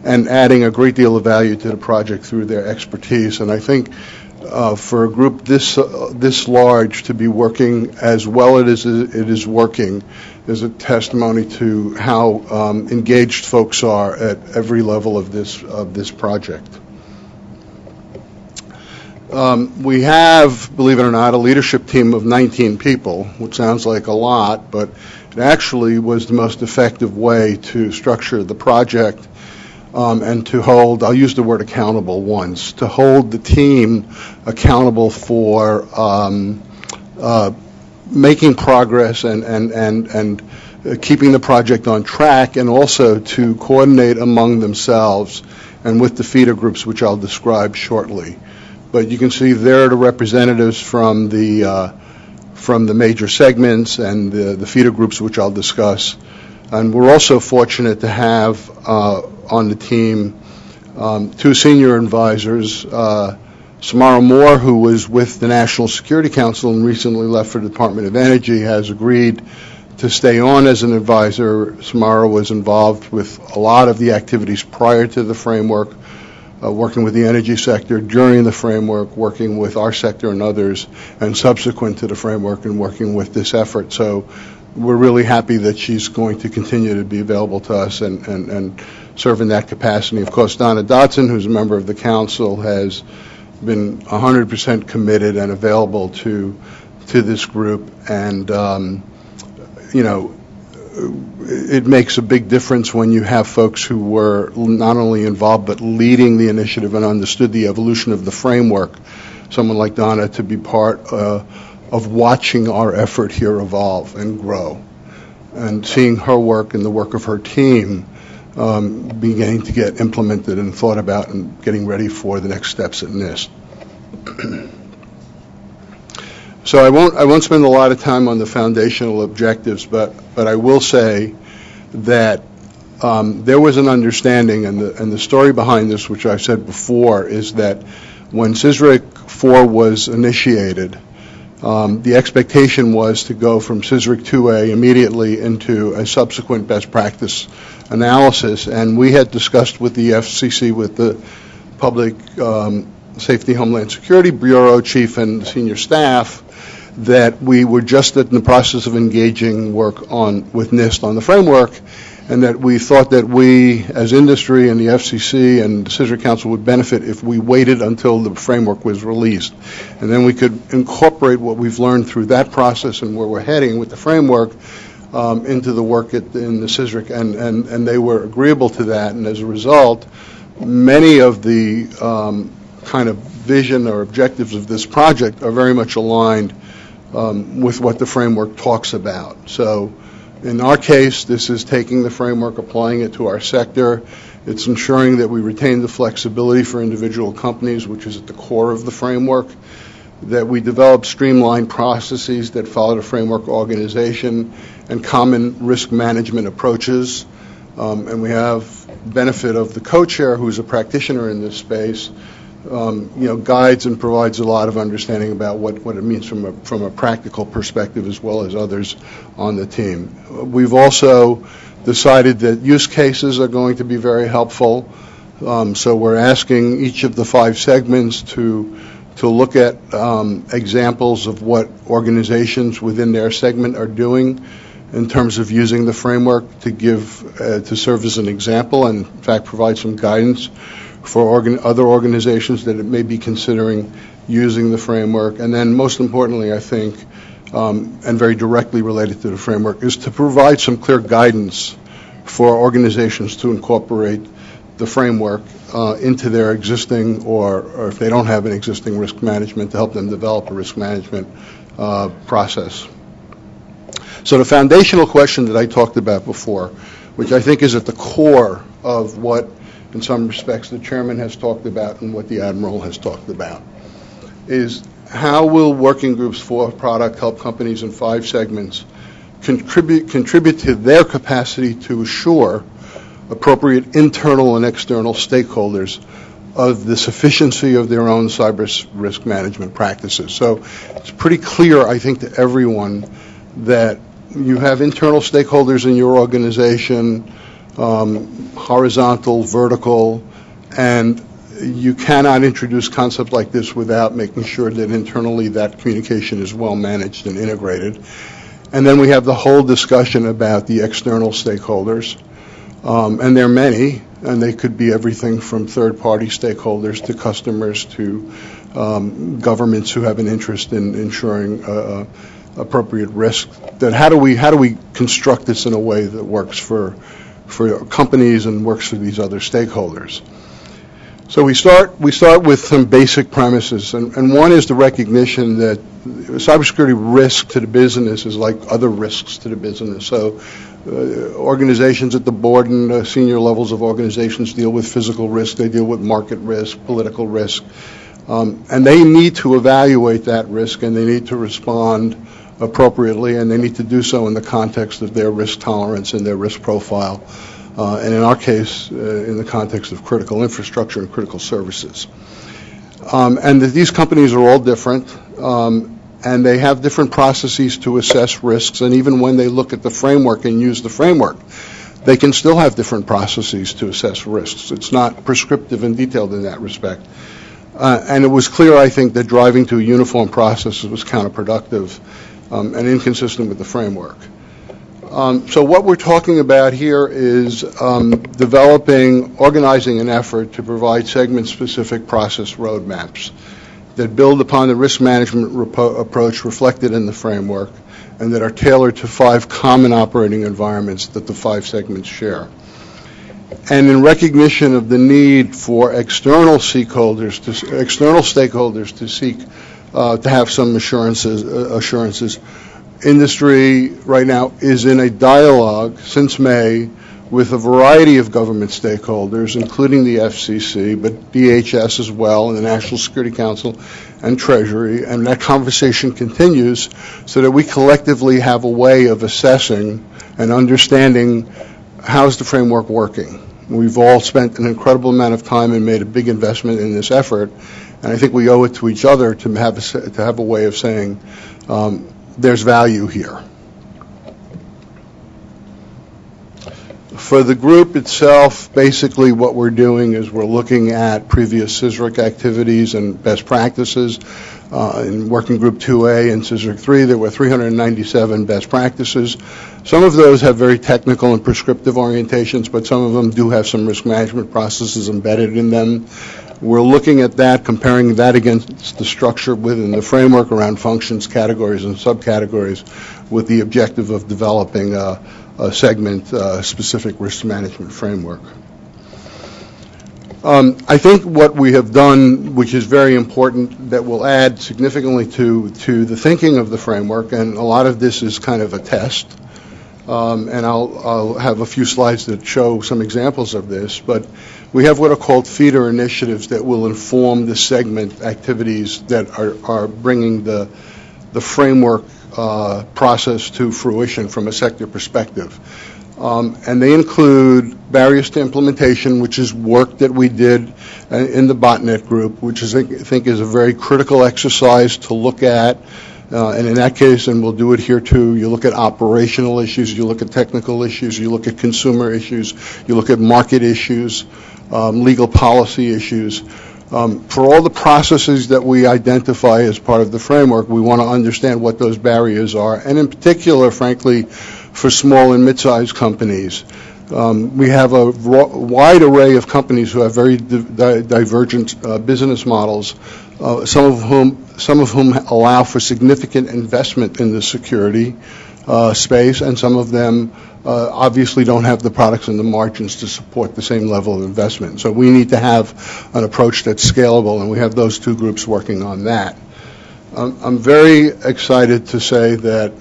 and adding a great deal of value to the project through their expertise. And I think for a group this large to be working as well as it is working is a testimony to how engaged folks are at every level of this project. We have, believe it or not, a leadership team of 19 people, which sounds like a lot, but it actually was the most effective way to structure the project and to hold, I'll use the word accountable once, to hold the team accountable for making progress and keeping the project on track, and also to coordinate among themselves and with the feeder groups, which I'll describe shortly. But you can see there are the representatives from the major segments and the feeder groups, which I'll discuss. And we're also fortunate to have on the team two senior advisors, Samara Moore, who was with the National Security Council and recently left for the Department of Energy, has agreed to stay on as an advisor. Samara was involved with a lot of the activities prior to the framework, working with the energy sector during the framework, working with our sector and others, and subsequent to the framework and working with this effort. So we're really happy that she's going to continue to be available to us and serve in that capacity. Of course, Donna Dodson, who's a member of the council, has been 100% committed and available to this group, and it makes a big difference when you have folks who were not only involved but leading the initiative and understood the evolution of the framework. Someone like Donna to be part of watching our effort here evolve and grow, and seeing her work and the work of her team beginning to get implemented and thought about and getting ready for the next steps in this. So I won't spend a lot of time on the foundational objectives, but I will say that there was an understanding, and the story behind this, which I've said before, is that when CSRIC 4 was initiated, the expectation was to go from CSRIC 2A immediately into a subsequent best practice analysis, and we had discussed with the FCC, with the Public Safety Homeland Security Bureau chief and senior staff, that we were just in the process of engaging work with NIST on the framework, and that we thought that we, as industry and the FCC and the CSRIC Council, would benefit if we waited until the framework was released. And then we could incorporate what we've learned through that process and where we're heading with the framework into the work in the CSRIC, and they were agreeable to that. And as a result, many of the kind of vision or objectives of this project are very much aligned with what the framework talks about. So in our case, this is taking the framework, applying it to our sector. It's ensuring that we retain the flexibility for individual companies, which is at the core of the framework, that we develop streamlined processes that follow the framework organization and common risk management approaches. And we have benefit of the co-chair, who's a practitioner in this space, guides and provides a lot of understanding about what it means from a practical perspective, as well as others on the team. We've also decided that use cases are going to be very helpful. So we're asking each of the 5 segments to look at examples of what organizations within their segment are doing in terms of using the framework to serve as an example, and in fact provide some guidance for other organizations that it may be considering using the framework. And then most importantly, I think, and very directly related to the framework, is to provide some clear guidance for organizations to incorporate the framework into their existing, or if they don't have an existing risk management, to help them develop a risk management process. So the foundational question that I talked about before, which I think is at the core of what, in some respects, the chairman has talked about and what the admiral has talked about, is how will working groups for product help companies in 5 segments contribute to their capacity to assure appropriate internal and external stakeholders of the sufficiency of their own cyber risk management practices. So it's pretty clear, I think, to everyone that you have internal stakeholders in your organization, horizontal, vertical, and you cannot introduce concepts like this without making sure that internally that communication is well managed and integrated. And then we have the whole discussion about the external stakeholders, and there are many, and they could be everything from third-party stakeholders to customers to governments who have an interest in ensuring appropriate risk. That how do we construct this in a way that works for companies and works for these other stakeholders? So we start with some basic premises, and one is the recognition that cybersecurity risk to the business is like other risks to the business. So organizations at the board and senior levels of organizations deal with physical risk, they deal with market risk, political risk, and they need to evaluate that risk, and they need to respond appropriately, and they need to do so in the context of their risk tolerance and their risk profile. And in our case, in the context of critical infrastructure and critical services. And these companies are all different, and they have different processes to assess risks, and even when they look at the framework and use the framework, they can still have different processes to assess risks. It's not prescriptive and detailed in that respect. And it was clear, I think, that driving to a uniform process was counterproductive and inconsistent with the framework. So what we're talking about here is organizing an effort to provide segment-specific process roadmaps that build upon the risk management approach reflected in the framework and that are tailored to 5 common operating environments that the 5 segments share. And in recognition of the need for external stakeholders to seek to have some assurances, industry right now is in a dialogue since May with a variety of government stakeholders, including the FCC, but DHS as well, and the National Security Council and Treasury, and that conversation continues so that we collectively have a way of assessing and understanding how's the framework working. We've all spent an incredible amount of time and made a big investment in this effort, and I think we owe it to each other to have a way of saying, there's value here. For the group itself, basically what we're doing is we're looking at previous CSRIC activities and best practices. In Working Group 2A and CSRIC 3, there were 397 best practices. Some of those have very technical and prescriptive orientations, but some of them do have some risk management processes embedded in them. We're looking at that, comparing that against the structure within the framework around functions, categories, and subcategories with the objective of developing a segment-specific risk management framework. I think what we have done, which is very important, that will add significantly to the thinking of the framework, and a lot of this is kind of a test, and I'll have a few slides that show some examples of this, but we have what are called feeder initiatives that will inform the segment activities that are bringing the framework process to fruition from a sector perspective. And they include barriers to implementation, which is work that we did in the botnet group, which I think is a very critical exercise to look at. And in that case, and we'll do it here too, you look at operational issues, you look at technical issues, you look at consumer issues, you look at market issues, legal policy issues. For all the processes that we identify as part of the framework, we want to understand what those barriers are, and in particular, frankly, for small and mid-sized companies. We have a wide array of companies who have very divergent business models, some of whom allow for significant investment in the security space, and some of them obviously don't have the products and the margins to support the same level of investment. So we need to have an approach that's scalable, and we have those 2 groups working on that. I'm very excited to say that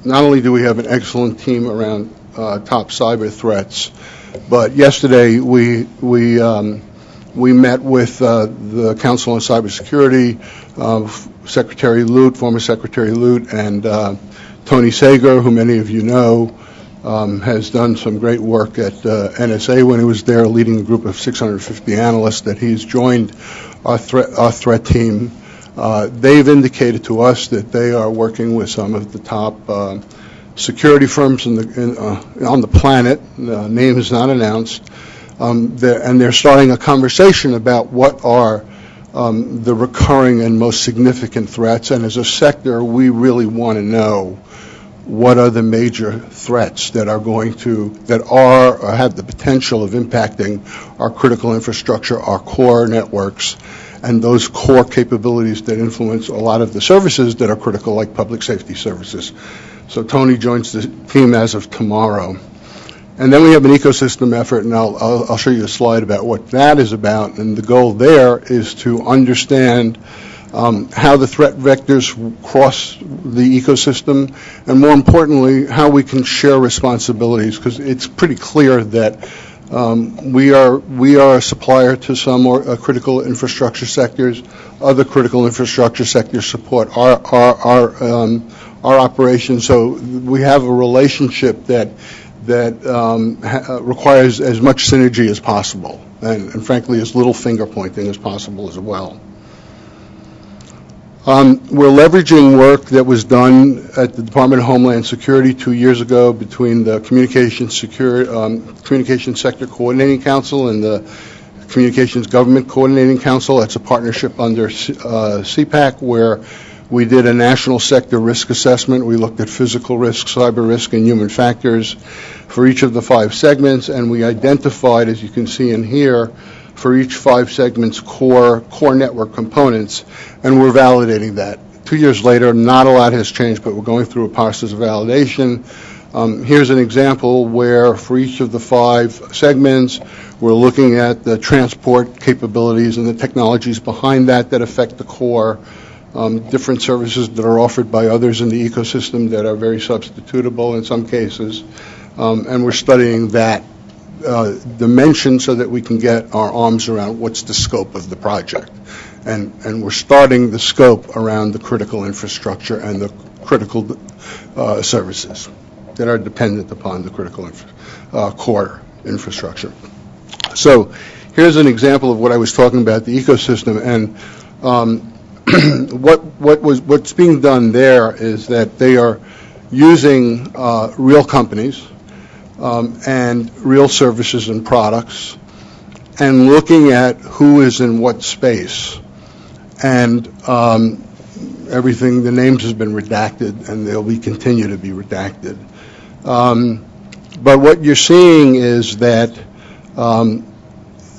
not only do we have an excellent team around top cyber threats, but yesterday we met with the Council on Cybersecurity, Secretary Lute, former Secretary Lute, and Tony Sager, who many of you know, has done some great work at NSA when he was there, leading a group of 650 analysts that he's joined our threat team. They've indicated to us that they are working with some of the top security firms on the planet. The name is not announced. And they're starting a conversation about what are the recurring and most significant threats. And as a sector, we really want to know what are the major threats that are or have the potential of impacting our critical infrastructure, our core networks, and those core capabilities that influence a lot of the services that are critical, like public safety services. So Tony joins the team as of tomorrow. And then we have an ecosystem effort, and I'll show you a slide about what that is about. And the goal there is to understand how the threat vectors cross the ecosystem, and more importantly, how we can share responsibilities, because it's pretty clear that we are a supplier to some more critical infrastructure sectors. Other critical infrastructure sectors support our operations. So we have a relationship that requires as much synergy as possible, and frankly, as little finger pointing as possible as well. We're leveraging work that was done at the Department of Homeland Security 2 years ago between the Communications Sector Coordinating Council and the Communications Government Coordinating Council. That's a partnership under CPAC, where we did a national sector risk assessment. We looked at physical risk, cyber risk, and human factors for each of the 5 segments, and we identified, as you can see in here, for each 5 segments core network components, and we're validating that. 2 years later, not a lot has changed, but we're going through a process of validation. Here's an example where for each of the 5 segments, we're looking at the transport capabilities and the technologies behind that affect the core, different services that are offered by others in the ecosystem that are very substitutable in some cases, and we're studying that dimension so that we can get our arms around what's the scope of the project. And we're starting the scope around the critical infrastructure and the critical services that are dependent upon the critical core infrastructure. So here's an example of what I was talking about, the ecosystem. And what's being done there is that they are using real companies and real services and products, and looking at who is in what space. And everything, the names has been redacted, and they'll continue to be redacted. But what you're seeing is that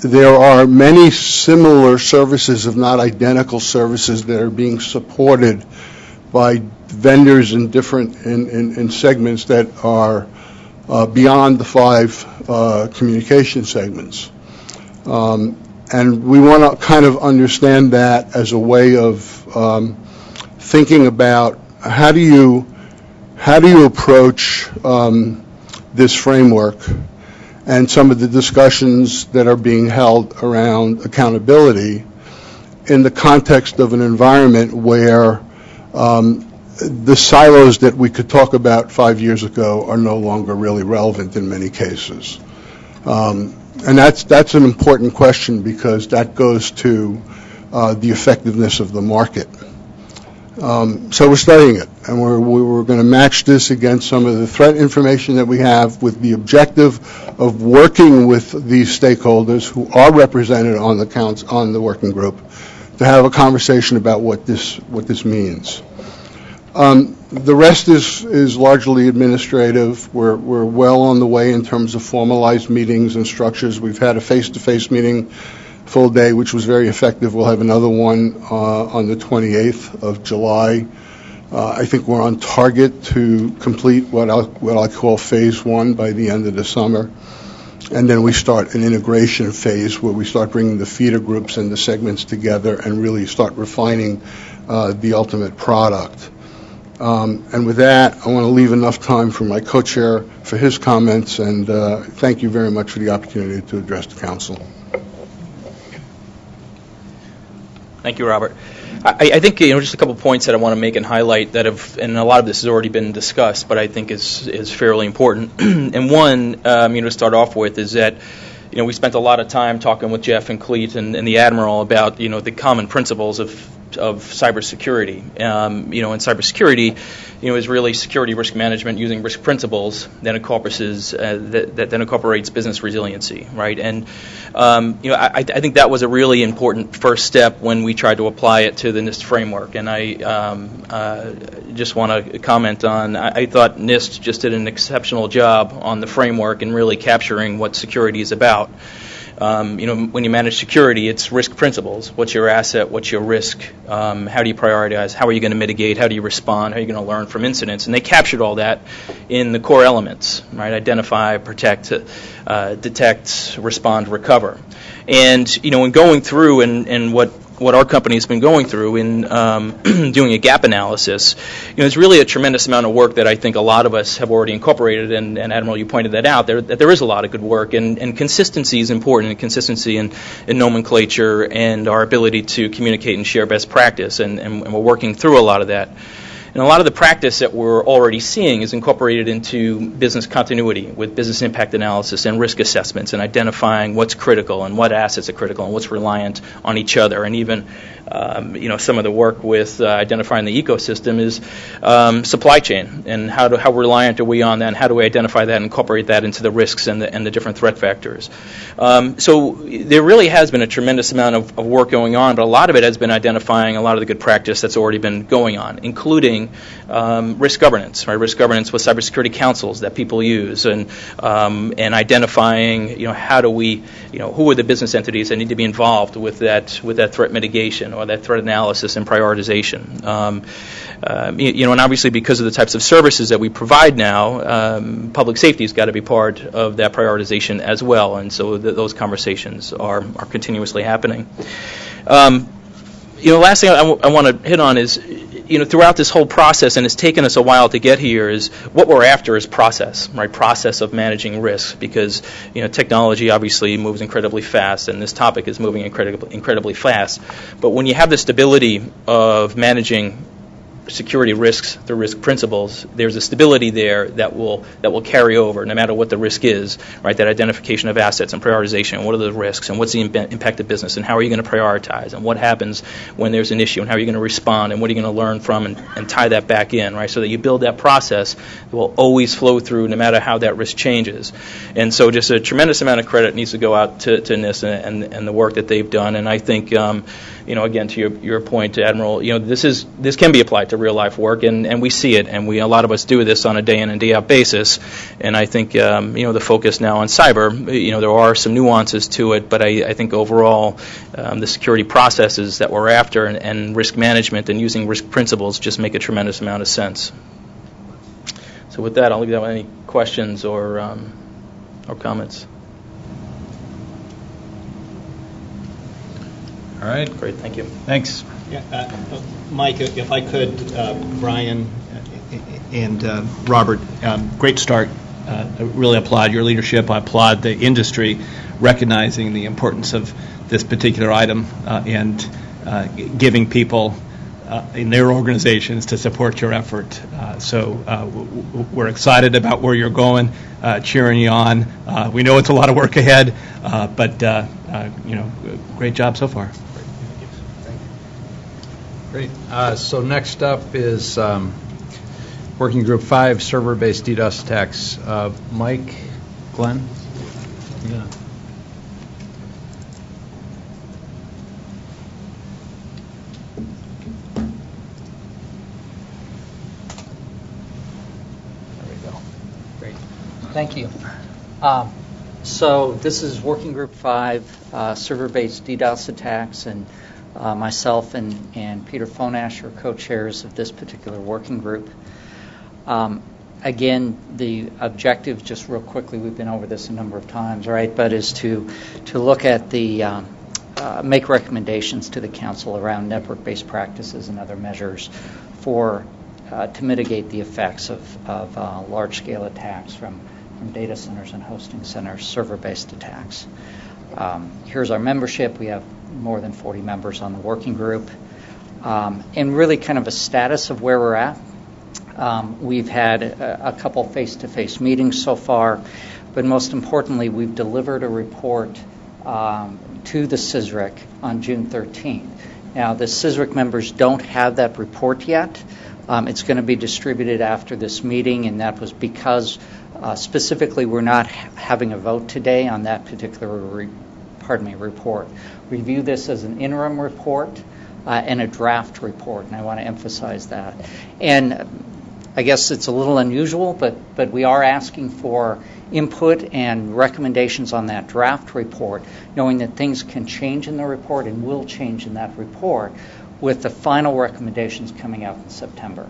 there are many similar services, if not identical services, that are being supported by vendors in different in segments that are beyond the 5 communication segments. And we want to kind of understand that as a way of thinking about how do you approach this framework and some of the discussions that are being held around accountability in the context of an environment where the silos that we could talk about 5 years ago are no longer really relevant in many cases. And that's an important question, because that goes to the effectiveness of the market. So we're studying it, and we're going to match this against some of the threat information that we have, with the objective of working with these stakeholders who are represented on the working group to have a conversation about what this means. The rest is largely administrative. We're well on the way in terms of formalized meetings and structures. We've had a face-to-face meeting full day, which was very effective. We'll have another one on the 28th of July. I think we're on target to complete what I call phase 1 by the end of the summer. And then we start an integration phase where we start bringing the feeder groups and the segments together and really start refining the ultimate product. And with that, I want to leave enough time for my co-chair for his comments, and thank you very much for the opportunity to address the council. Thank you, Robert. I think just a couple points that I want to make and highlight that have, and a lot of this has already been discussed, but I think is fairly important. And one, to start off with, is that we spent a lot of time talking with Jeff and Cleet and the Admiral about the common principles of cybersecurity. And cybersecurity, is really security risk management using risk principles that encompasses that then incorporates business resiliency, right? And I think that was a really important first step when we tried to apply it to the NIST framework. And I just want to comment on, I thought NIST just did an exceptional job on the framework and really capturing what security is about. When you manage security, it's risk principles. What's your asset? What's your risk? How do you prioritize? How are you going to mitigate? How do you respond? How are you going to learn from incidents? And they captured all that in the core elements, right? Identify, protect, detect, respond, recover. And, in going through and what our company has been going through in doing a gap analysis, it's really a tremendous amount of work that I think a lot of us have already incorporated, and Admiral, you pointed that out, that there is a lot of good work, and consistency is important, and consistency in nomenclature and our ability to communicate and share best practice, and we're working through a lot of that. And a lot of the practice that we're already seeing is incorporated into business continuity with business impact analysis and risk assessments and identifying what's critical and what assets are critical and what's reliant on each other. And even, some of the work with identifying the ecosystem is supply chain and how reliant are we on that and how do we identify that and incorporate that into the risks and the different threat factors. So there really has been a tremendous amount of work going on, but a lot of it has been identifying a lot of the good practice that's already been going on, including risk governance, right? Risk governance with cybersecurity councils that people use, and identifying, how do we, who are the business entities that need to be involved with that threat mitigation or that threat analysis and prioritization. And obviously because of the types of services that we provide now, public safety has got to be part of that prioritization as well, and so those conversations are continuously happening. Last thing I want to hit on is, throughout this whole process, and it's taken us a while to get here, is what we're after is process, right? Process of managing risk, because technology obviously moves incredibly fast, and this topic is moving incredibly fast. But when you have the stability of managing security risks through risk principles, there's a stability there that will carry over no matter what the risk is, right? That identification of assets and prioritization, what are the risks and what's the impact of business and how are you going to prioritize and what happens when there's an issue and how are you going to respond and what are you going to learn from and tie that back in, right? So that you build that process that will always flow through no matter how that risk changes. And so just a tremendous amount of credit needs to go out to NIST and the work that they've done. And I think, again, to your point, Admiral, this can be applied to real life work, and we see it, and a lot of us do this on a day in and day out basis. And I think the focus now on cyber, there are some nuances to it, but I think overall the security processes that we're after and risk management and using risk principles just make a tremendous amount of sense. So with that, I'll leave that with any questions or comments. All right. Great, thank you. Thanks. Yeah, Mike, if I could, Brian and Robert, great start. I really applaud your leadership. I applaud the industry recognizing the importance of this particular item and giving people in their organizations to support your effort. So we're excited about where you're going, cheering you on. We know it's a lot of work ahead, but great job so far. Great. So next up is Working Group 5, server-based DDoS attacks. Mike, Glenn? Yeah. There we go. Great. Thank you. So this is Working Group 5, server-based DDoS attacks, and myself and Peter Fonash are co-chairs of this particular working group. Again, the objective, just real quickly, we've been over this a number of times, right, but is to look at the, make recommendations to the council around network-based practices and other measures to mitigate the effects of large-scale attacks from data centers and hosting centers, server-based attacks. Here's our membership. We have more than 40 members on the working group. And really kind of a status of where we're at. We've had a couple face-to-face meetings so far, but most importantly, we've delivered a report to the CSRIC on June 13th. Now, the CSRIC members don't have that report yet. It's going to be distributed after this meeting, and that was because specifically we're not having a vote today on that particular report. We view this as an interim report and a draft report, and I want to emphasize that. And I guess it's a little unusual, but we are asking for input and recommendations on that draft report, knowing that things can change in the report and will change in that report, with the final recommendations coming out in September.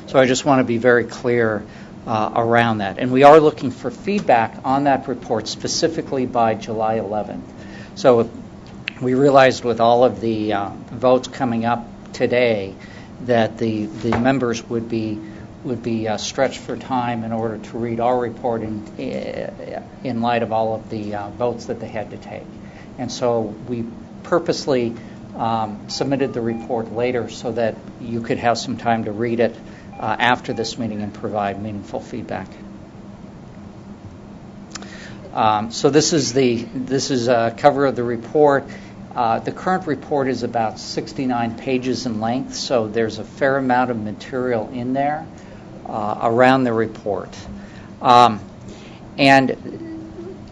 So I just want to be very clear around that. And we are looking for feedback on that report specifically by July 11th. So we realized with all of the votes coming up today that the members would be stretched for time in order to read our report in light of all of the votes that they had to take. And so we purposely submitted the report later so that you could have some time to read it after this meeting and provide meaningful feedback. So this is a cover of the report. The current report is about 69 pages in length, so there's a fair amount of material in there around the report. And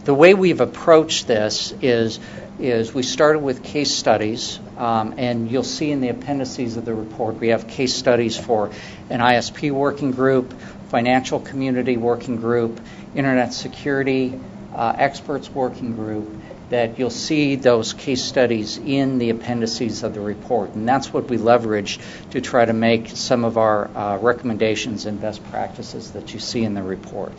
the way we've approached this is we started with case studies, and you'll see in the appendices of the report we have case studies for an ISP working group, financial community working group, internet security experts working group, that you'll see those case studies in the appendices of the report. And that's what we leverage to try to make some of our recommendations and best practices that you see in the report.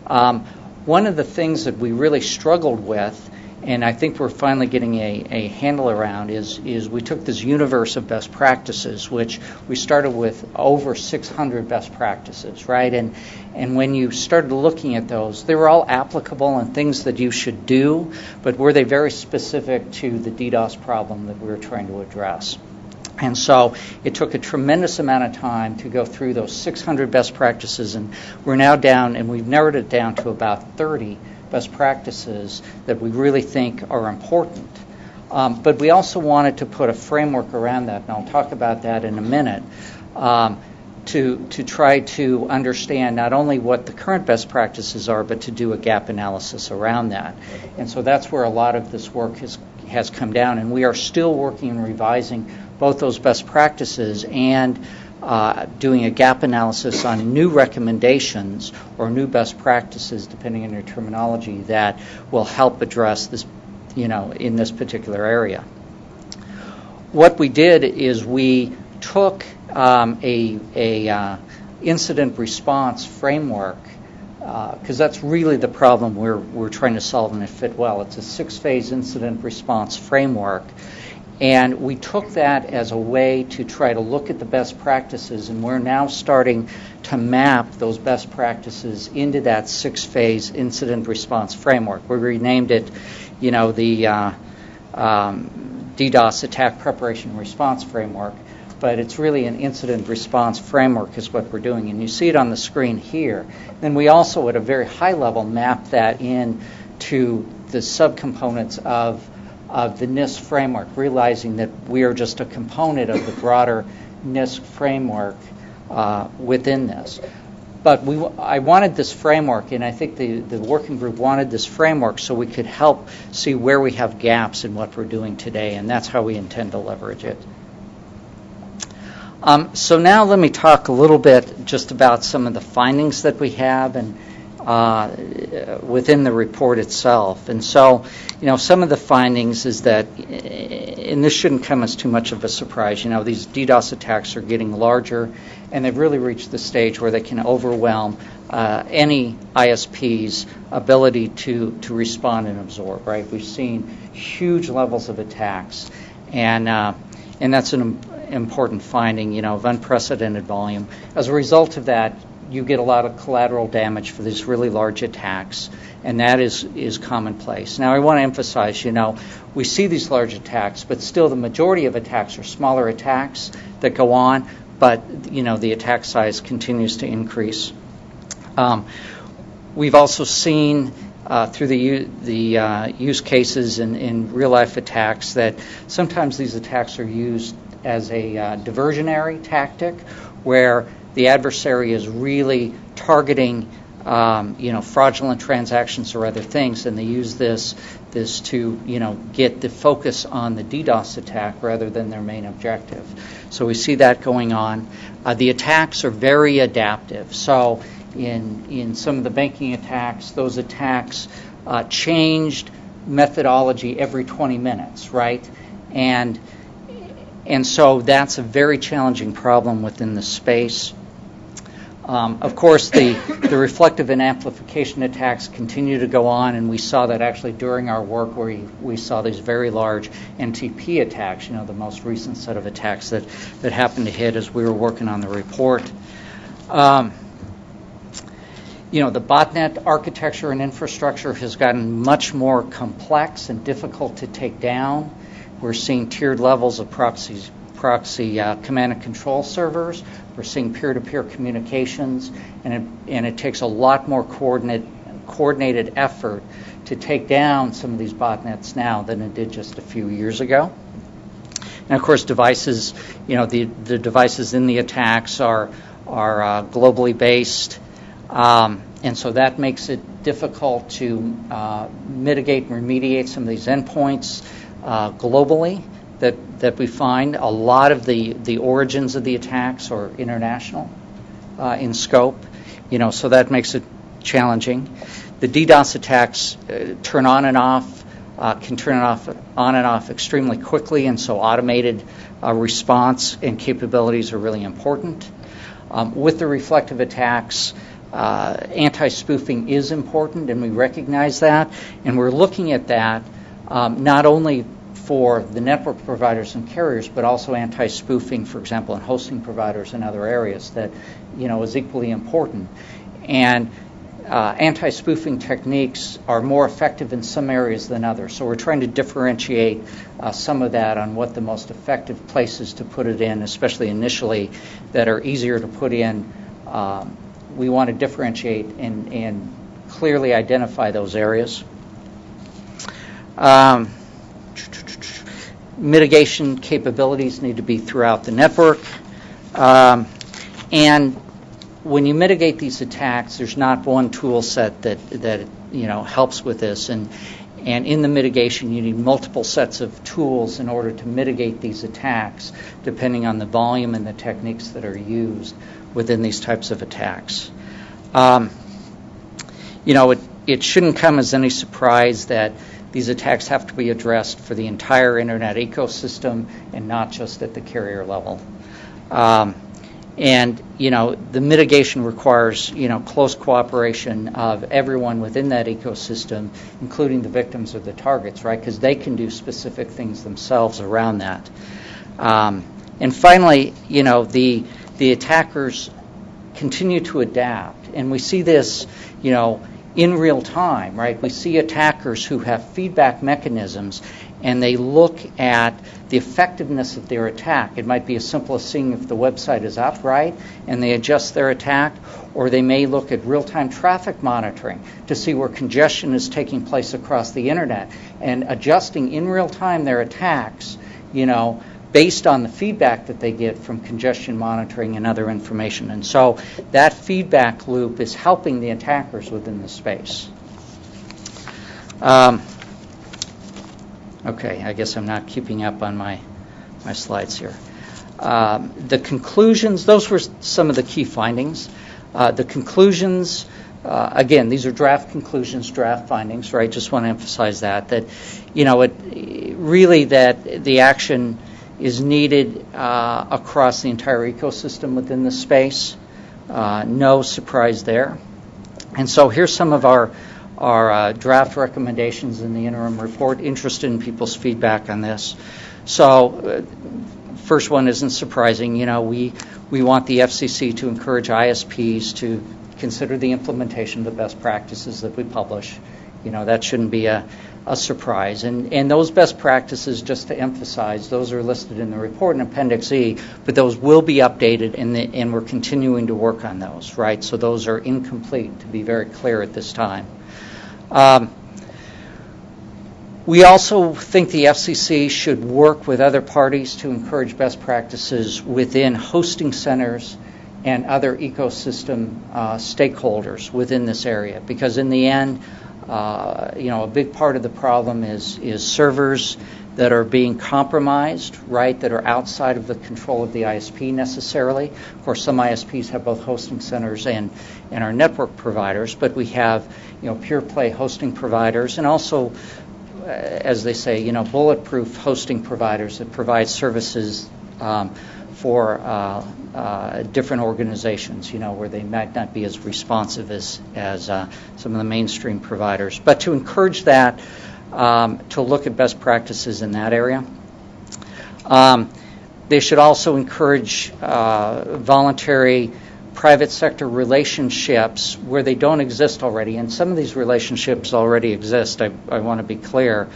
One of the things that we really struggled with, and I think we're finally getting a handle around, is we took this universe of best practices, which we started with over 600 best practices, right? And when you started looking at those, they were all applicable and things that you should do, but were they very specific to the DDoS problem that we were trying to address? And so it took a tremendous amount of time to go through those 600 best practices, and we're now down, and we've narrowed it down to about 30 best practices that we really think are important. But we also wanted to put a framework around that, and I'll talk about that in a minute, to try to understand not only what the current best practices are, but to do a gap analysis around that. And so that's where a lot of this work has come down, and we are still working and revising both those best practices and doing a gap analysis on new recommendations or new best practices, depending on your terminology, that will help address this, in this particular area. What we did is we took a incident response framework, because that's really the problem we're trying to solve, and it fit well. It's a 6-phase incident response framework. And we took that as a way to try to look at the best practices, and we're now starting to map those best practices into that 6-phase incident response framework. We renamed it, the DDoS attack preparation and response framework, but it's really an incident response framework is what we're doing, and you see it on the screen here. Then we also, at a very high level, map that in to the subcomponents of the NIST framework, realizing that we are just a component of the broader NIST framework within this. But I wanted this framework, and I think the working group wanted this framework so we could help see where we have gaps in what we're doing today, and that's how we intend to leverage it. So now let me talk a little bit just about some of the findings that we have and within the report itself. And so, some of the findings is that, and this shouldn't come as too much of a surprise, these DDoS attacks are getting larger, and they've really reached the stage where they can overwhelm any ISP's ability to respond and absorb, right? We've seen huge levels of attacks, and that's an important finding, of unprecedented volume. As a result of that, you get a lot of collateral damage for these really large attacks, and that is commonplace. Now, I want to emphasize, we see these large attacks, but still the majority of attacks are smaller attacks that go on, but, the attack size continues to increase. We've also seen through the use cases in real-life attacks that sometimes these attacks are used as a diversionary tactic, where the adversary is really targeting fraudulent transactions or other things, and they use this to, get the focus on the DDoS attack rather than their main objective. So we see that going on. The attacks are very adaptive. So in some of the banking attacks, those attacks changed methodology every 20 minutes, right? And so that's a very challenging problem within the space. Of course, the reflective and amplification attacks continue to go on, and we saw that actually during our work where we saw these very large NTP attacks, the most recent set of attacks that happened to hit as we were working on the report. The botnet architecture and infrastructure has gotten much more complex and difficult to take down. We're seeing tiered levels of proxy command and control servers. We're seeing peer-to-peer communications, and it takes a lot more coordinated effort to take down some of these botnets now than it did just a few years ago. And of course, devices, the devices in the attacks are globally based, and so that makes it difficult to mitigate and remediate some of these endpoints globally. That we find a lot of the origins of the attacks are international in scope, so that makes it challenging. The DDoS attacks turn on and off, can turn on and off extremely quickly, and so automated response and capabilities are really important. With the reflective attacks, anti-spoofing is important, and we recognize that, and we're looking at that not only for the network providers and carriers, but also anti-spoofing, for example, in hosting providers and other areas that, is equally important. And anti-spoofing techniques are more effective in some areas than others. So we're trying to differentiate some of that on what the most effective places to put it in, especially initially, that are easier to put in. We want to differentiate and clearly identify those areas. Mitigation capabilities need to be throughout the network. And when you mitigate these attacks, there's not one tool set that helps with this. And in the mitigation, you need multiple sets of tools in order to mitigate these attacks, depending on the volume and the techniques that are used within these types of attacks. It shouldn't come as any surprise that these attacks have to be addressed for the entire Internet ecosystem and not just at the carrier level. And the mitigation requires, close cooperation of everyone within that ecosystem, including the victims or the targets, right? Because they can do specific things themselves around that. And finally, the attackers continue to adapt. And we see this, in real time, right? We see attackers who have feedback mechanisms, and they look at the effectiveness of their attack. It might be as simple as seeing if the website is up, right? And they adjust their attack, or they may look at real-time traffic monitoring to see where congestion is taking place across the Internet, and adjusting in real time their attacks, based on the feedback that they get from congestion monitoring and other information. And so that feedback loop is helping the attackers within the space. Okay, I guess I'm not keeping up on my slides here. The conclusions, those were some of the key findings. The conclusions, again, these are draft conclusions, draft findings, right? Just want to emphasize that really that the action is needed across the entire ecosystem within the space. No surprise there. And so here's some of our draft recommendations in the interim report. Interested in people's feedback on this. So first one isn't surprising. We want the FCC to encourage ISPs to consider the implementation of the best practices that we publish. That shouldn't be a surprise. And those best practices, just to emphasize, those are listed in the report in Appendix E, but those will be updated, and we're continuing to work on those, right? So those are incomplete, to be very clear at this time. We also think the FCC should work with other parties to encourage best practices within hosting centers and other ecosystem stakeholders within this area. Because in the end, a big part of the problem is servers that are being compromised, right, that are outside of the control of the ISP necessarily. Of course, some ISPs have both hosting centers and our network providers, but we have, pure play hosting providers and also, as they say, bulletproof hosting providers that provide services for different organizations, where they might not be as responsive as some of the mainstream providers. But to encourage that, to look at best practices in that area. They should also encourage voluntary private sector relationships where they don't exist already, and some of these relationships already exist, I want to be clear,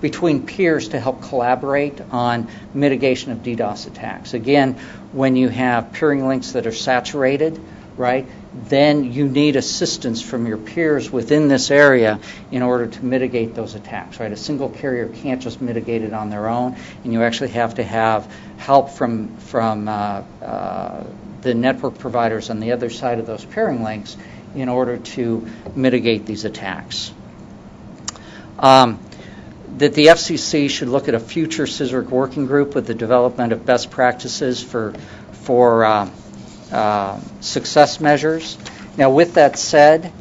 between peers to help collaborate on mitigation of DDoS attacks. Again, when you have peering links that are saturated, right, then you need assistance from your peers within this area in order to mitigate those attacks, right? A single carrier can't just mitigate it on their own, and you actually have to have help from the network providers on the other side of those peering links in order to mitigate these attacks. That the FCC should look at a future CSRIC working group with the development of best practices for success measures. Now, with that said,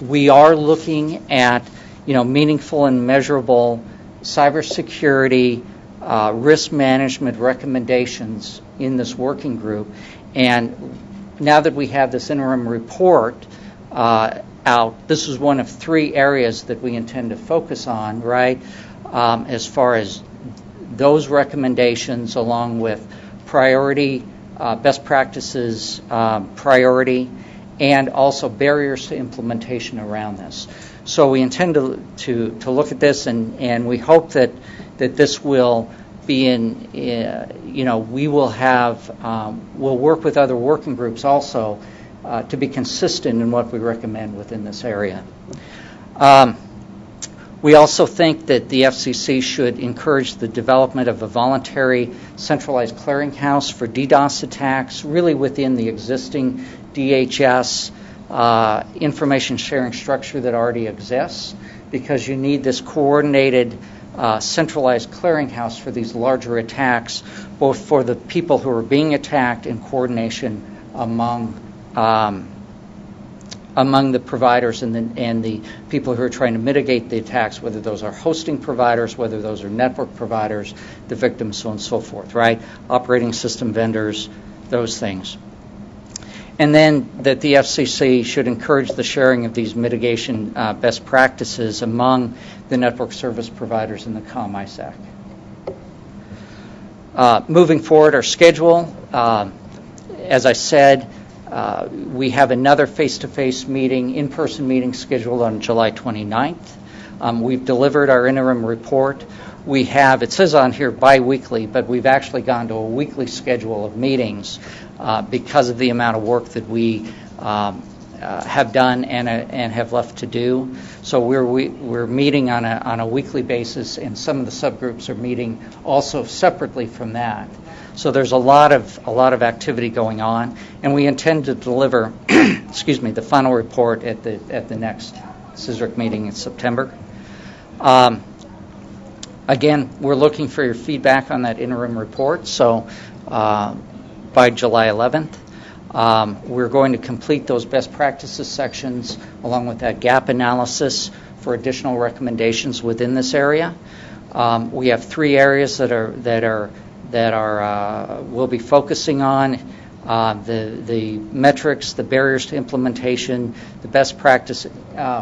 we are looking at meaningful and measurable cybersecurity risk management recommendations in this working group. And now that we have this interim report out, this is one of 3 areas that we intend to focus on, right, as far as those recommendations along with priority, best practices, priority, and also barriers to implementation around this. So we intend to look at this, and we hope that this will be we will have, we'll work with other working groups also to be consistent in what we recommend within this area. We also think that the FCC should encourage the development of a voluntary centralized clearinghouse for DDoS attacks, really within the existing DHS information sharing structure that already exists, because you need this coordinated centralized clearinghouse for these larger attacks, both for the people who are being attacked and coordination among the providers and the people who are trying to mitigate the attacks, whether those are hosting providers, whether those are network providers, the victims, so on and so forth, right? Operating system vendors, those things. And then that the FCC should encourage the sharing of these mitigation best practices among the network service providers in the COM-ISAC. Moving forward, our schedule, as I said, we have another face-to-face meeting, in-person meeting scheduled on July 29th. We've delivered our interim report. We have, it says on here biweekly, but we've actually gone to a weekly schedule of meetings because of the amount of work that we have done and have left to do. So we're meeting on a weekly basis, and some of the subgroups are meeting also separately from that. So there's a lot of activity going on, and we intend to deliver, the final report at the next CSRIC meeting in September. Again, we're looking for your feedback on that interim report. So by July 11th, we're going to complete those best practices sections along with that gap analysis for additional recommendations within this area. We have 3 areas that we'll be focusing on: the metrics, the barriers to implementation, the best practice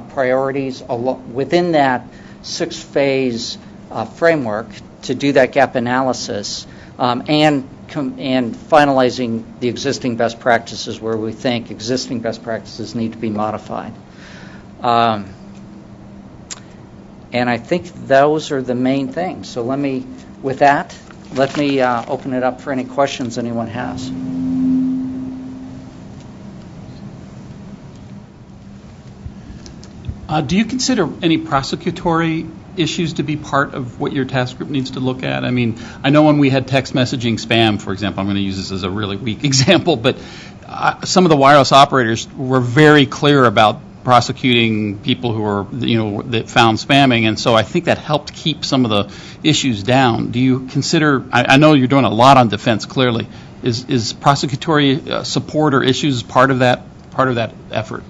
priorities within that 6-phase framework to do that gap analysis, and finalizing the existing best practices where we think existing best practices need to be modified. And I think those are the main things. So let me open it up for any questions anyone has. Do you consider any prosecutory issues to be part of what your task group needs to look at? I mean, I know when we had text messaging spam, for example, I'm going to use this as a really weak example, but some of the wireless operators were very clear about prosecuting people who were, that found spamming, and so I think that helped keep some of the issues down. Do you consider? I know you're doing a lot on defense. Clearly, is prosecutory support or issues part of that effort?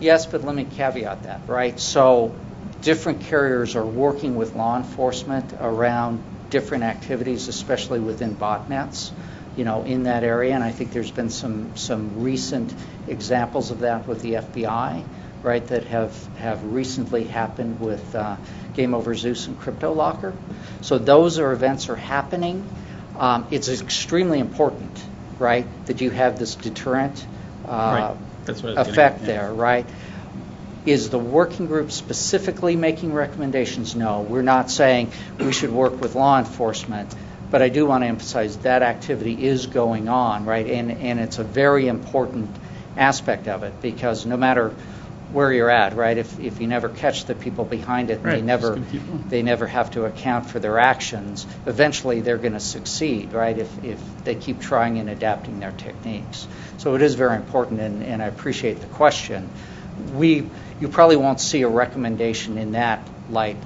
Yes, but let me caveat that, right? So different carriers are working with law enforcement around different activities, especially within botnets, in that area. And I think there's been some recent examples of that with the FBI, right, that have recently happened with Game Over Zeus and CryptoLocker. So those events are happening. It's extremely important, right, that you have this deterrent Right. That's what I was effect getting at, yeah. there, right? Is the working group specifically making recommendations? No, we're not saying we should work with law enforcement, but I do want to emphasize that activity is going on, right? And it's a very important aspect of it, because no matter where you're at, right, if you never catch the people behind it, Right. they never have to account for their actions, eventually they're going to succeed, right, if they keep trying and adapting their techniques. So it is very important, and I appreciate the question. You probably won't see a recommendation in that light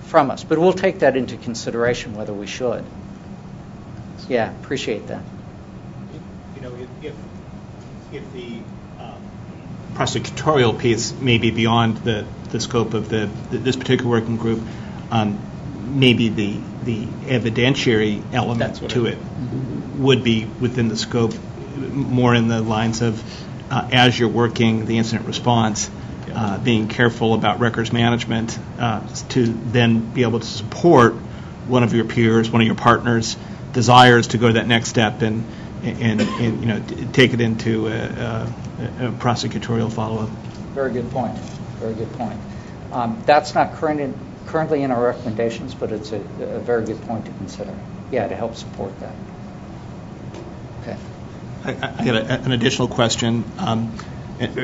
from us, but we'll take that into consideration whether we should. Yeah, appreciate that. If the prosecutorial piece may be beyond the scope of this particular working group, maybe the evidentiary element to it would be within the scope, more in the lines of as you're working the incident response, being careful about records management to then be able to support one of your peers, one of your partners' desires to go to that next step and take it into a prosecutorial follow-up. Very good point. Very good point. That's not currently in our recommendations, but it's a very good point to consider. Yeah, to help support that. Okay. I got an additional question.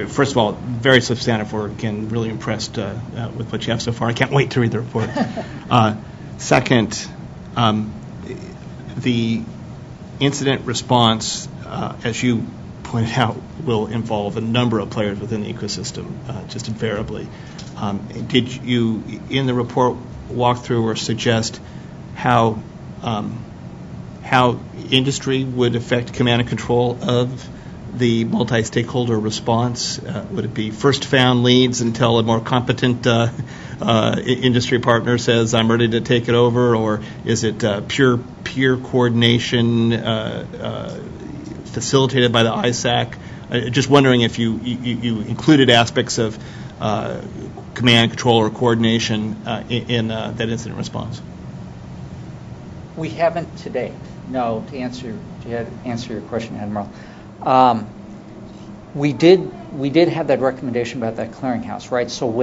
First of all, very substantive work and really impressed with what you have so far. I can't wait to read the report. Second, the incident response, as you pointed out, will involve a number of players within the ecosystem, just invariably. Did you, in the report, walk through or suggest how industry would affect command and control of the multi-stakeholder response? Would it be first found leads until a more competent industry partner says, I'm ready to take it over? Or is it pure peer coordination facilitated by the ISAC? Just wondering if you included aspects of command, control, or coordination in that incident response. We haven't to date. No, to answer your question, Admiral. We did have that recommendation about that clearinghouse, right? So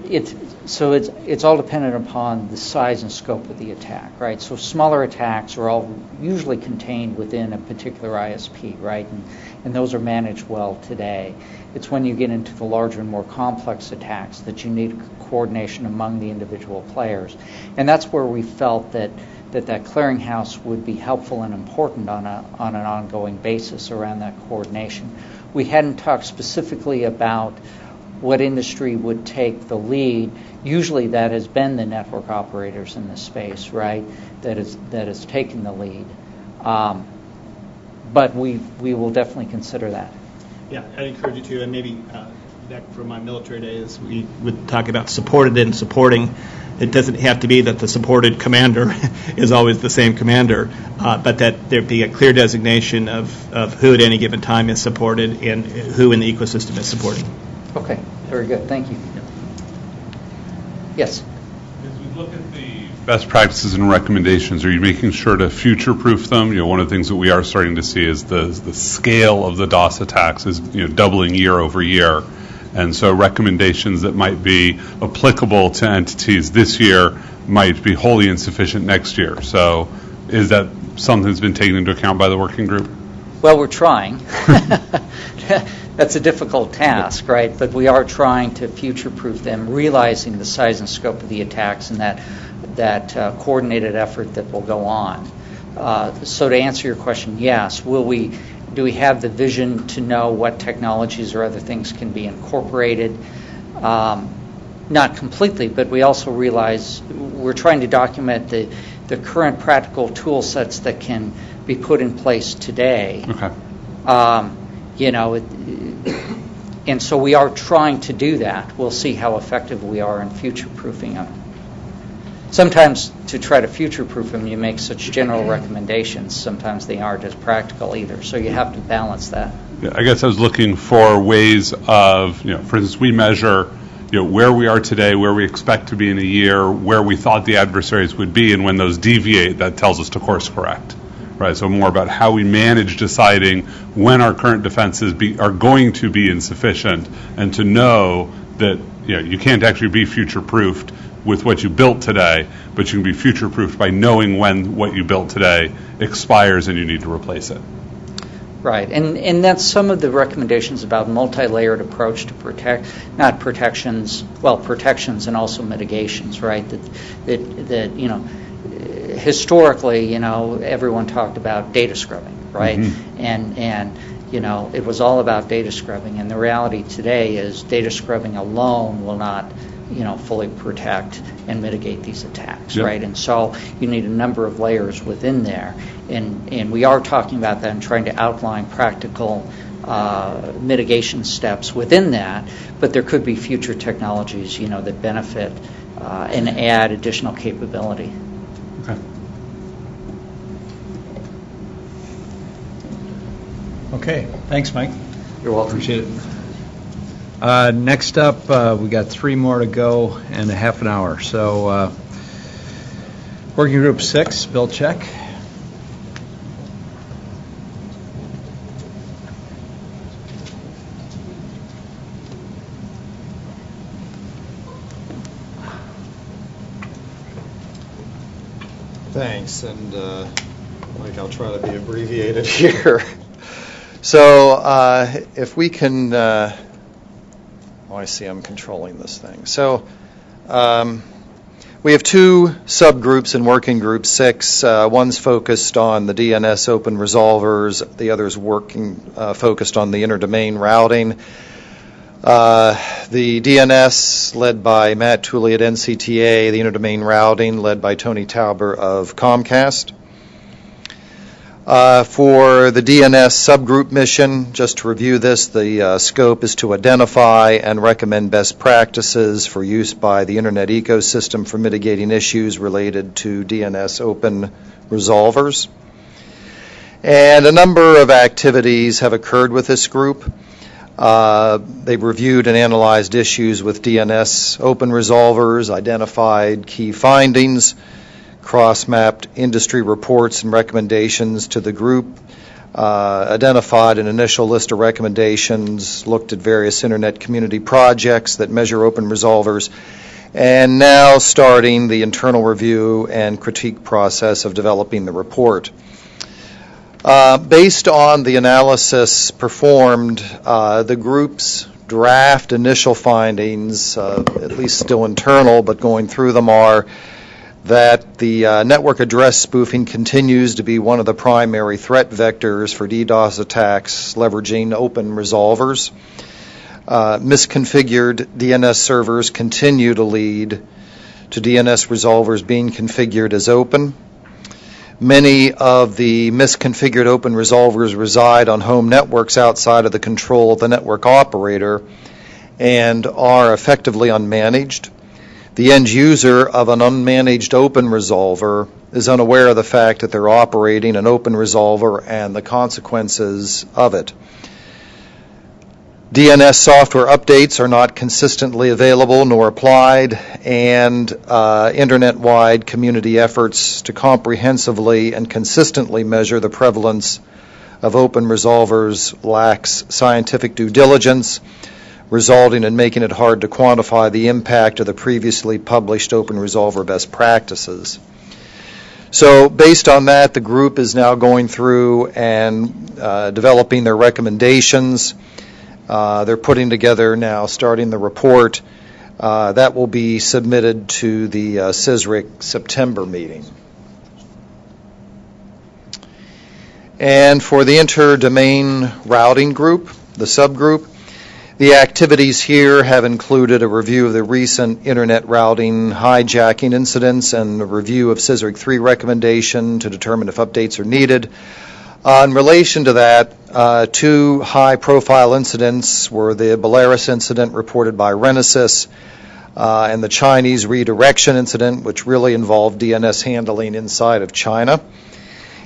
it's all dependent upon the size and scope of the attack, right? So smaller attacks are all usually contained within a particular ISP, right? And those are managed well today. It's when you get into the larger and more complex attacks that you need coordination among the individual players. And that's where we felt that clearinghouse would be helpful and important on an ongoing basis around that coordination. We hadn't talked specifically about what industry would take the lead. Usually that has been the network operators in this space, right, that has taken the lead. But we will definitely consider that. Yeah, I'd encourage you to, and maybe back from my military days, we would talk about supported and supporting. It doesn't have to be that the supported commander is always the same commander, but that there be a clear designation of who at any given time is supported and who in the ecosystem is supporting. Okay, very good. Thank you. Yes? As we look at the best practices and recommendations, are you making sure to future-proof them? One of the things that we are starting to see is the scale of the DOS attacks is doubling year over year. And so recommendations that might be applicable to entities this year might be wholly insufficient next year. So is that something that's been taken into account by the working group? Well, we're trying. That's a difficult task, right? But we are trying to future-proof them, realizing the size and scope of the attacks and that coordinated effort that will go on. So to answer your question, yes. Do we have the vision to know what technologies or other things can be incorporated? Not completely, but we also realize we're trying to document the current practical tool sets that can be put in place today. Okay. And so we are trying to do that. We'll see how effective we are in future-proofing them. Sometimes to try to future-proof them, you make such general recommendations. Sometimes they aren't as practical either. So you have to balance that. Yeah, I guess I was looking for ways of, for instance, we measure, where we are today, where we expect to be in a year, where we thought the adversaries would be, and when those deviate, that tells us to course correct. Right, so more about how we manage deciding when our current defenses are going to be insufficient, and to know that you can't actually be future-proofed with what you built today, but you can be future-proofed by knowing when what you built today expires and you need to replace it. Right, and that's some of the recommendations about multi-layered approach to protections and also mitigations, right? That historically, everyone talked about data scrubbing, right? Mm-hmm. And it was all about data scrubbing, and the reality today is data scrubbing alone will not fully protect and mitigate these attacks, right? And so you need a number of layers within there, and we are talking about that and trying to outline practical mitigation steps within that, but there could be future technologies, that benefit and add additional capability. Okay. Okay, thanks, Mike. You're welcome. Appreciate it. Next up, we got 3 more to go and a half an hour. So, Working Group 6, Bill Check. Thanks, and Mike, I'll try to be abbreviated here. So if we can, I see I'm controlling this thing. So we have 2 subgroups in Working Group 6. One's focused on the DNS open resolvers. The other's focused on the interdomain routing. The DNS led by Matt Tooley at NCTA, the interdomain routing led by Tony Tauber of Comcast. For the DNS subgroup mission, just to review this, the scope is to identify and recommend best practices for use by the Internet ecosystem for mitigating issues related to DNS open resolvers. And a number of activities have occurred with this group. They've reviewed and analyzed issues with DNS open resolvers, identified key findings, cross-mapped industry reports and recommendations to the group, identified an initial list of recommendations, looked at various Internet community projects that measure open resolvers, and now starting the internal review and critique process of developing the report. Based on the analysis performed, the group's draft initial findings, at least still internal, but going through them, are that the network address spoofing continues to be one of the primary threat vectors for DDoS attacks leveraging open resolvers. Misconfigured DNS servers continue to lead to DNS resolvers being configured as open. Many of the misconfigured open resolvers reside on home networks outside of the control of the network operator and are effectively unmanaged. The end user of an unmanaged open resolver is unaware of the fact that they're operating an open resolver and the consequences of it. DNS software updates are not consistently available nor applied, and internet-wide community efforts to comprehensively and consistently measure the prevalence of open resolvers lacks scientific due diligence, resulting in making it hard to quantify the impact of the previously published open resolver best practices. So based on that, the group is now going through and developing their recommendations. They're putting together now, starting the report. That will be submitted to the CSRIC September meeting. And for the interdomain routing group, the subgroup, the activities here have included a review of the recent internet routing hijacking incidents and a review of CSRIC 3 recommendation to determine if updates are needed. In relation to that, two high-profile incidents were the Belarus incident reported by Renesys and the Chinese redirection incident, which really involved DNS handling inside of China.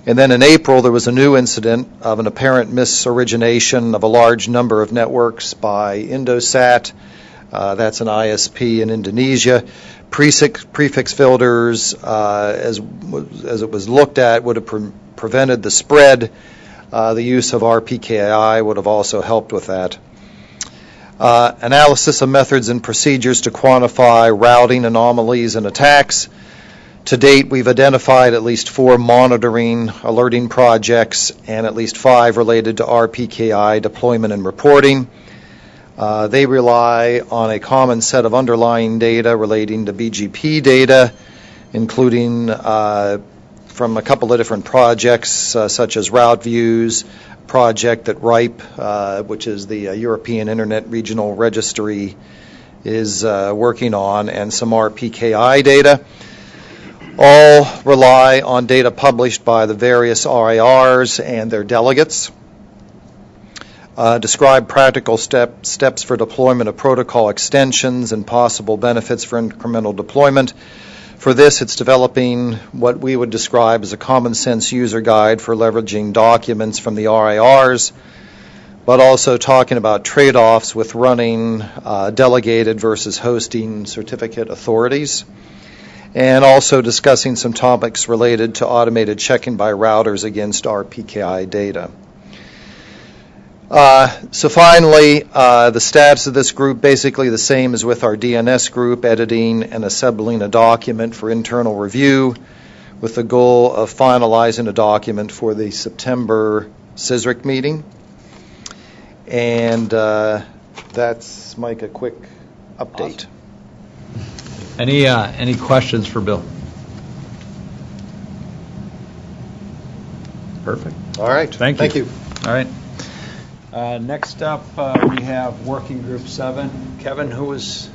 And then in April, there was a new incident of an apparent misorigination of a large number of networks by Indosat. That's an ISP in Indonesia. Prefix filters, as it was looked at, would have prevented the spread. The use of RPKI would have also helped with that. Analysis of methods and procedures to quantify routing anomalies and attacks. To date, we've identified at least 4 monitoring, alerting projects and at least 5 related to RPKI deployment and reporting. They rely on a common set of underlying data relating to BGP data, including from a couple of different projects, such as Route Views, project that RIPE, which is the European Internet Regional Registry, is working on, and some RPKI data. All rely on data published by the various RIRs and their delegates. Describe practical steps for deployment of protocol extensions and possible benefits for incremental deployment. For this, it's developing what we would describe as a common sense user guide for leveraging documents from the RIRs, but also talking about trade-offs with running delegated versus hosting certificate authorities, and also discussing some topics related to automated checking by routers against RPKI data. So finally, the status of this group, basically the same as with our DNS group, editing and assembling a document for internal review with the goal of finalizing a document for the September CSRIC meeting. And that's, Mike, a quick update. Awesome. Any questions for Bill? Perfect. All right. Thank you. All right. Next up, we have Working Group 7. Kevin, who was?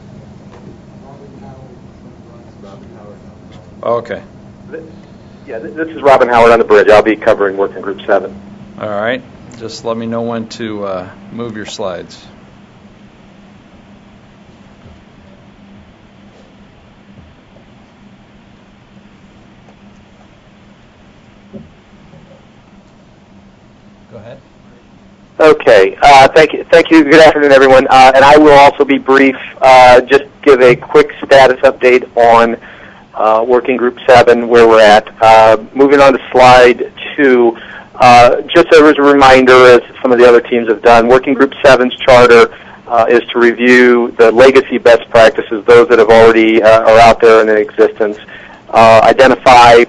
Oh, okay. Yeah, this is Robin Howard on the bridge. I'll be covering Working Group 7. All right. Just let me know when to move your slides. Go ahead. Okay. Thank you. Good afternoon, everyone. And I will also be brief. Just give a quick status update on Working Group 7, where we're at. Moving on to slide 2. Just as a reminder, as some of the other teams have done, Working Group 7's charter is to review the legacy best practices, those that have already are out there and in existence, identify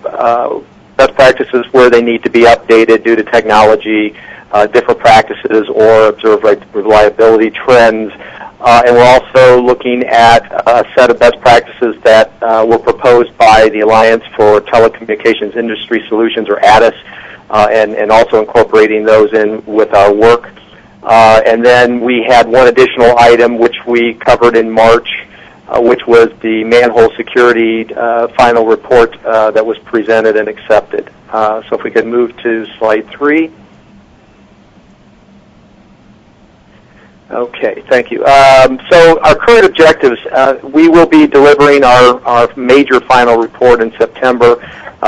best practices where they need to be updated due to technology, different practices, or observe reliability trends. And we're also looking at a set of best practices that were proposed by the Alliance for Telecommunications Industry Solutions, or ATIS, and also incorporating those in with our work. And then we had one additional item which we covered in March, which was the manhole security final report that was presented and accepted. So if we could move to slide 3. Okay, thank you. So our current objectives, we will be delivering our major final report in September.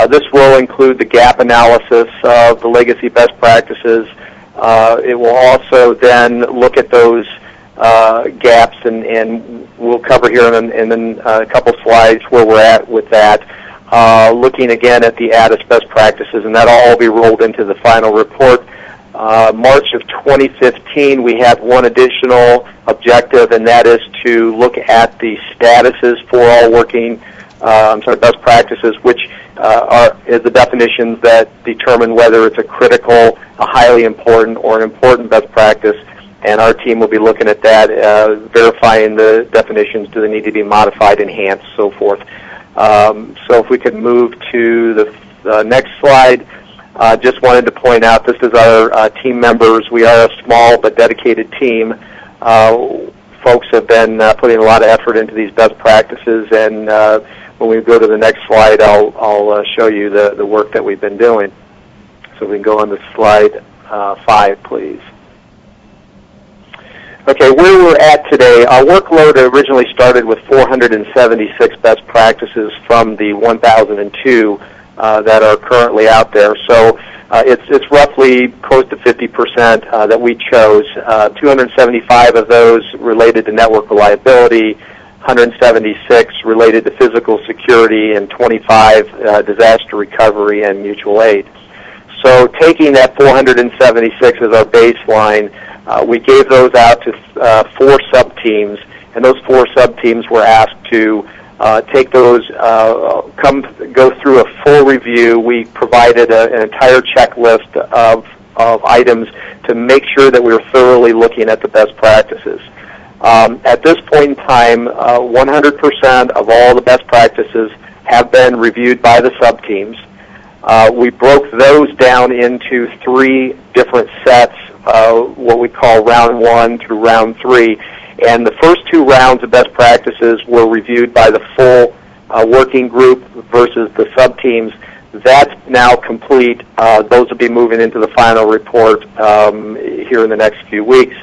This will include the gap analysis of the legacy best practices. It will also then look at those gaps, and we'll cover here in a couple slides where we're at with that. Looking again at the ATIS best practices, and that'll all be rolled into the final report. March of 2015, we have one additional objective, and that is to look at the statuses for all best practices, which is the definitions that determine whether it's a critical, a highly important, or an important best practice. And our team will be looking at that, verifying the definitions. Do they need to be modified, enhanced, so forth. So if we could move to the next slide. Just wanted to point out this is our team members. We are a small but dedicated team. Folks have been putting a lot of effort into these best practices, and when we go to the next slide, I'll show you the work that we've been doing. So we can go on to slide 5, please. Okay, where we're at today, our workload originally started with 476 best practices from the 1,002 that are currently out there. So it's roughly close to 50% that we chose. 275 of those related to network reliability, 176 related to physical security, and 25 disaster recovery and mutual aid. So taking that 476 as our baseline, we gave those out to 4 sub-teams, and those 4 sub-teams were asked to take those, go through a full review. We provided an entire checklist of items to make sure that we were thoroughly looking at the best practices. At this point in time, 100% of all the best practices have been reviewed by the sub-teams. We broke those down into 3 different sets, what we call round 1 through round 3. And the first 2 rounds of best practices were reviewed by the full working group versus the sub-teams. That's now complete. Those will be moving into the final report here in the next few weeks.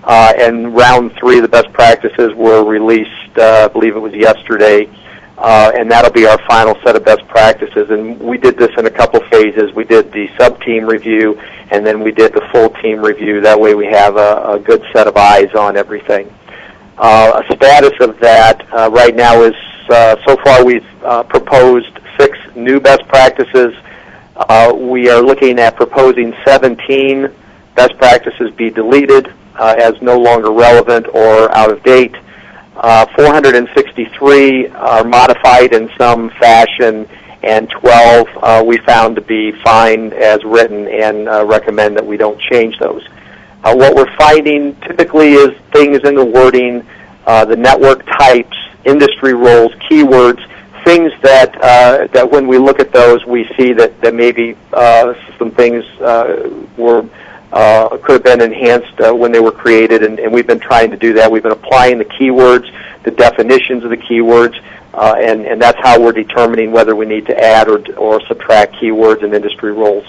And round 3 of the best practices were released, I believe it was yesterday, and that'll be our final set of best practices. And we did this in a couple phases. We did the sub-team review, and then we did the full team review. That way we have a good set of eyes on everything. A status of that right now is, so far we've proposed 6 new best practices. We are looking at proposing 17 best practices be deleted as no longer relevant or out of date. 463 are modified in some fashion, and 12 we found to be fine as written and recommend that we don't change those. What we're finding typically is things in the wording, the network types, industry roles, keywords, things that when we look at those, we see that maybe some things could have been enhanced when they were created, and we've been trying to do that. We've been applying the keywords, the definitions of the keywords, and that's how we're determining whether we need to add or subtract keywords and industry roles.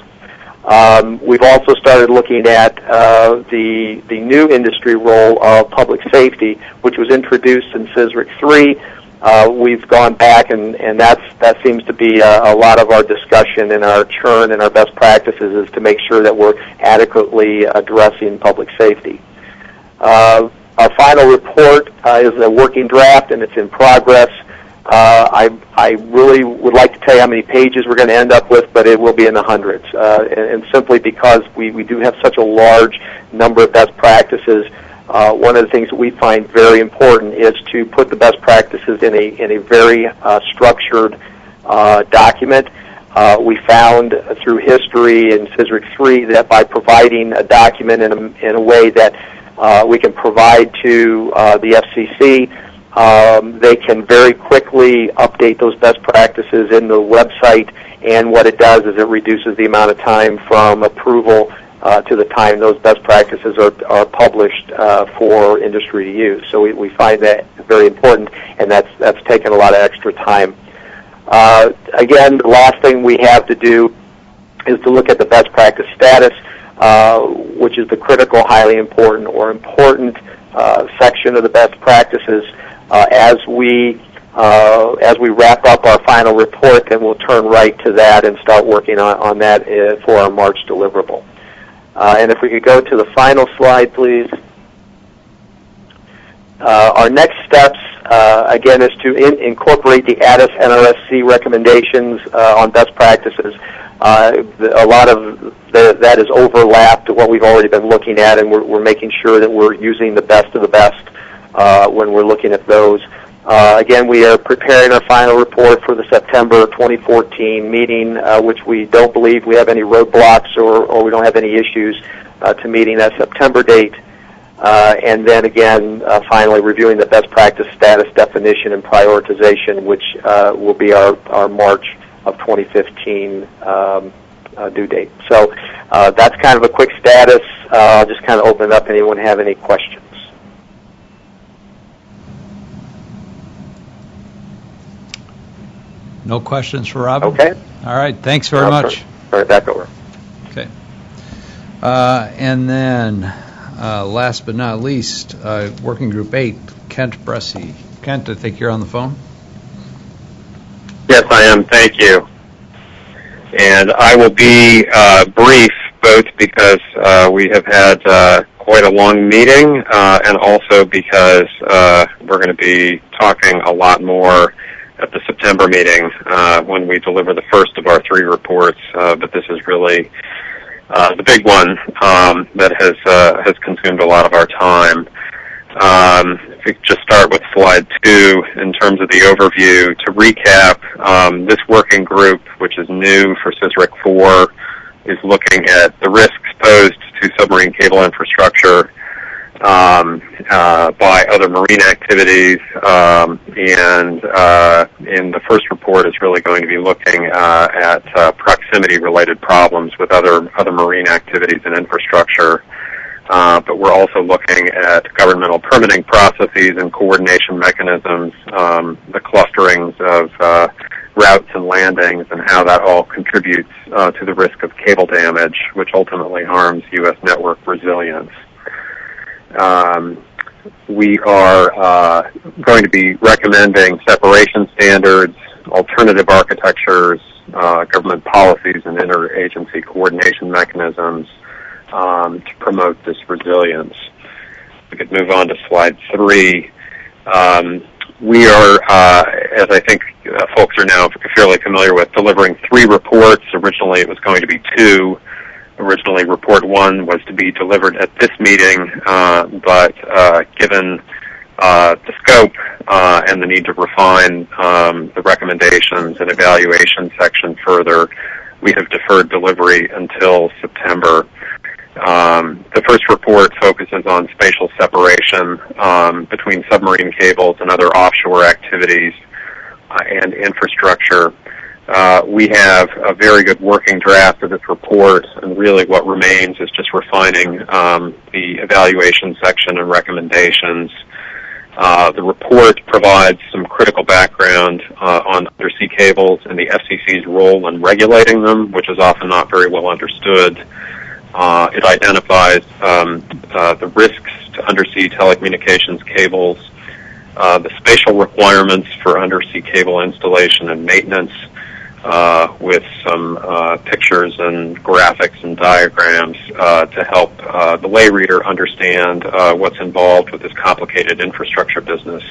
We've also started looking at the new industry role of public safety, which was introduced in CSRIC 3. We've gone back, and that seems to be a lot of our discussion and our churn and our best practices is to make sure that we're adequately addressing public safety. Our final report is a working draft, and it's in progress. I really would like to tell you how many pages we're going to end up with, but it will be in the hundreds. And simply because we do have such a large number of best practices, one of the things that we find very important is to put the best practices in a very structured document. We found through history in CSRIC 3 that by providing a document in a way that we can provide to the FCC, they can very quickly update those best practices in the website, and what it does is it reduces the amount of time from approval to the time those best practices are published for industry to use. So we find that very important, and that's taken a lot of extra time. Again, the last thing we have to do is to look at the best practice status, which is the critical, highly important, or important section of the best practices. As we wrap up our final report, then we'll turn right to that and start working on that for our March deliverable. And if we could go to the final slide, please. Our next steps, again, is to incorporate the ADIS NRSC recommendations on best practices. A lot of that is overlapped to what we've already been looking at, and we're making sure that we're using the best of the best when we're looking at those. Again, we are preparing our final report for the September 2014 meeting, which we don't believe we have any roadblocks or we don't have any issues to meeting that September date. And then again, finally reviewing the best practice status definition and prioritization, which will be our March of 2015 due date. So that's kind of a quick status. I'll just kind of open it up. Anyone have any questions? No questions for Robin? Okay. All right, thanks very much. Turn it back over. Okay. And then, last but not least, Working Group 8, Kent Bressy. Kent, I think you're on the phone. Yes, I am. Thank you. And I will be brief, both because we have had quite a long meeting and also because we're going to be talking a lot more at the September meeting when we deliver the first of our 3 reports. But this is really the big one that has consumed a lot of our time. If we could just start with slide 2 in terms of the overview. To recap, this working group, which is new for CSRIC 4, is looking at the risks posed to submarine cable infrastructure by other marine activities, and in the first report is really going to be looking at proximity-related problems with other marine activities and infrastructure. But we're also looking at governmental permitting processes and coordination mechanisms, the clusterings of routes and landings, and how that all contributes to the risk of cable damage, which ultimately harms U.S. network resilience. We are going to be recommending separation standards, alternative architectures, government policies, and interagency coordination mechanisms to promote this resilience. We could move on to slide 3. We are, as I think folks are now fairly familiar with, delivering 3 reports. Originally it was going to be 2. Originally report 1 was to be delivered at this meeting, but given the scope and the need to refine the recommendations and evaluation section further, we have deferred delivery until September. The first report focuses on spatial separation between submarine cables and other offshore activities and infrastructure. We have a very good working draft of this report, and really what remains is just refining the evaluation section and recommendations. The report provides some critical background on undersea cables and the FCC's role in regulating them, which is often not very well understood. It identifies the risks to undersea telecommunications cables, the spatial requirements for undersea cable installation and maintenance, with some pictures and graphics and diagrams to help the lay reader understand what's involved with this complicated infrastructure business.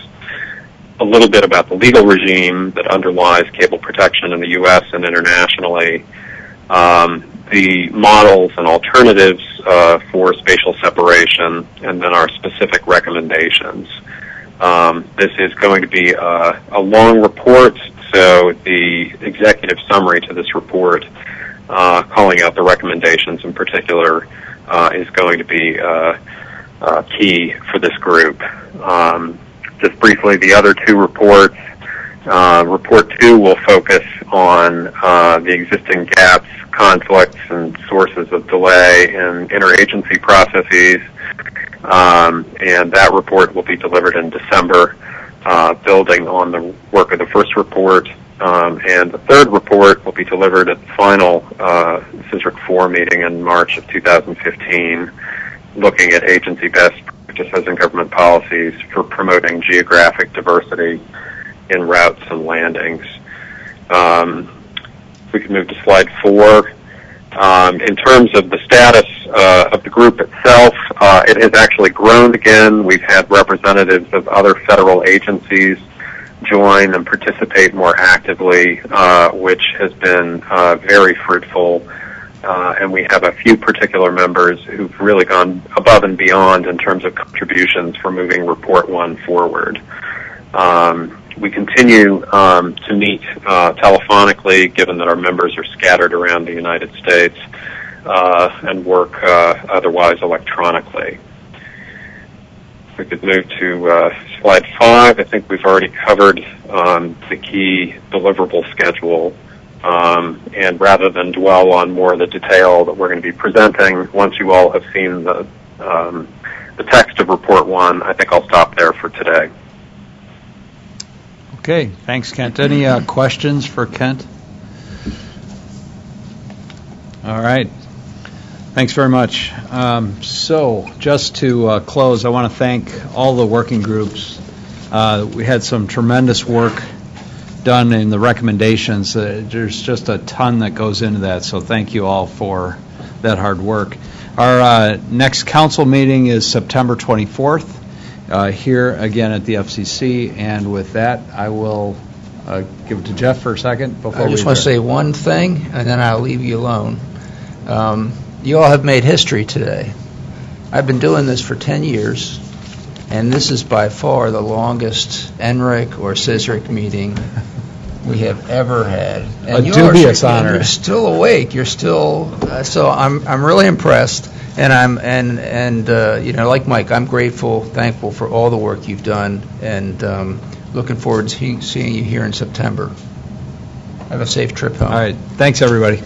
A little bit about the legal regime that underlies cable protection in the U.S. and internationally, the models and alternatives for spatial separation, and then our specific recommendations. This is going to be a long report, so the executive summary to this report, calling out the recommendations in particular, is going to be key for this group. Just briefly, the other 2 reports. Report 2 will focus on the existing gaps, conflicts, and sources of delay in interagency processes, and that report will be delivered in December, building on the work of the first report, and the third report will be delivered at the final CSRIC 4 meeting in March of 2015, looking at agency best practices and government policies for promoting geographic diversity in routes and landings. We can move to slide 4. In terms of the status of the group itself, it has actually grown again. We've had representatives of other federal agencies join and participate more actively, which has been very fruitful. And we have a few particular members who've really gone above and beyond in terms of contributions for moving Report 1 forward. We continue to meet telephonically, given that our members are scattered around the United States, and work otherwise electronically. We could move to slide 5. I think we've already covered the key deliverable schedule And rather than dwell on more of the detail that we're going to be presenting, once you all have seen the text of Report 1, I think I'll stop there for today. Okay, thanks, Kent. Any questions for Kent? All right. Thanks very much. So just to close, I want to thank all the working groups. We had some tremendous work done in the recommendations. There's just a ton that goes into that, so thank you all for that hard work. Our next council meeting is September 24th. Here again at the FCC, and with that, I will give it to Jeff for a second. I just want to say one thing, and then I'll leave you alone. You all have made history today. I've been doing this for 10 years, and this is by far the longest NRIC or CSRIC meeting we have ever had. And a dubious honor. You're still awake. You're still so. I'm really impressed. And you know, like Mike, I'm grateful, thankful for all the work you've done, and looking forward to seeing you here in September. Have a safe trip home. All right. Thanks, everybody.